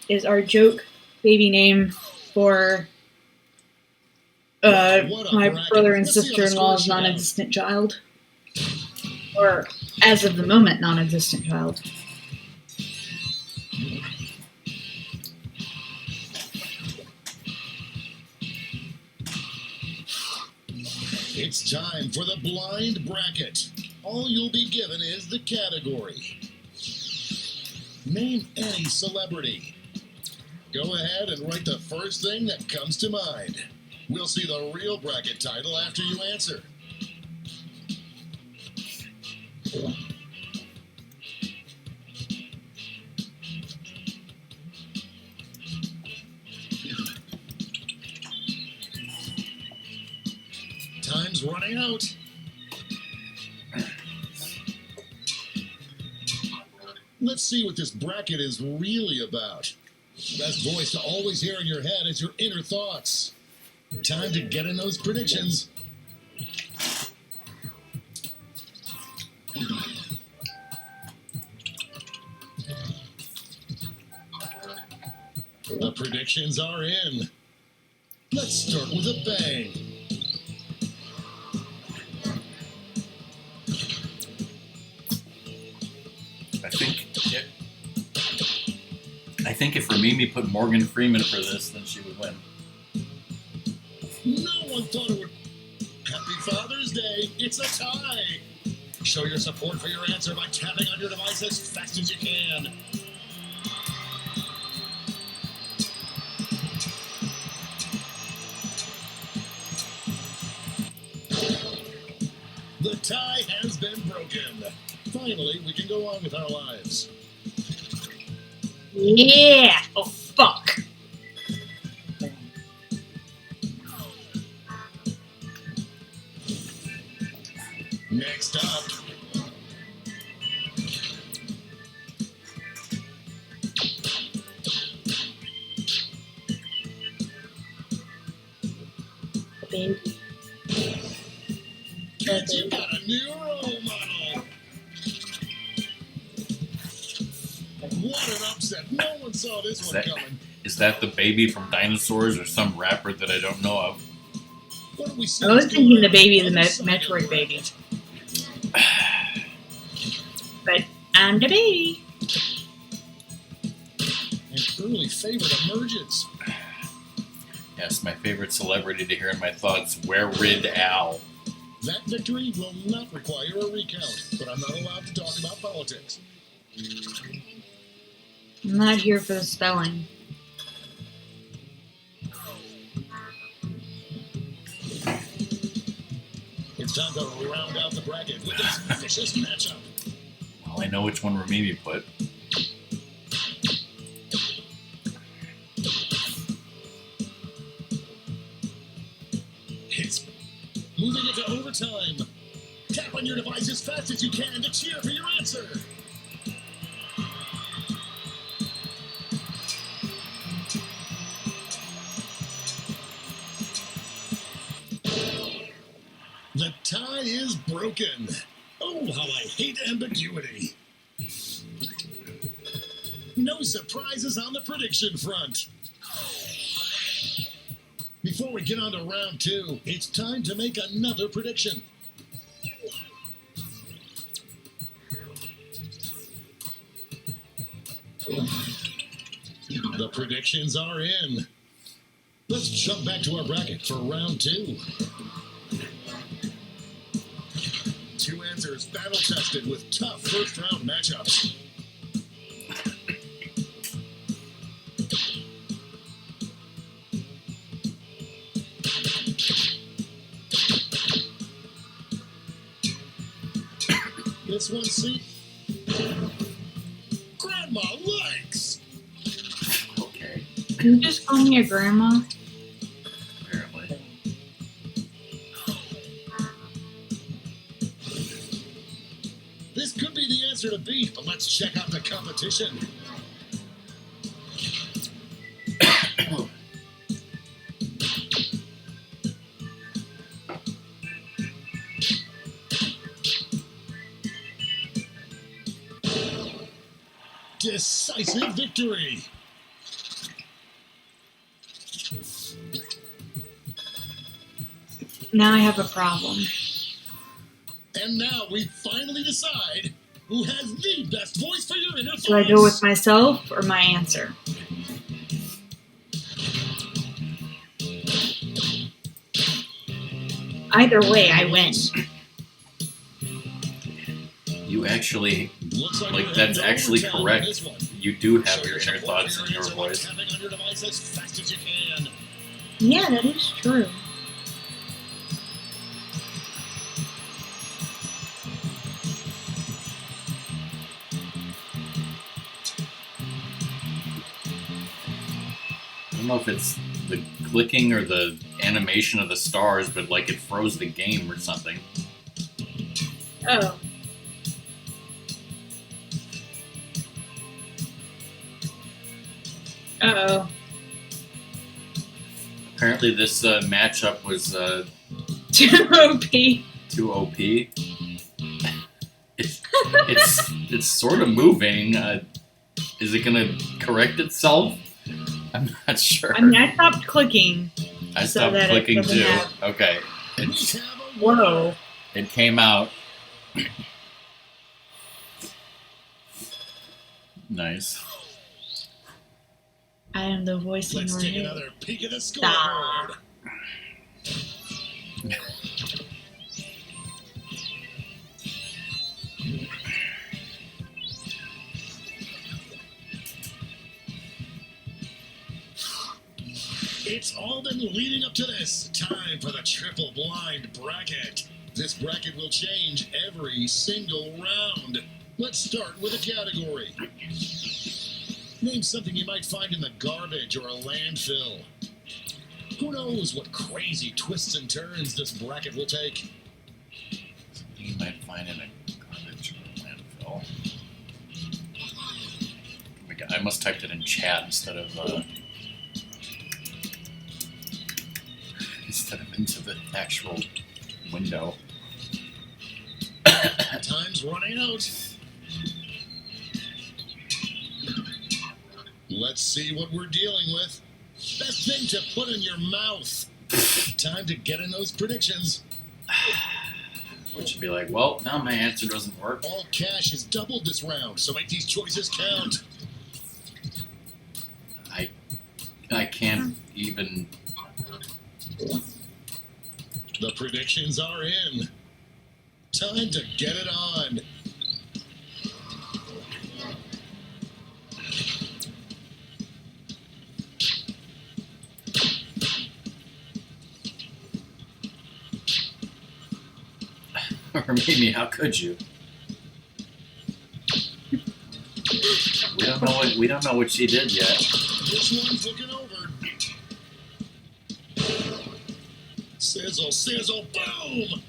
is our joke baby name for my brother and sister-in-law's non-existent child. Or, as of the moment, non-existent child. It's time for the blind bracket. All you'll be given is the category. Name any celebrity. Go ahead and write the first thing that comes to mind. We'll see the real bracket title after you answer. Time's running out. Let's see what this bracket is really about. Best voice to always hear in your head is your inner thoughts. Time to get in those predictions. The predictions are in. Let's start with a bang. I think if Ramimi put Morgan Freeman for this, then she would win. No one thought it would. Happy Father's Day. It's a tie. Show your support for your answer by tapping on your device as fast as you can. The tie has been broken. Finally, we can go on with our lives. Yeah! Oh, fuck. Next up. Baby. Kids, you got a new role model. What an upset. No one saw this one coming. Is that the baby from Dinosaurs or some rapper that I don't know of? What do we see? I was thinking the baby, the Metroid baby. But I'm the baby. An early favorite emerges. Yes, my favorite celebrity to hear in my thoughts, Weird Al. That victory will not require a recount, but I'm not allowed to talk about politics. I'm not here for the spelling. It's time to round out the bracket with this vicious matchup. Well, I know which one Ramimi put. It's moving into overtime. Tap on your device as fast as you can to cheer for your answer. The tie is broken. Oh, how I hate ambiguity. No surprises on the prediction front. Before we get on to round two, it's time to make another prediction. The predictions are in. Let's jump back to our bracket for round two. Two answers battle-tested with tough first-round matchups. This one, see? Grandma likes! Okay, Can you just call me a grandma? apparently. This could be the answer to beat, but let's check out the competition. Decisive victory. Now I have a problem. And now we finally decide who has the best voice for your inner thoughts. Do I go with myself or my answer? Either way, I win. You actually, Looks like, we're that's heading actually overtime on correct. this one. You do have Show your inner support thoughts for in your answer by voice. tapping on your device as fast as you can. Yeah, that is true. I don't know if it's the clicking or the animation of the stars, but like it froze the game or something. Oh. Uh-oh. Apparently this matchup was Too OP. too OP. It's sort of moving. Is it gonna correct itself? I'm not sure. I mean, I stopped clicking. I so stopped that it clicking doesn't too. have- Okay. We It's, have a Whoa. it came out. Nice. I am the voice in Let's your take head. another peek at the Stop. scoreboard. It's all been leading up to this. Time for the triple blind bracket. This bracket will change every single round. Let's start with a category. Name something you might find in the garbage or a landfill. Who knows what crazy twists and turns this bracket will take? You might mine in a garbage or landfill. Oh my God, I must typed it in chat instead of into the actual window. Time's running out. Let's see what we're dealing with. Best thing to put in your mouth. Time to get in those predictions. Which would be like, well, now my answer doesn't work. All cash is doubled this round, so make these choices count. I can't even. The predictions are in. Time to get it on. Or maybe, how could you? We don't know what she did yet. This one's looking over. Sizzle, sizzle, boom!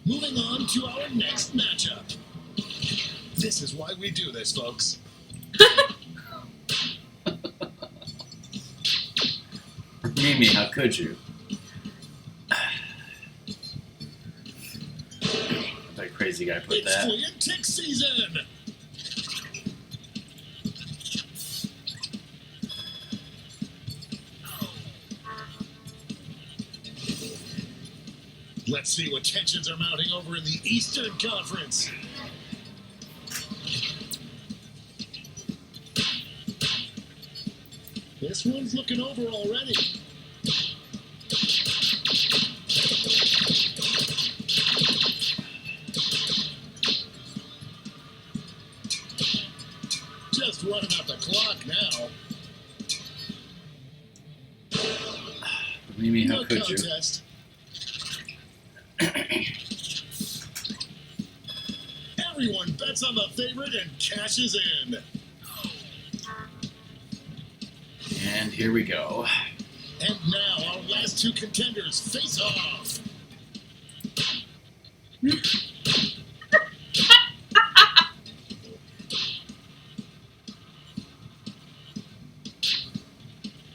Moving on to our next matchup. This is why we do this, folks. Mimi, how could you? That crazy guy put It's that. flea and tick season! Let's see what tensions are mounting over in the Eastern Conference. This one's looking over already. Just running out the clock now. Mimi, how No could you? contest. Everyone bets on the favorite and cashes in. And here we go. And now our last two contenders face off.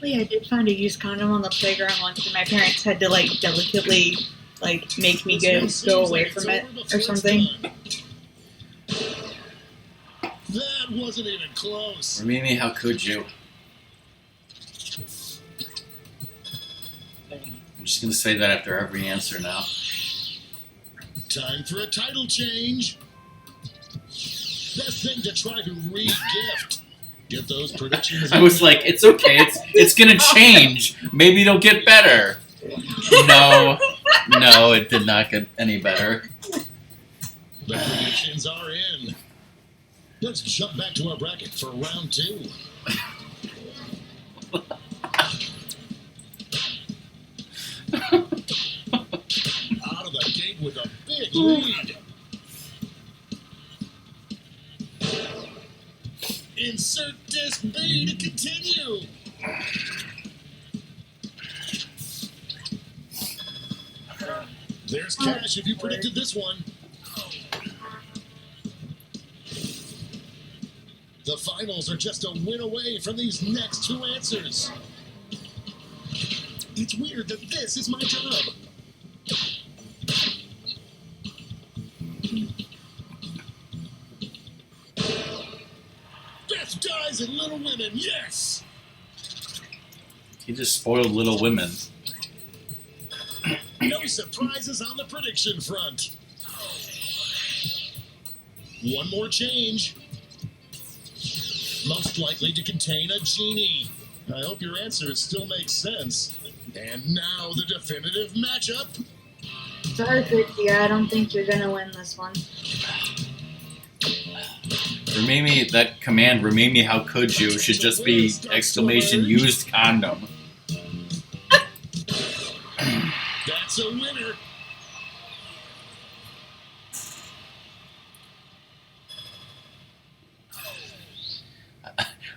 I did find a used condom on the playground once, and my parents had to like delicately like make me go away from it or something. That wasn't even close. Or Mimi, how could you? I'm just gonna say that after every answer now. Time for a title change. Best thing to try to re-gift. Get those predictions. I was like, it's okay, it's gonna change. Maybe it'll get better. No, it did not get any better. The predictions are in. Let's jump back to our bracket for round two. Out of the gate with a big lead. Insert disc B to continue. There's cash if you predicted this one. The finals are just a win away from these next two answers. It's weird that this is my job. Beth dies in Little Women, yes! He just spoiled Little Women. No surprises on the prediction front. One more change. Most likely to contain a genie. I hope your answers still make sense. And now the definitive matchup. Sorry, Trixie, I don't think you're gonna win this one. Remimi, that command, Remimi, how could you, should just be exclamation used condom. That's a winner.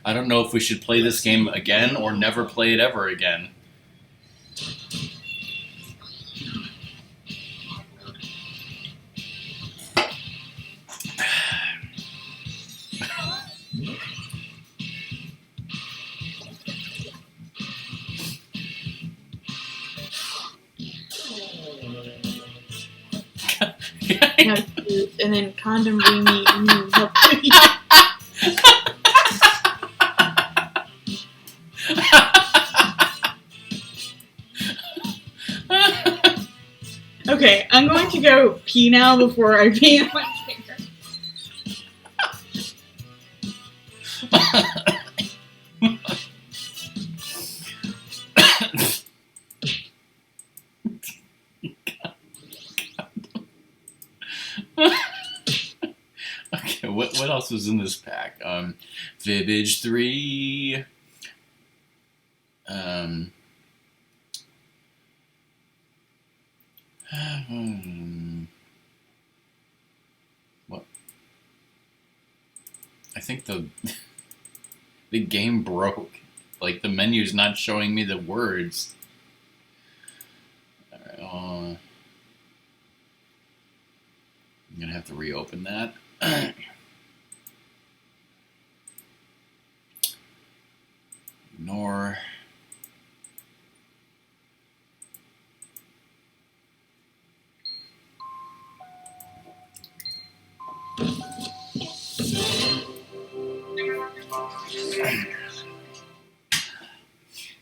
I don't know if we should play this game again or never play it ever again. No, and then condom bring me help. Okay, I'm going to go pee now before I pee on my finger. Okay, what else was in this pack? Fibbage 3. What? I think the game broke. Like, the menu's not showing me the words. Alright, I'm gonna have to reopen that. Ignore.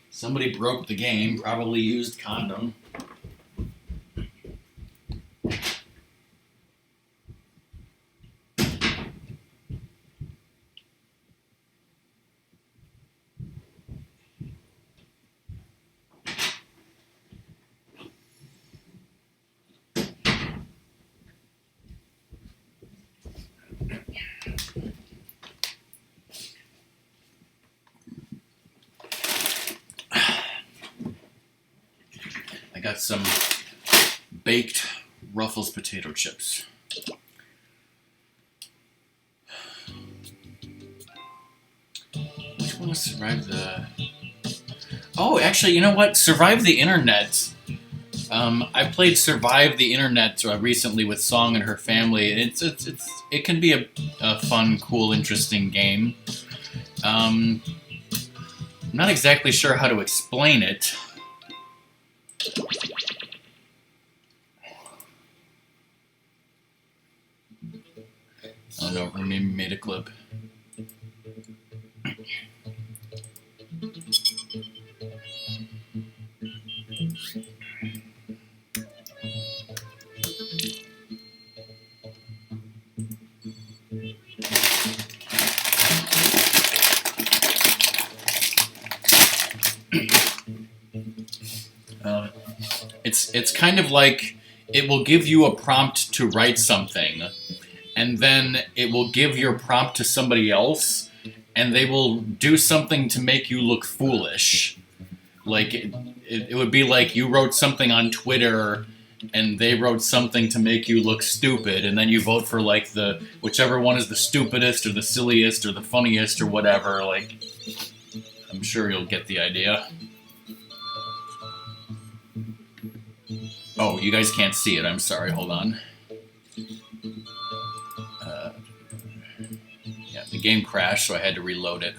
Somebody broke the game, probably used condom. I got some baked Ruffles potato chips. Which one was Survive the... Oh, actually, you know what? Survive the Internet. I played Survive the Internet recently with Song and her family. It can be a fun, cool, interesting game. I'm not exactly sure how to explain it. Oh no, Rooney made a clip. It's kind of like it will give you a prompt to write something, and then it will give your prompt to somebody else, and they will do something to make you look foolish. Like, it would be like you wrote something on Twitter, and they wrote something to make you look stupid, and then you vote for, like, whichever one is the stupidest, or the silliest, or the funniest, or whatever. Like, I'm sure you'll get the idea. Oh, you guys can't see it. I'm sorry. Hold on. Yeah, the game crashed, so I had to reload it.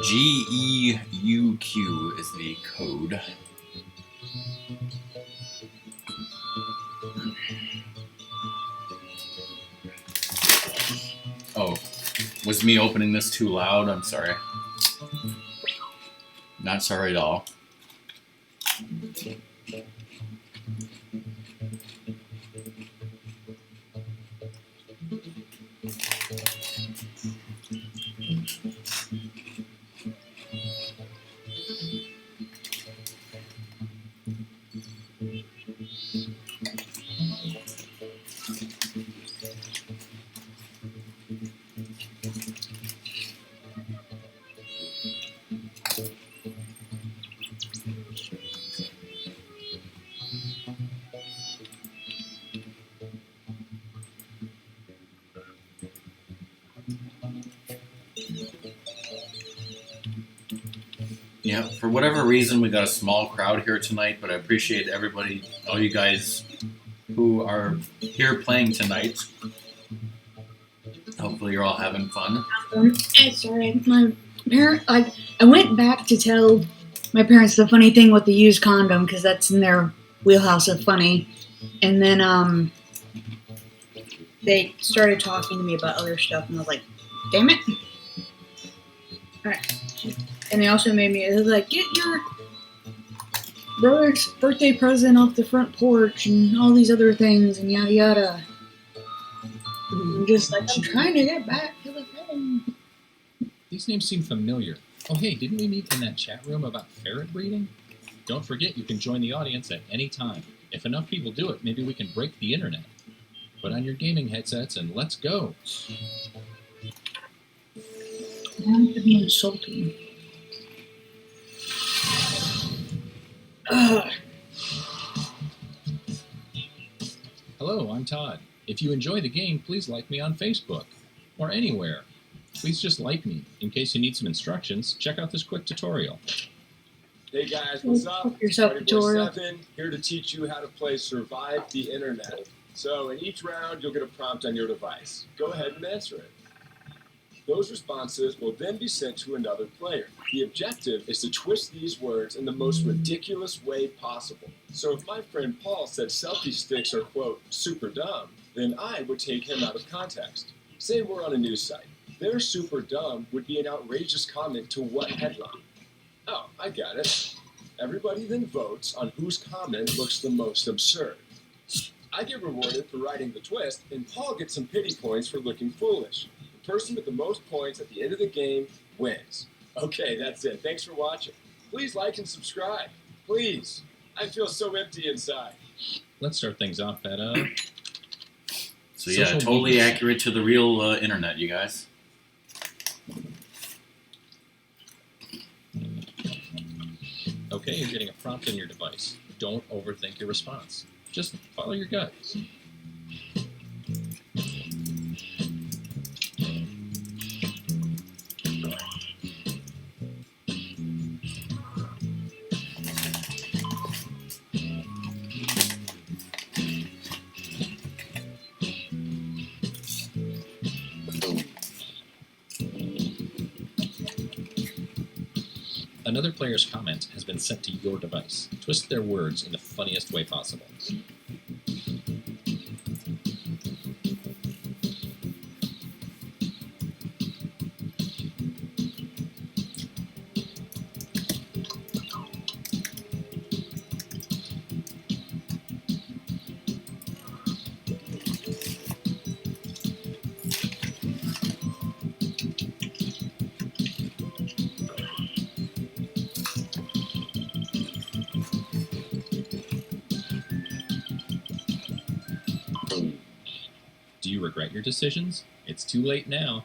GEUQ is the code. Oh, was me opening this too loud? I'm sorry. Not sorry at all. Yeah, for whatever reason, we got a small crowd here tonight, but I appreciate everybody, all you guys who are here playing tonight. Hopefully, you're all having fun. Sorry, my parent. I went back to tell my parents the funny thing with the used condom because that's in their wheelhouse of funny, and then they started talking to me about other stuff, and I was like, "Damn it!" All right. And they also made me like, "Get your brother's birthday present off the front porch and all these other things and yada yada." I'm just like, I'm trying to get back to the thing. These names seem familiar. Oh, hey, didn't we meet in that chat room about ferret breeding? Don't forget, you can join the audience at any time. If enough people do it, maybe we can break the internet. Put on your gaming headsets and let's go. I have to be insulting. Ugh. Hello, I'm Todd. If you enjoy the game, please like me on Facebook or anywhere. Please just like me. In case you need some instructions, check out this quick tutorial. Hey guys, what's up? Fuck yourself, Party Boy tutorial. 7 here to teach you how to play Survive the Internet. So in each round, you'll get a prompt on your device. Go ahead and answer it. Those responses will then be sent to another player. The objective is to twist these words in the most ridiculous way possible. So if my friend Paul said selfie sticks are, quote, super dumb, then I would take him out of context. Say we're on a news site. Their super dumb would be an outrageous comment to what headline? Oh, I got it. Everybody then votes on whose comment looks the most absurd. I get rewarded for writing the twist, and Paul gets some pity points for looking foolish. The person with the most points at the end of the game wins. Okay, that's it. Thanks for watching. Please like and subscribe. Please. I feel so empty inside. Let's start things off at, So yeah, social totally media. accurate to the real internet, you guys. Okay, you're getting a prompt on your device. Don't overthink your response. Just follow your gut. Another player's comment has been sent to your device. Twist their words in the funniest way possible. Do you regret your decisions? It's too late now.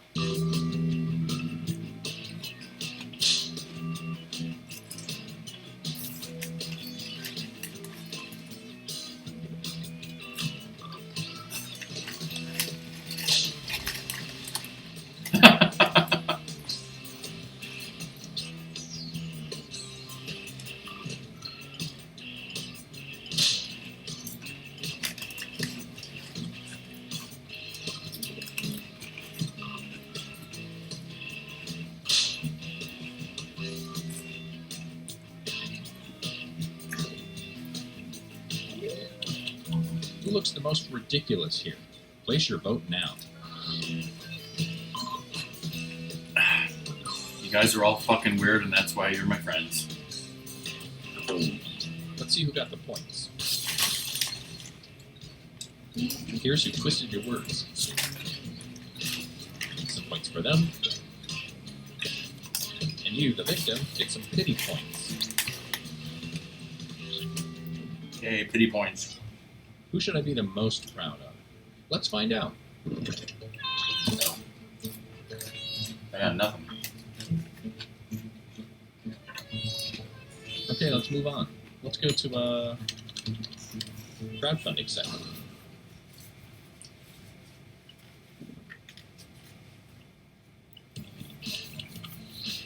Who looks the most ridiculous here? Place your vote now. You guys are all fucking weird, and that's why you're my friends. Let's see who got the points. Here's who twisted your words. Some points for them. And you, the victim, get some pity points. Yay, pity points. Who should I be the most proud of? Let's find out. I got nothing. Okay, let's move on. Let's go to crowdfunding segment.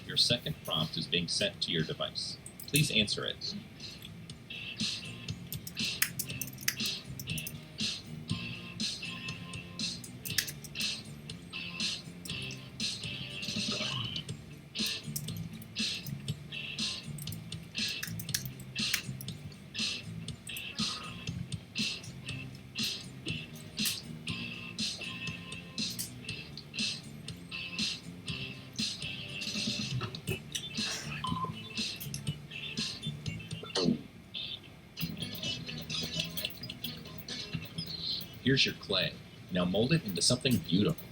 Your second prompt is being sent to your device. Please answer it. Here's your clay. Now mold it into something beautiful.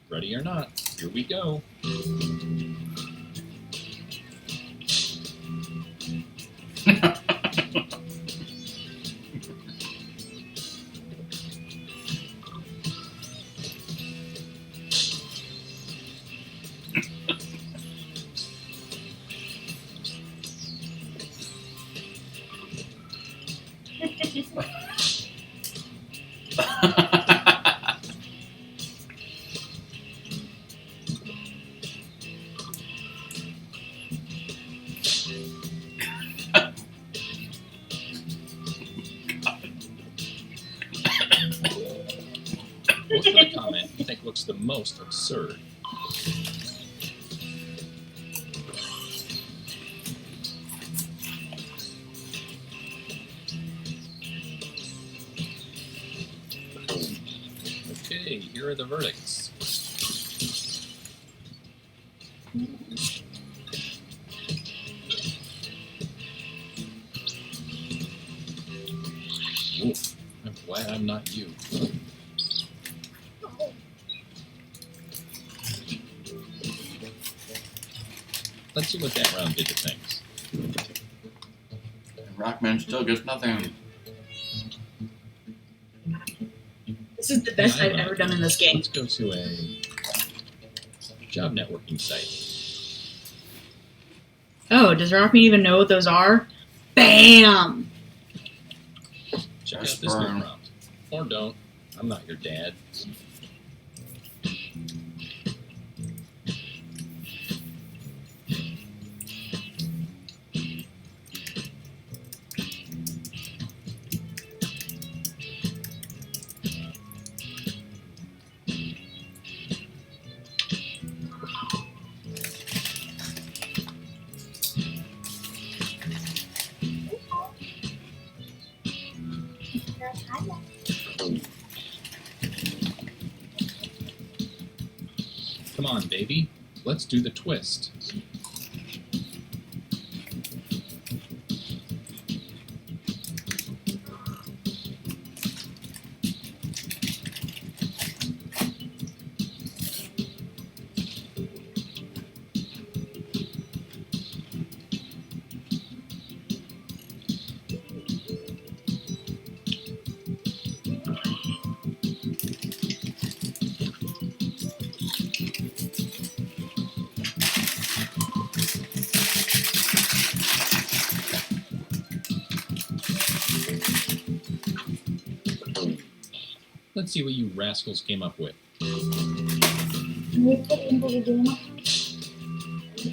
Ready or not, here we go. Vote for the comment you think looks the most absurd. Okay, here are the verdicts. Oof, I'm glad I'm not you. Let's see what that round did to things. And Rockman still gets nothing. This is the best I've ever done in this game. Let's go to a job networking site. Oh, does Rockman even know what those are? Bam! Check out Just this new burn. prompt. Or don't. I'm not your dad. Come on, baby. Let's do the twist. Let's see what you rascals came up with. Can we put into the game account?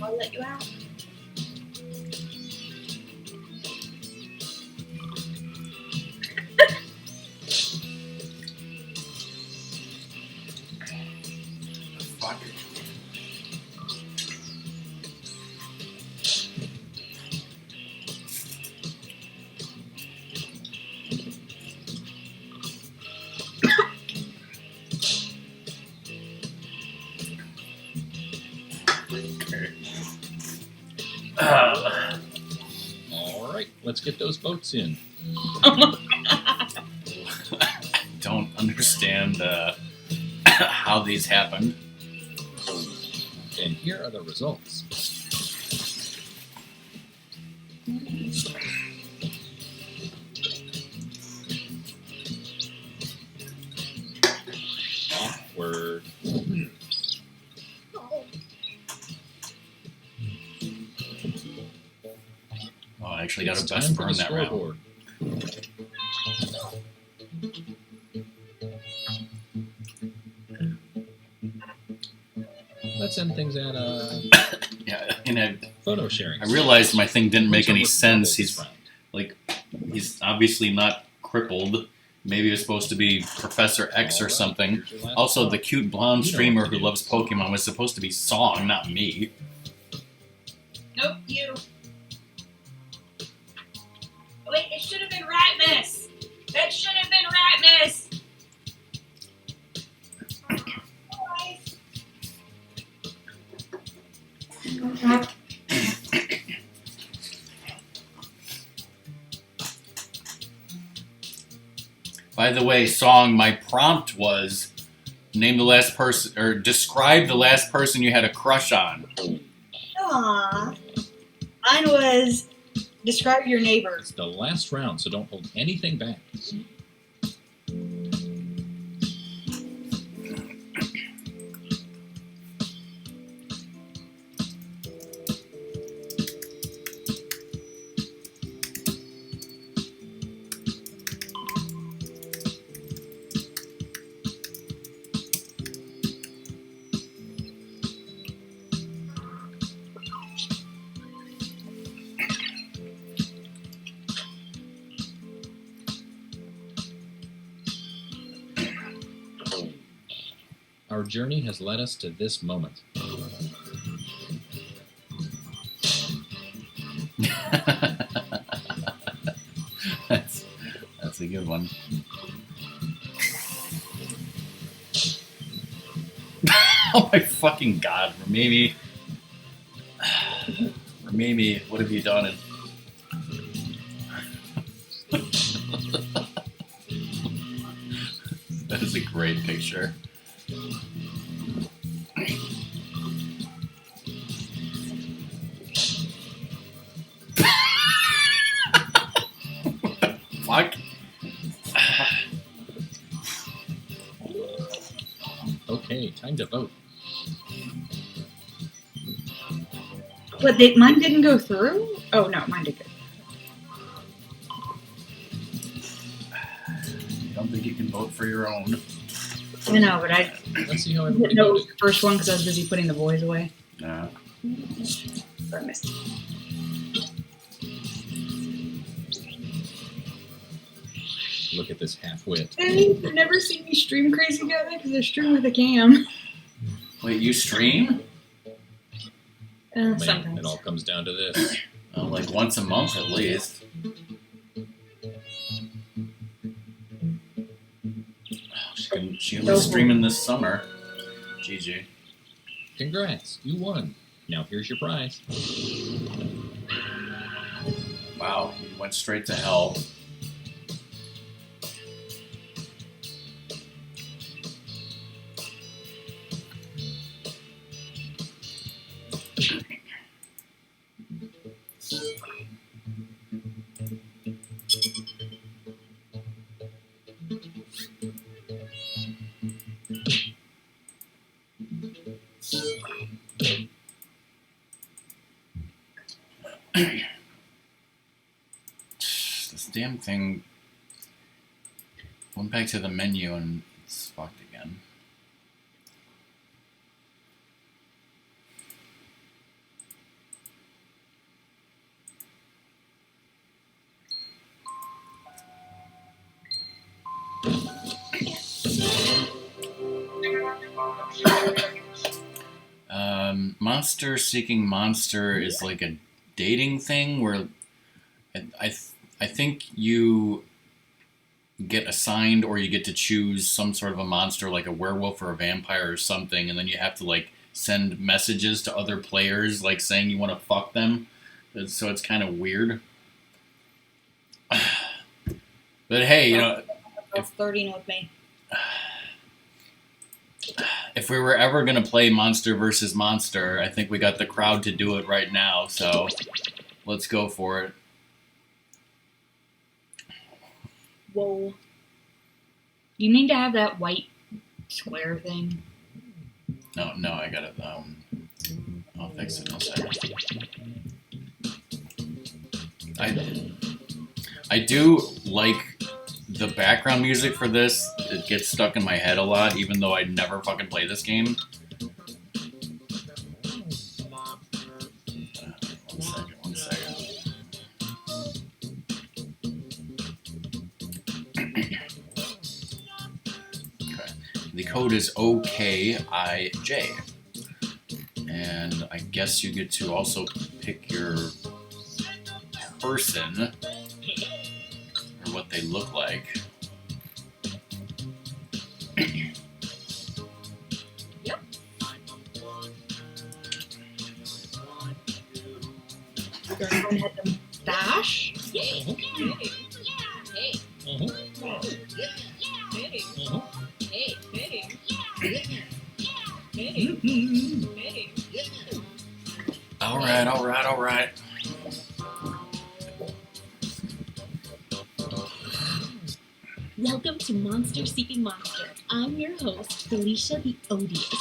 I'll let you out. Fuck. Let's get those votes in. Don't understand how these happened. And here are the results. Awkward. Oh, I actually got It's a best time for burn the that round. scoreboard. Let's end things at Yeah, and I photo sharing. realized my thing didn't make any Who's sense. this He's round? he's obviously not crippled. Maybe it's supposed to be Professor X or All right, something. here's your last Also, call. the cute blonde You know streamer what to who do. loves Pokemon was supposed to be Song, not me. Nope, you. Wait, it should have been Ratmus. That should have been Ratmus. By the way, Song, my prompt was name the last person, or describe the last person you had a crush on. Aww. Mine was describe your neighbors. It's the last round, so don't hold anything back. Our journey has led us to this moment. That's a good one. Oh my fucking god, Ramimi. Ramimi, what have you done? That is a great picture. Fuck. Okay, time to vote. What, mine didn't go through? Oh, no, mine did go. I don't think you can vote for your own. I know, but I Let's see how didn't everybody know it was voted. the first one because I was busy putting the boys away. No. So I missed it. Look at this half-wit. Hey, you've never seen me stream crazy together because I stream with a cam. Wait, you stream? Man, Sometimes. it all comes down to this. Oh, like once a month at least. Oh, she can be streaming this summer. GG. Congrats, you won. Now here's your prize. Wow, he went straight to hell. This damn thing went back to the menu and it's fucked again. Monster Seeking Monster is like a dating thing where I think you get assigned or you get to choose some sort of a monster like a werewolf or a vampire or something, and then you have to like send messages to other players like saying you want to fuck them. So it's kind of weird. But hey, That's flirting with me. if we were ever gonna play Monster versus Monster, I think we got the crowd to do it right now. So let's go for it. Whoa. You need to have that white square thing. No, I got it. I'll fix it in a second. I do like the background music for this. It gets stuck in my head a lot, even though I never fucking play this game. One second. Okay. The code is OKIJ. And I guess you get to also pick your person or what they look like. Yep. Everyone had them bash. Hey. Hey. All right. Welcome to Monster Seeking Monster. I'm your host, Felicia the Odious.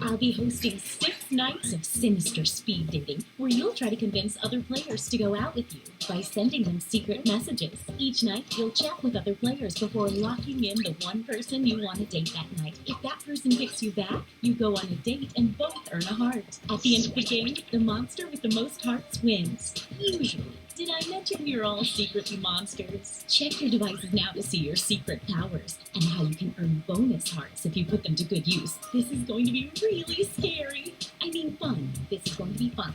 I'll be hosting 6 nights of sinister speed dating, where you'll try to convince other players to go out with you by sending them secret messages. Each night, you'll chat with other players before locking in the one person you want to date that night. If that person picks you back, you go on a date and both earn a heart. At the end of the game, the monster with the most hearts wins. Usually. Did I mention we're all secretly monsters? Check your devices now to see your secret powers and how you can earn bonus hearts if you put them to good use. This is going to be really scary. I mean fun. This is going to be fun.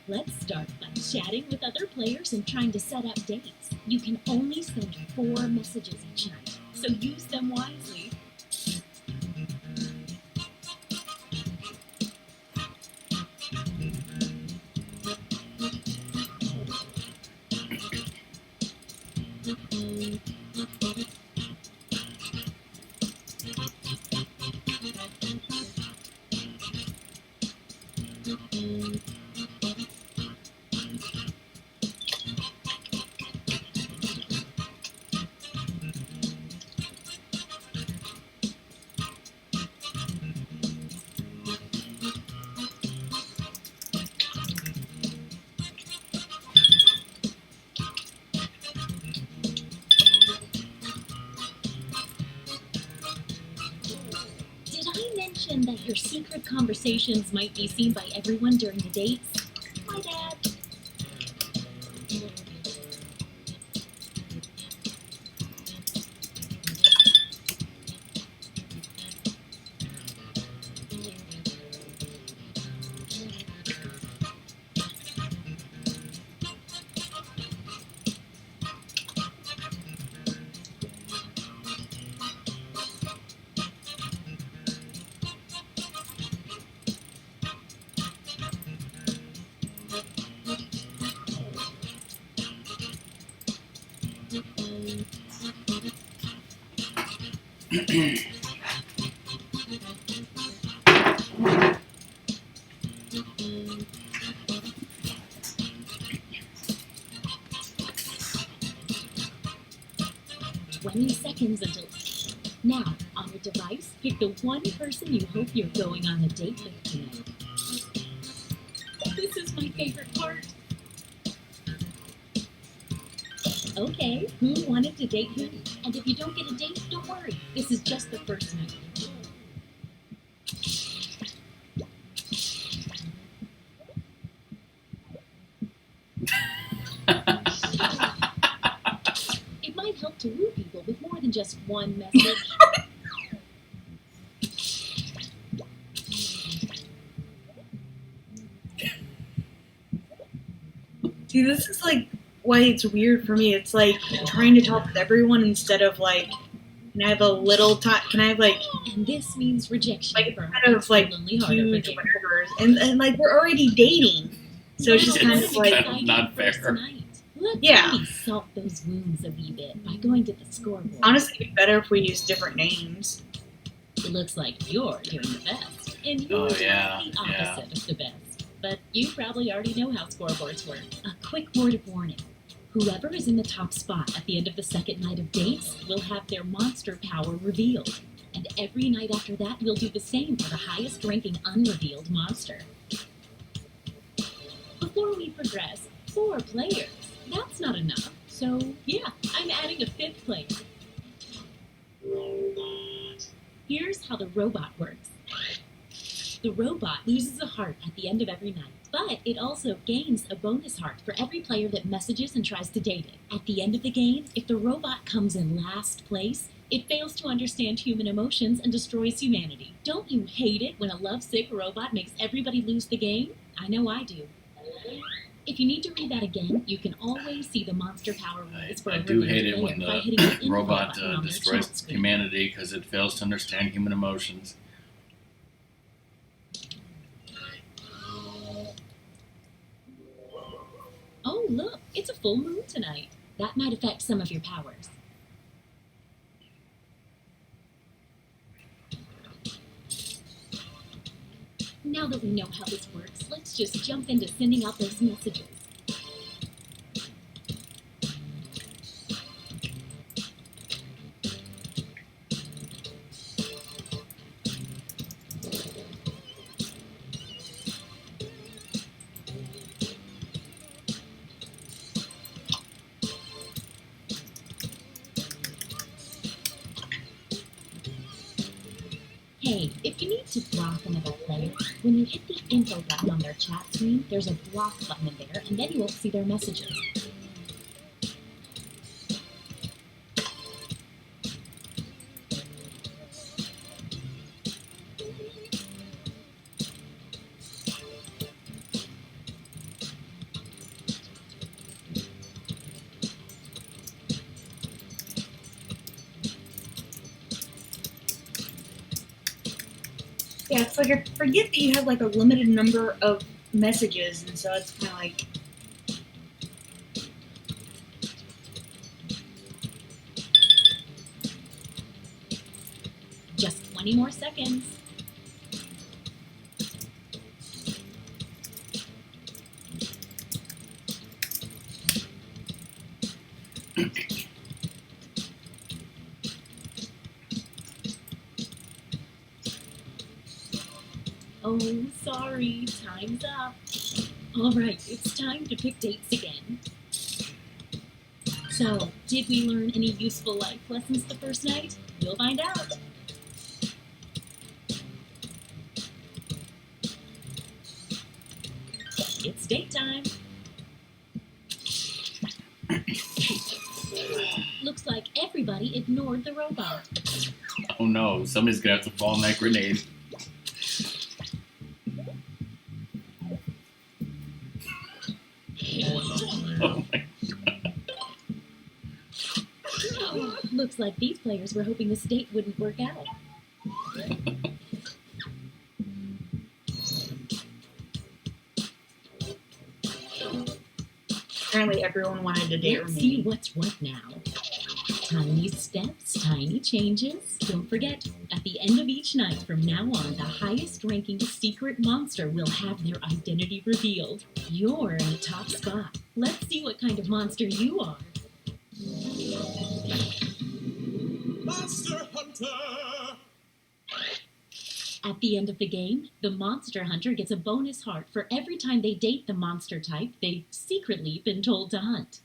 Let's start by chatting with other players and trying to set up dates. You can only send 4 messages each night, so use them wisely. That your secret conversations might be seen by everyone during the dates? My bad. Seconds until... Now, on your device, pick the one person you hope you're going on a date with tonight. This is my favorite part. Okay, who wanted to date who? And if you don't get a date, don't worry. This is just the first night. It might help to woo people with more than just one message. See, this is like why it's weird for me. It's like trying to talk with everyone instead of like Can I have a little can I have like And this means rejection like for kind of like lonely heart over huge there. whatever, and like we're already dating, so it's just kind of like kind of not fair. Let's Yeah. maybe salt those wounds a wee bit by going to the scoreboard. honestly it'd be better if we use different names. It looks like you're doing the best, and you're Oh, doing yeah, the opposite of the best. But you probably already know how scoreboards work. A quick word of warning. Whoever is in the top spot at the end of the second night of dates will have their monster power revealed. And every night after that, we'll do the same for the highest ranking unrevealed monster. Before we progress, 4 players. That's not enough. So, yeah, I'm adding a 5th player. Here's how the robot works. The robot loses a heart at the end of every night, but it also gains a bonus heart for every player that messages and tries to date it. At the end of the game, if the robot comes in last place, it fails to understand human emotions and destroys humanity. Don't you hate it when a lovesick robot makes everybody lose the game? I know I do. If you need to read that again, you can always see the monster power rules for I a do revealed hate it player when by hitting the the info robot button on their destroys chat screen. humanity because it fails to understand human emotions. Oh, look, it's a full moon tonight. That might affect some of your powers. Now that we know how this works, let's just jump into sending out those messages. Hey, if you need to block another player, when you hit the info button on their chat screen, there's a block button in there, and then you won't see their messages. Yeah, it's like I forget that you have like a limited number of messages, and so it's kind of like Just 20 more seconds. Oh, sorry, time's up. All right, it's time to pick dates again. So, did we learn any useful life lessons the first night? We'll find out. It's date time. Looks like everybody ignored the robot. Oh no, somebody's gonna have to fall in that grenade. Oh my. Oh, looks like these players were hoping this date wouldn't work out. apparently everyone wanted to date Let's see me. what's what now. Tiny steps, tiny changes. Don't forget, at the end of each night from now on, the highest ranking secret monster will have their identity revealed. You're in the top spot. Let's see what kind of monster you are. Monster Hunter! At the end of the game, the monster hunter gets a bonus heart for every time they date the monster type they've secretly been told to hunt.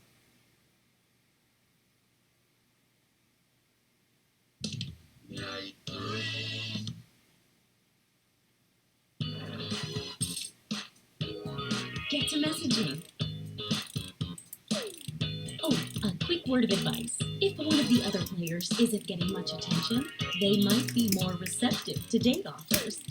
Get to messaging. Oh, a quick word of advice. If one of the other players isn't getting much attention, they might be more receptive to date offers.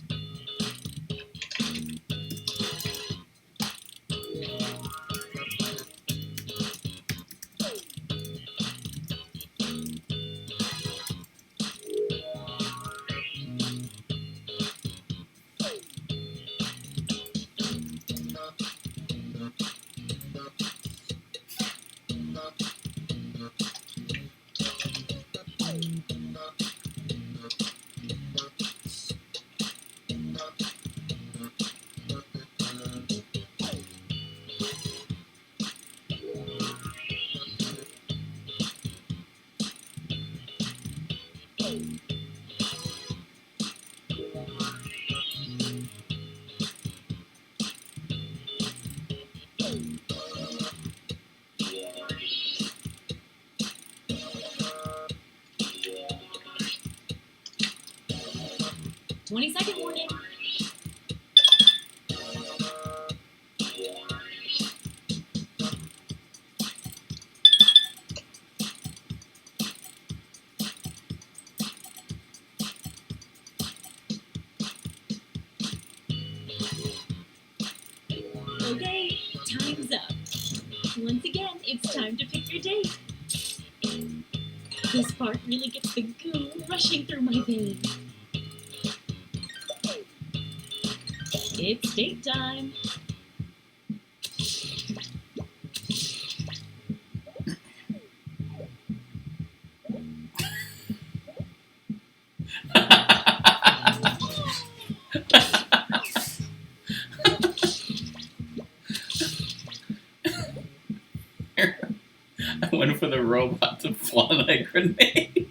20-second warning. Okay, time's up. Once again, it's time to pick your date. This part really gets the goo rushing through my veins. It's date time. I went for the robot to flaunt a grenade.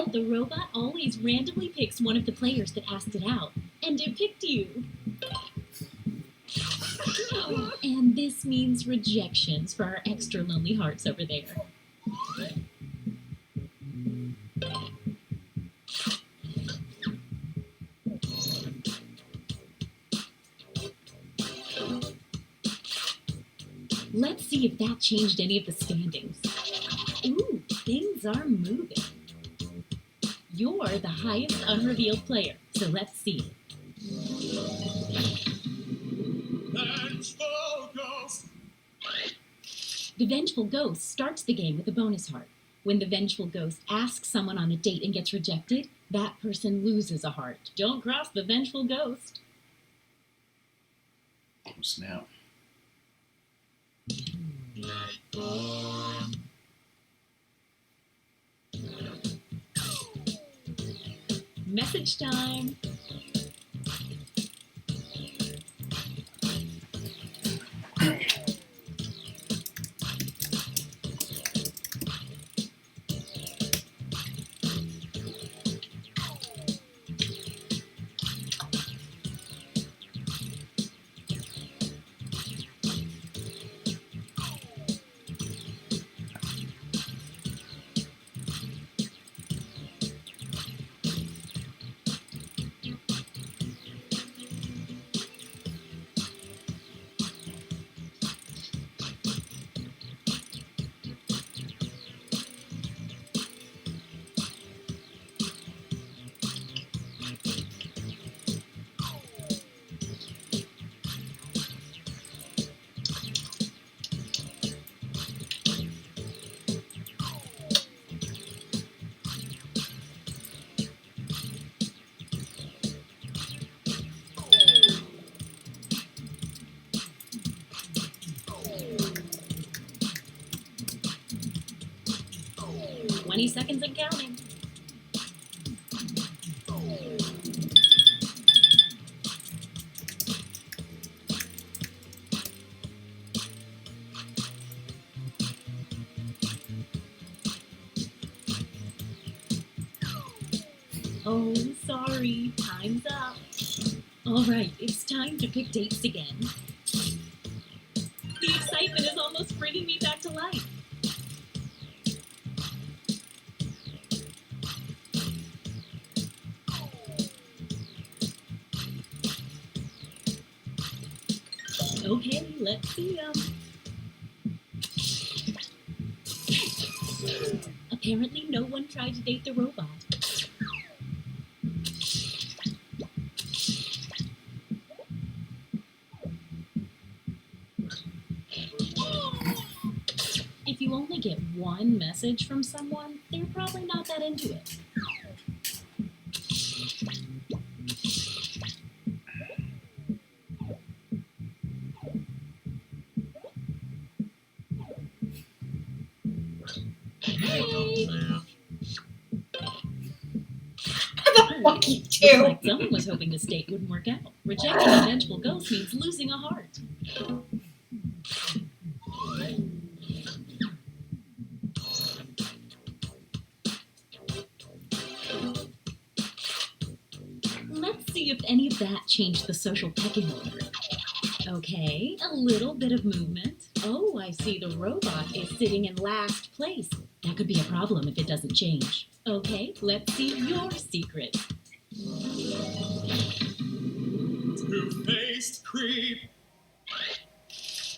The robot always randomly picks one of the players that asked it out, and it picked you. And this means rejections for our extra lonely hearts over there. Let's see if that changed any of the standings. Ooh, things are moving. You're the highest unrevealed player, so let's see. Vengeful Ghost. The Vengeful Ghost starts the game with a bonus heart. When the Vengeful Ghost asks someone on a date and gets rejected, that person loses a heart. Don't cross the Vengeful Ghost. Oh, snap. Message time. Seconds and counting. Oh, sorry. Time's up. All right, it's time to pick dates again. The excitement is almost bringing me back to life. Okay, let's see them. Apparently no one tried to date the robot. If you only get one message from someone, they're probably not that into it. Fuck you Looks too. like someone was hoping this date wouldn't work out. Rejecting a vengeful ghost means losing a heart. Let's see if any of that changed the social pecking order. Okay, a little bit of movement. Oh, I see the robot is sitting in last place. That could be a problem if it doesn't change. Okay, let's see your secret. Two-faced creep.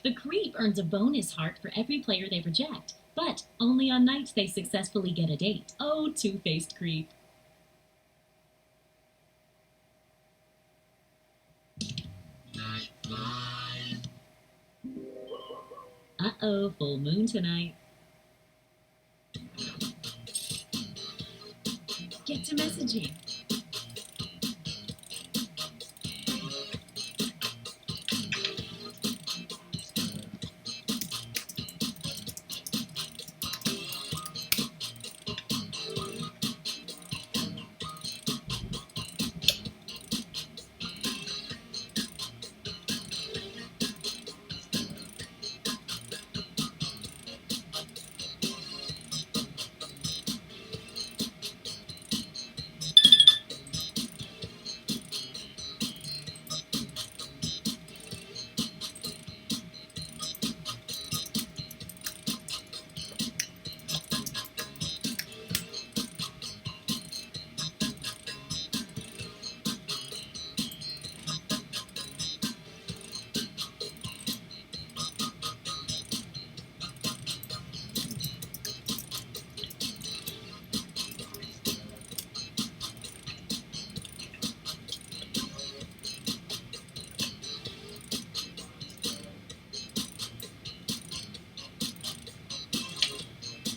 The creep earns a bonus heart for every player they reject, but only on nights they successfully get a date. Oh, two-faced creep. Uh-oh, full moon tonight. Get to messaging.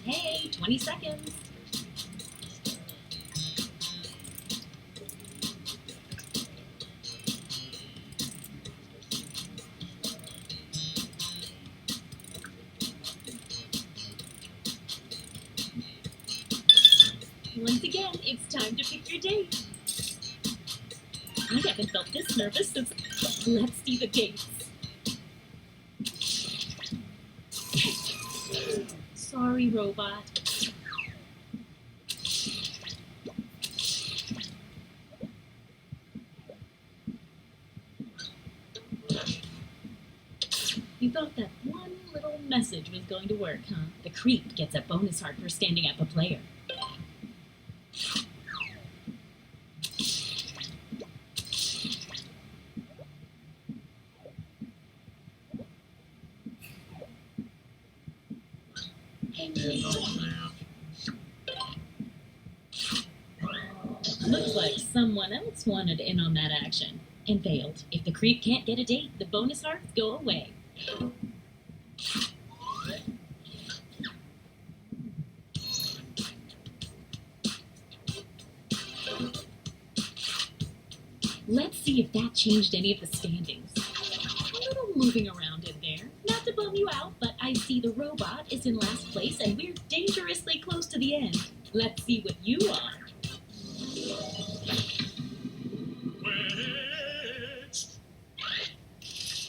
Hey, 20 seconds. Once again, it's time to pick your date. I haven't felt this nervous since... Let's see the dates. Sorry, robot. You thought that one little message was going to work, huh? The creep gets a bonus heart for standing up a player. Looks like someone else wanted in on that action and failed. If the creep can't get a date, the bonus hearts go away. Let's see if that changed any of the standings. A little moving around in there. Not to bum you out, but I see the robot is in last place and we're dangerously close to the end. Let's see what you are. Witch.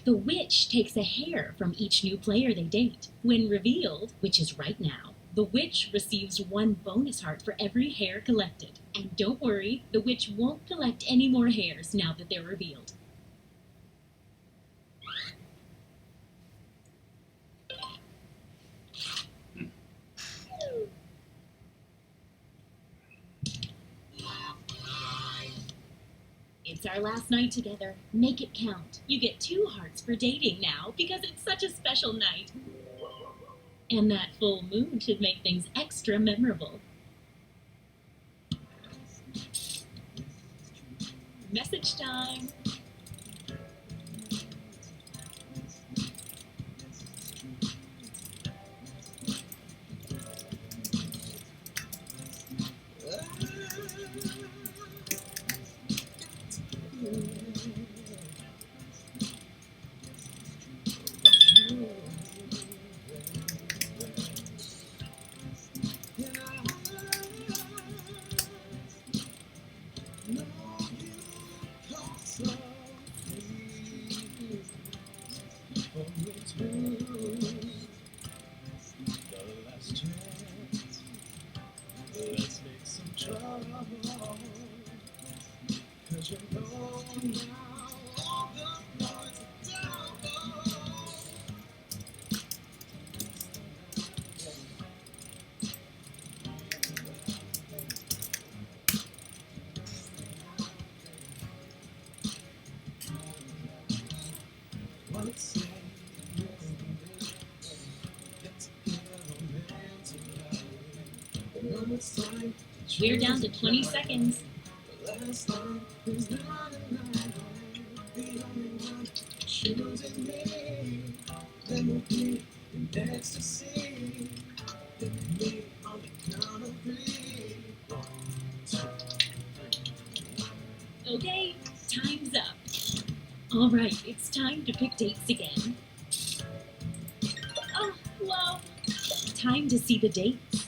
The witch takes a hair from each new player they date. When revealed, which is right now, the witch receives 1 bonus heart for every hair collected. And don't worry, the witch won't collect any more hairs now that they're revealed. It's our last night together. Make it count. You get 2 hearts for dating now because it's such a special night. And that full moon should make things extra memorable. Message time. We're down to 20 seconds. Okay, time's up. All right, it's time to pick dates again. Oh, well, time to see the dates.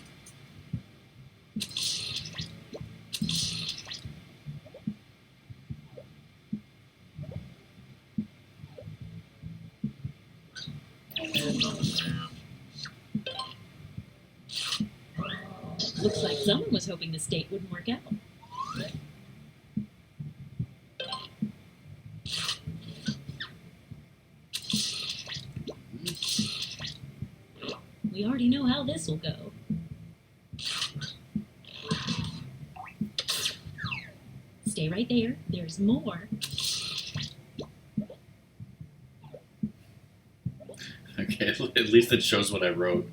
Looks like someone was hoping this date wouldn't work out. We already know how this will go. Stay right there. There's more. Okay, at least it shows what I wrote.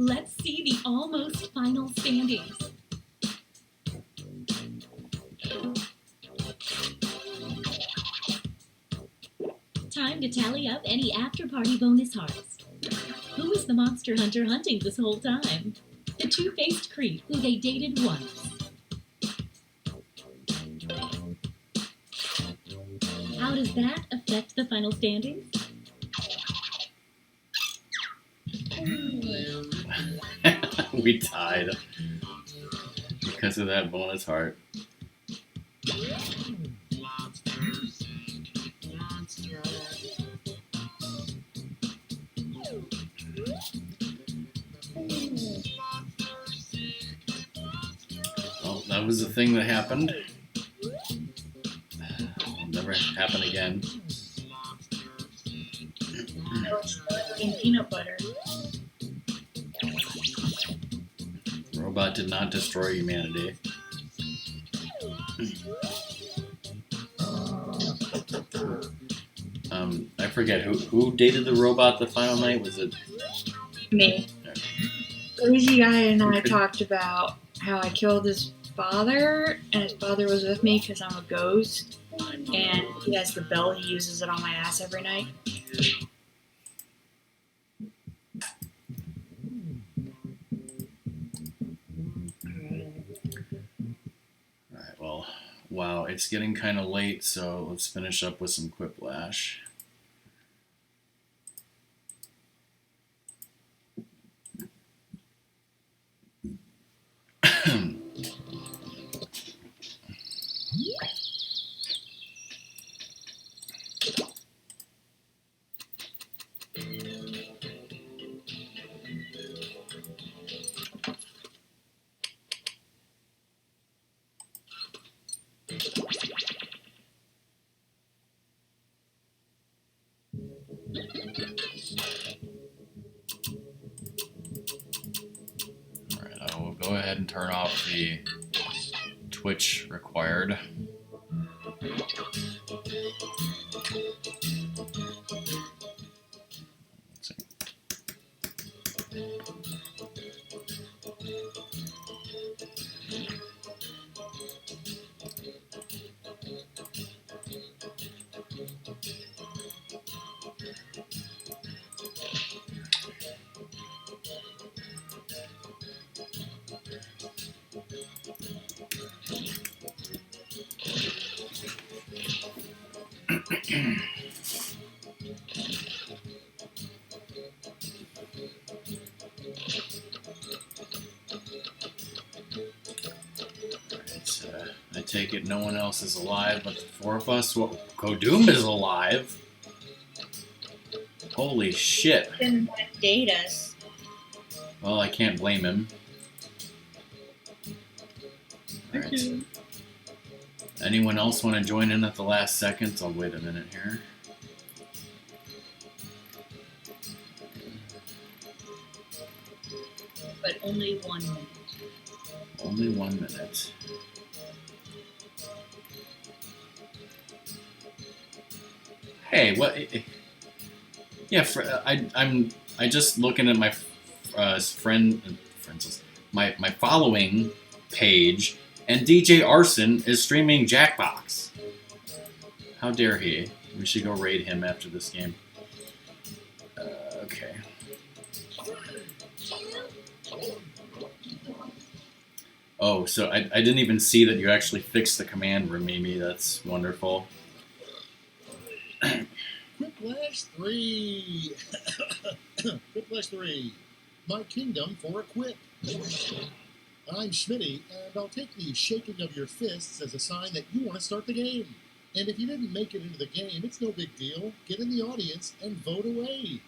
Let's see the almost final standings. Time to tally up any after-party bonus hearts. Who was the monster hunter hunting this whole time? The two-faced creep who they dated once. How does that affect the final standings? We tied because of that bonus heart. Well, that was the thing that happened. It'll never happen again. In peanut butter. Robot did not destroy humanity. I forget who dated the robot the final night. Was it Me. Lazy Guy and I talked about how I killed his father, and his father was with me because I'm a ghost, and he has the bell. He uses it on my ass every night. Alright, well, wow, it's getting kind of late, so let's finish up with some Quiplash. Alright, I will go ahead and turn off the Twitch required. Let's see. I take it no one else is alive but the four of us. Well, Kodoom is alive. Holy shit. Didn't want to date us. Well, I can't blame him. Alright. So anyone else want to join in at the last seconds? I'll wait a minute here. But only 1 minute. Only 1 minute. Hey, what? Yeah, I just looking at my my following page, and DJ Arson is streaming Jackbox. How dare he? We should go raid him after this game. Okay. Oh, so I didn't even see that you actually fixed the command room, Mimi. That's wonderful. Quiplash 3. Quiplash 3. My kingdom for a quip. I'm Schmitty, and I'll take the shaking of your fists as a sign that you want to start the game. And if you didn't make it into the game, it's no big deal. Get in the audience and vote away.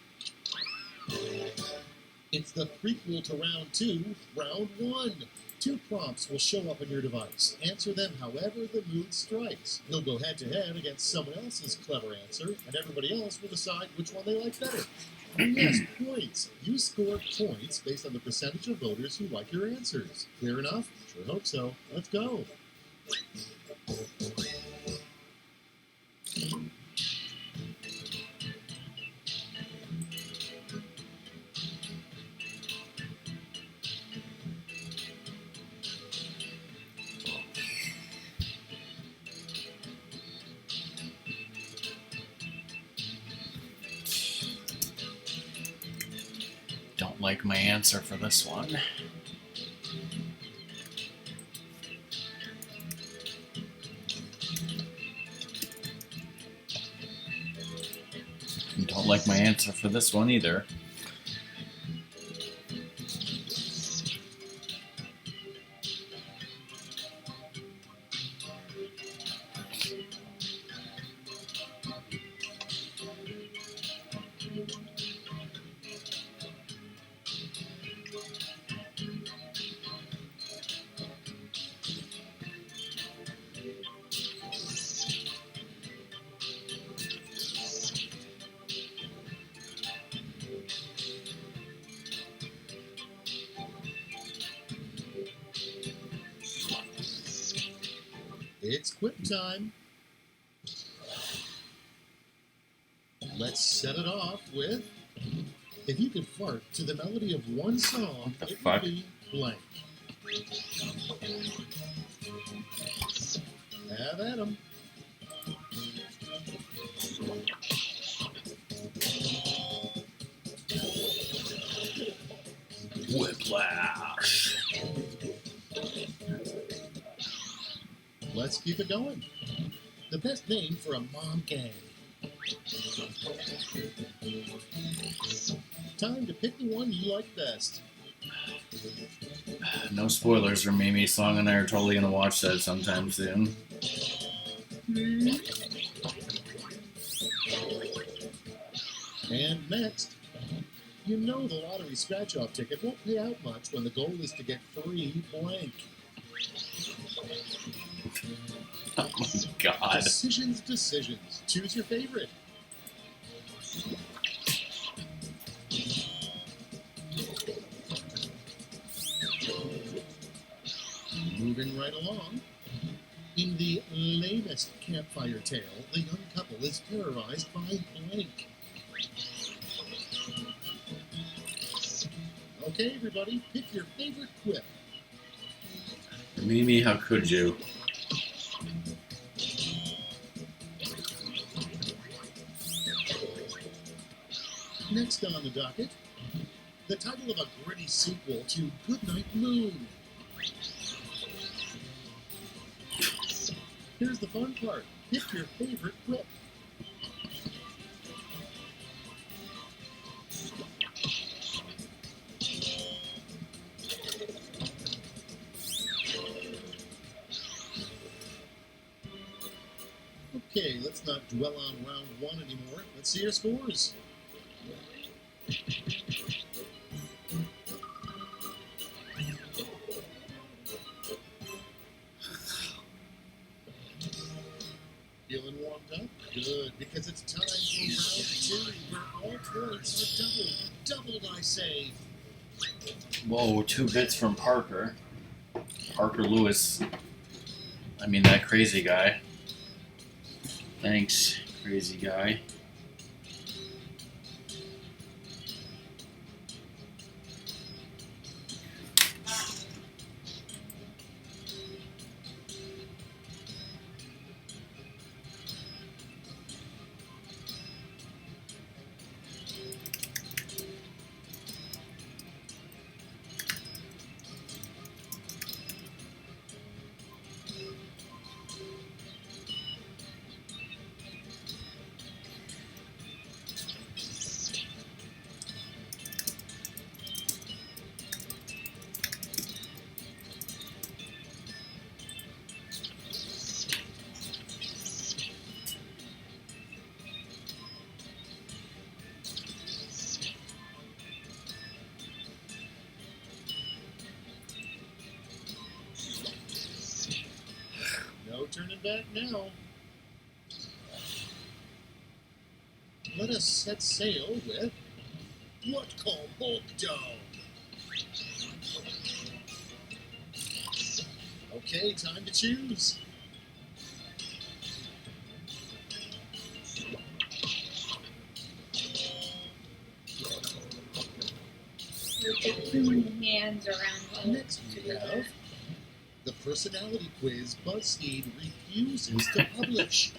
It's the prequel to round 2, round 1. 2 prompts will show up on your device. Answer them however the mood strikes. You'll go head-to-head against someone else's clever answer, and everybody else will decide which one they like better. And yes, points. You score points based on the percentage of voters who like your answers. Clear enough? Sure hope so. Let's go. Don't like my answer for this one. Don't like my answer for this one either. It's quip time. Let's set it off with, if you could fart to the melody of one song, What the it fuck? would be blank. Have at 'em. Whiplash. Let's keep it going. The best name for a mom gang. Time to pick the one you like best. No spoilers for Mimi. Song and I are totally gonna watch that sometime soon. And next, you know the lottery scratch-off ticket won't pay out much when the goal is to get free blank. Oh my god. Decisions. Choose your favorite. Moving right along. In the lamest campfire tale, the young couple is terrorized by blank. Okay, everybody, pick your favorite quip. Mimi, how could you? Next on the docket, the title of a gritty sequel to Goodnight Moon. Here's the fun part. Pick your favorite quip. Okay, let's not dwell on round 1 anymore. Let's see your scores. Feeling warmed up? Good, because it's time for round 2, where all points are doubled. Doubled, I say. Whoa, 2 bits from Parker. Parker Lewis. I mean, that crazy guy. Thanks, crazy guy. No turning back now. Let us set sail with what call Bulk Dome. Okay, time to choose. With the two hands around the Next we have the personality quiz BuzzFeed refuses to publish.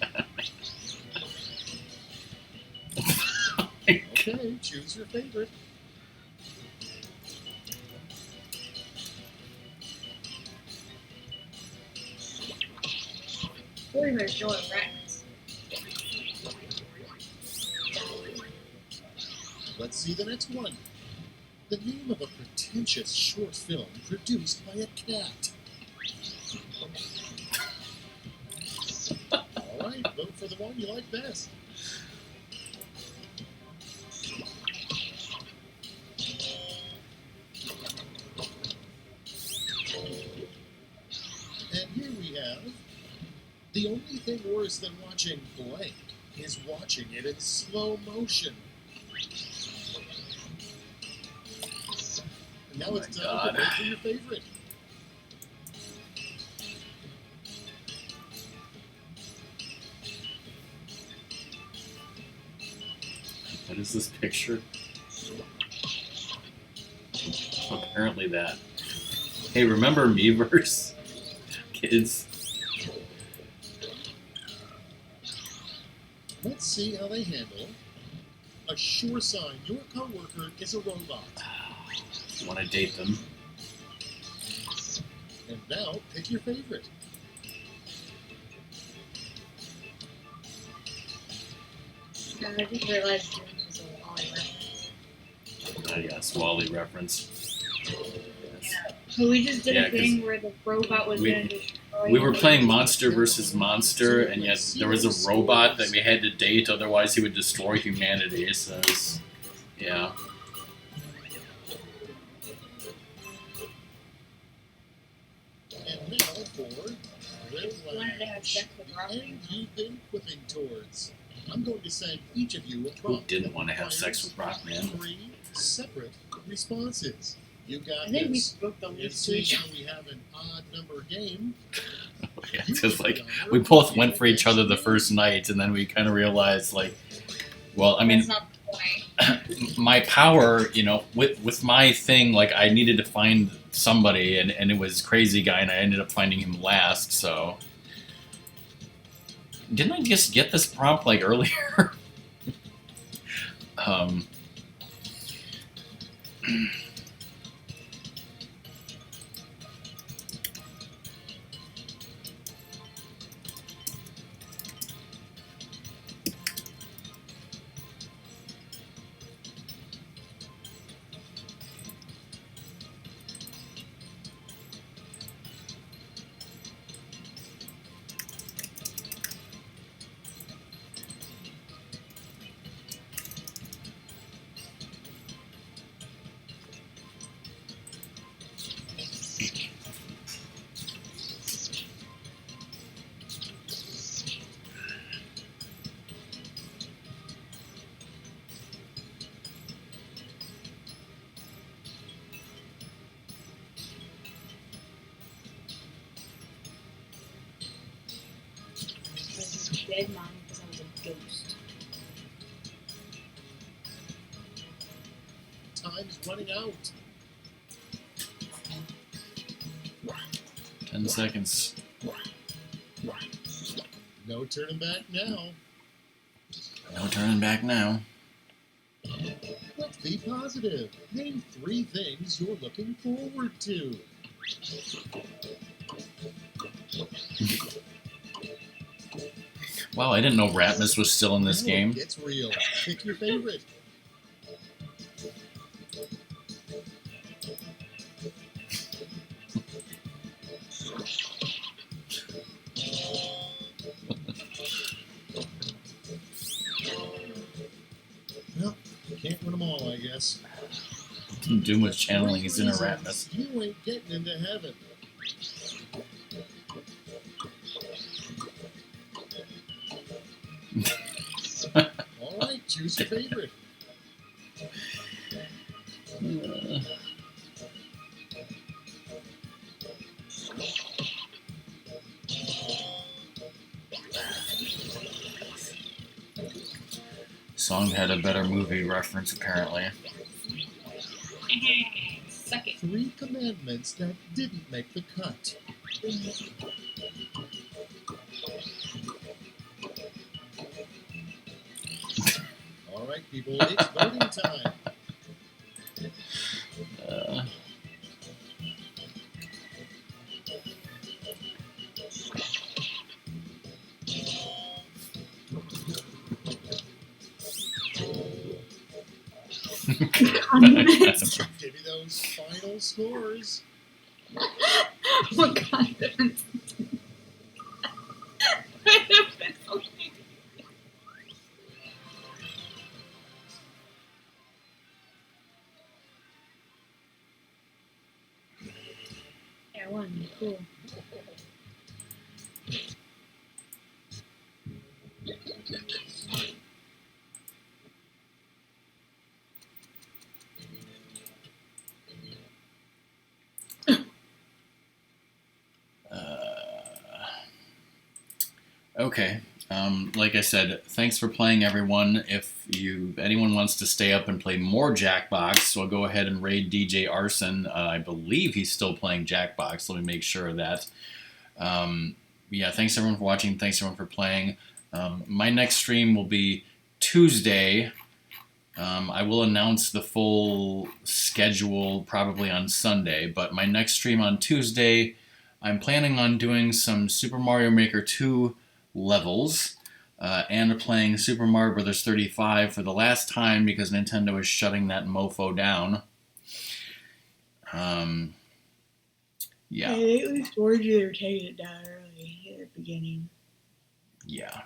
Okay, choose your favorite. boy, they're short rats. Let's see the next one. The name of a pretentious short film produced by a cat. All right, vote for the one you like best. And here we have the only thing worse than watching blank is watching it in slow motion. And now it's time to vote for your favorite. What is this picture? Apparently that. Hey, remember Meverse? Kids. Let's see how they handle a sure sign your coworker is a robot. Want to date them? And now pick your favorite. I just realized James was a Wally reference. Yes, Wally reference. Yes. So we just did Yeah, a thing where the robot was going to destroy. We were playing Monster versus Monster, and yet there was a robot that we had to date, otherwise he would destroy humanity. So, it was, yeah. And now for Red Wanted to have sex with the Robin. end you've been quipping towards. I'm going to send each of you a Who prompt. didn't want to have sex with Rockman? 3 separate responses. You got I think we this. spoke the And least to seeing each how we have an odd number game, Yeah, because like we both went for each other the first night, and then we kind of realized, like, well, I mean, That's not the point. my power, you know, with my thing, like I needed to find somebody, and it was Crazy Guy, and I ended up finding him last. So, didn't I just get this prompt like earlier? um. dead mom because I was a ghost. Time's running out. 10 seconds. No turning back now. No turning back now. Let's be positive. Name 3 things you're looking forward to. Wow, I didn't know Ratmus was still in this Now game. it gets real. Pick your favorite. Well, can't win them all, I guess. Didn't do much channeling. He's in a Reasons Ratmus. You ain't getting into heaven. All right, choose your favorite. Song had a better movie reference, apparently. Suck it. 3 commandments that didn't make the cut. All right, people, it's voting time. Condiments. Give me those final scores. What condiments? Yeah, I won. Cool. Okay. Like I said, thanks for playing, everyone. If anyone wants to stay up and play more Jackbox, so I'll go ahead and raid DJ Arson. I believe he's still playing Jackbox. Let me make sure of that. Yeah, thanks everyone for watching. Thanks everyone for playing. My next stream will be Tuesday. I will announce the full schedule probably on Sunday, but my next stream on Tuesday, I'm planning on doing some Super Mario Maker 2 levels and playing Super Mario Bros. 35 for the last time because Nintendo is shutting that mofo down. Yeah. They at least warned you they were taking it down early at the beginning. Yeah.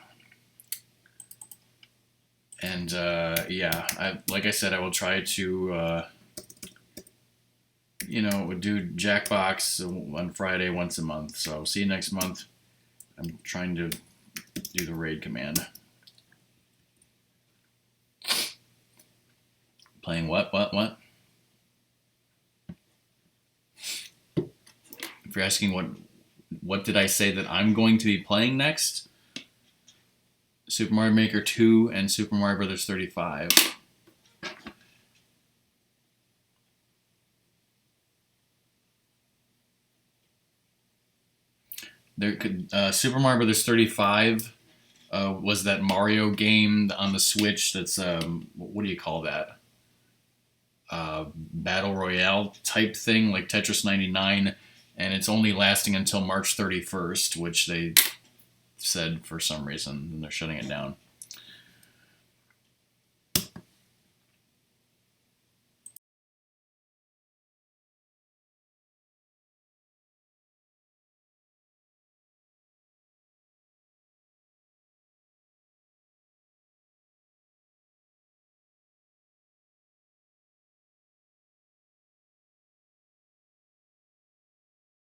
And yeah, like I said, I will try to do Jackbox on Friday once a month. So see you next month. I'm trying to do the raid command. Playing what? If you're asking what did I say that I'm going to be playing next? Super Mario Maker 2 and Super Mario Bros. 35. Super Mario Bros. 35 was that Mario game on the Switch that's, what do you call that? Battle Royale type thing, like Tetris 99, and it's only lasting until March 31st, which they said for some reason, and they're shutting it down.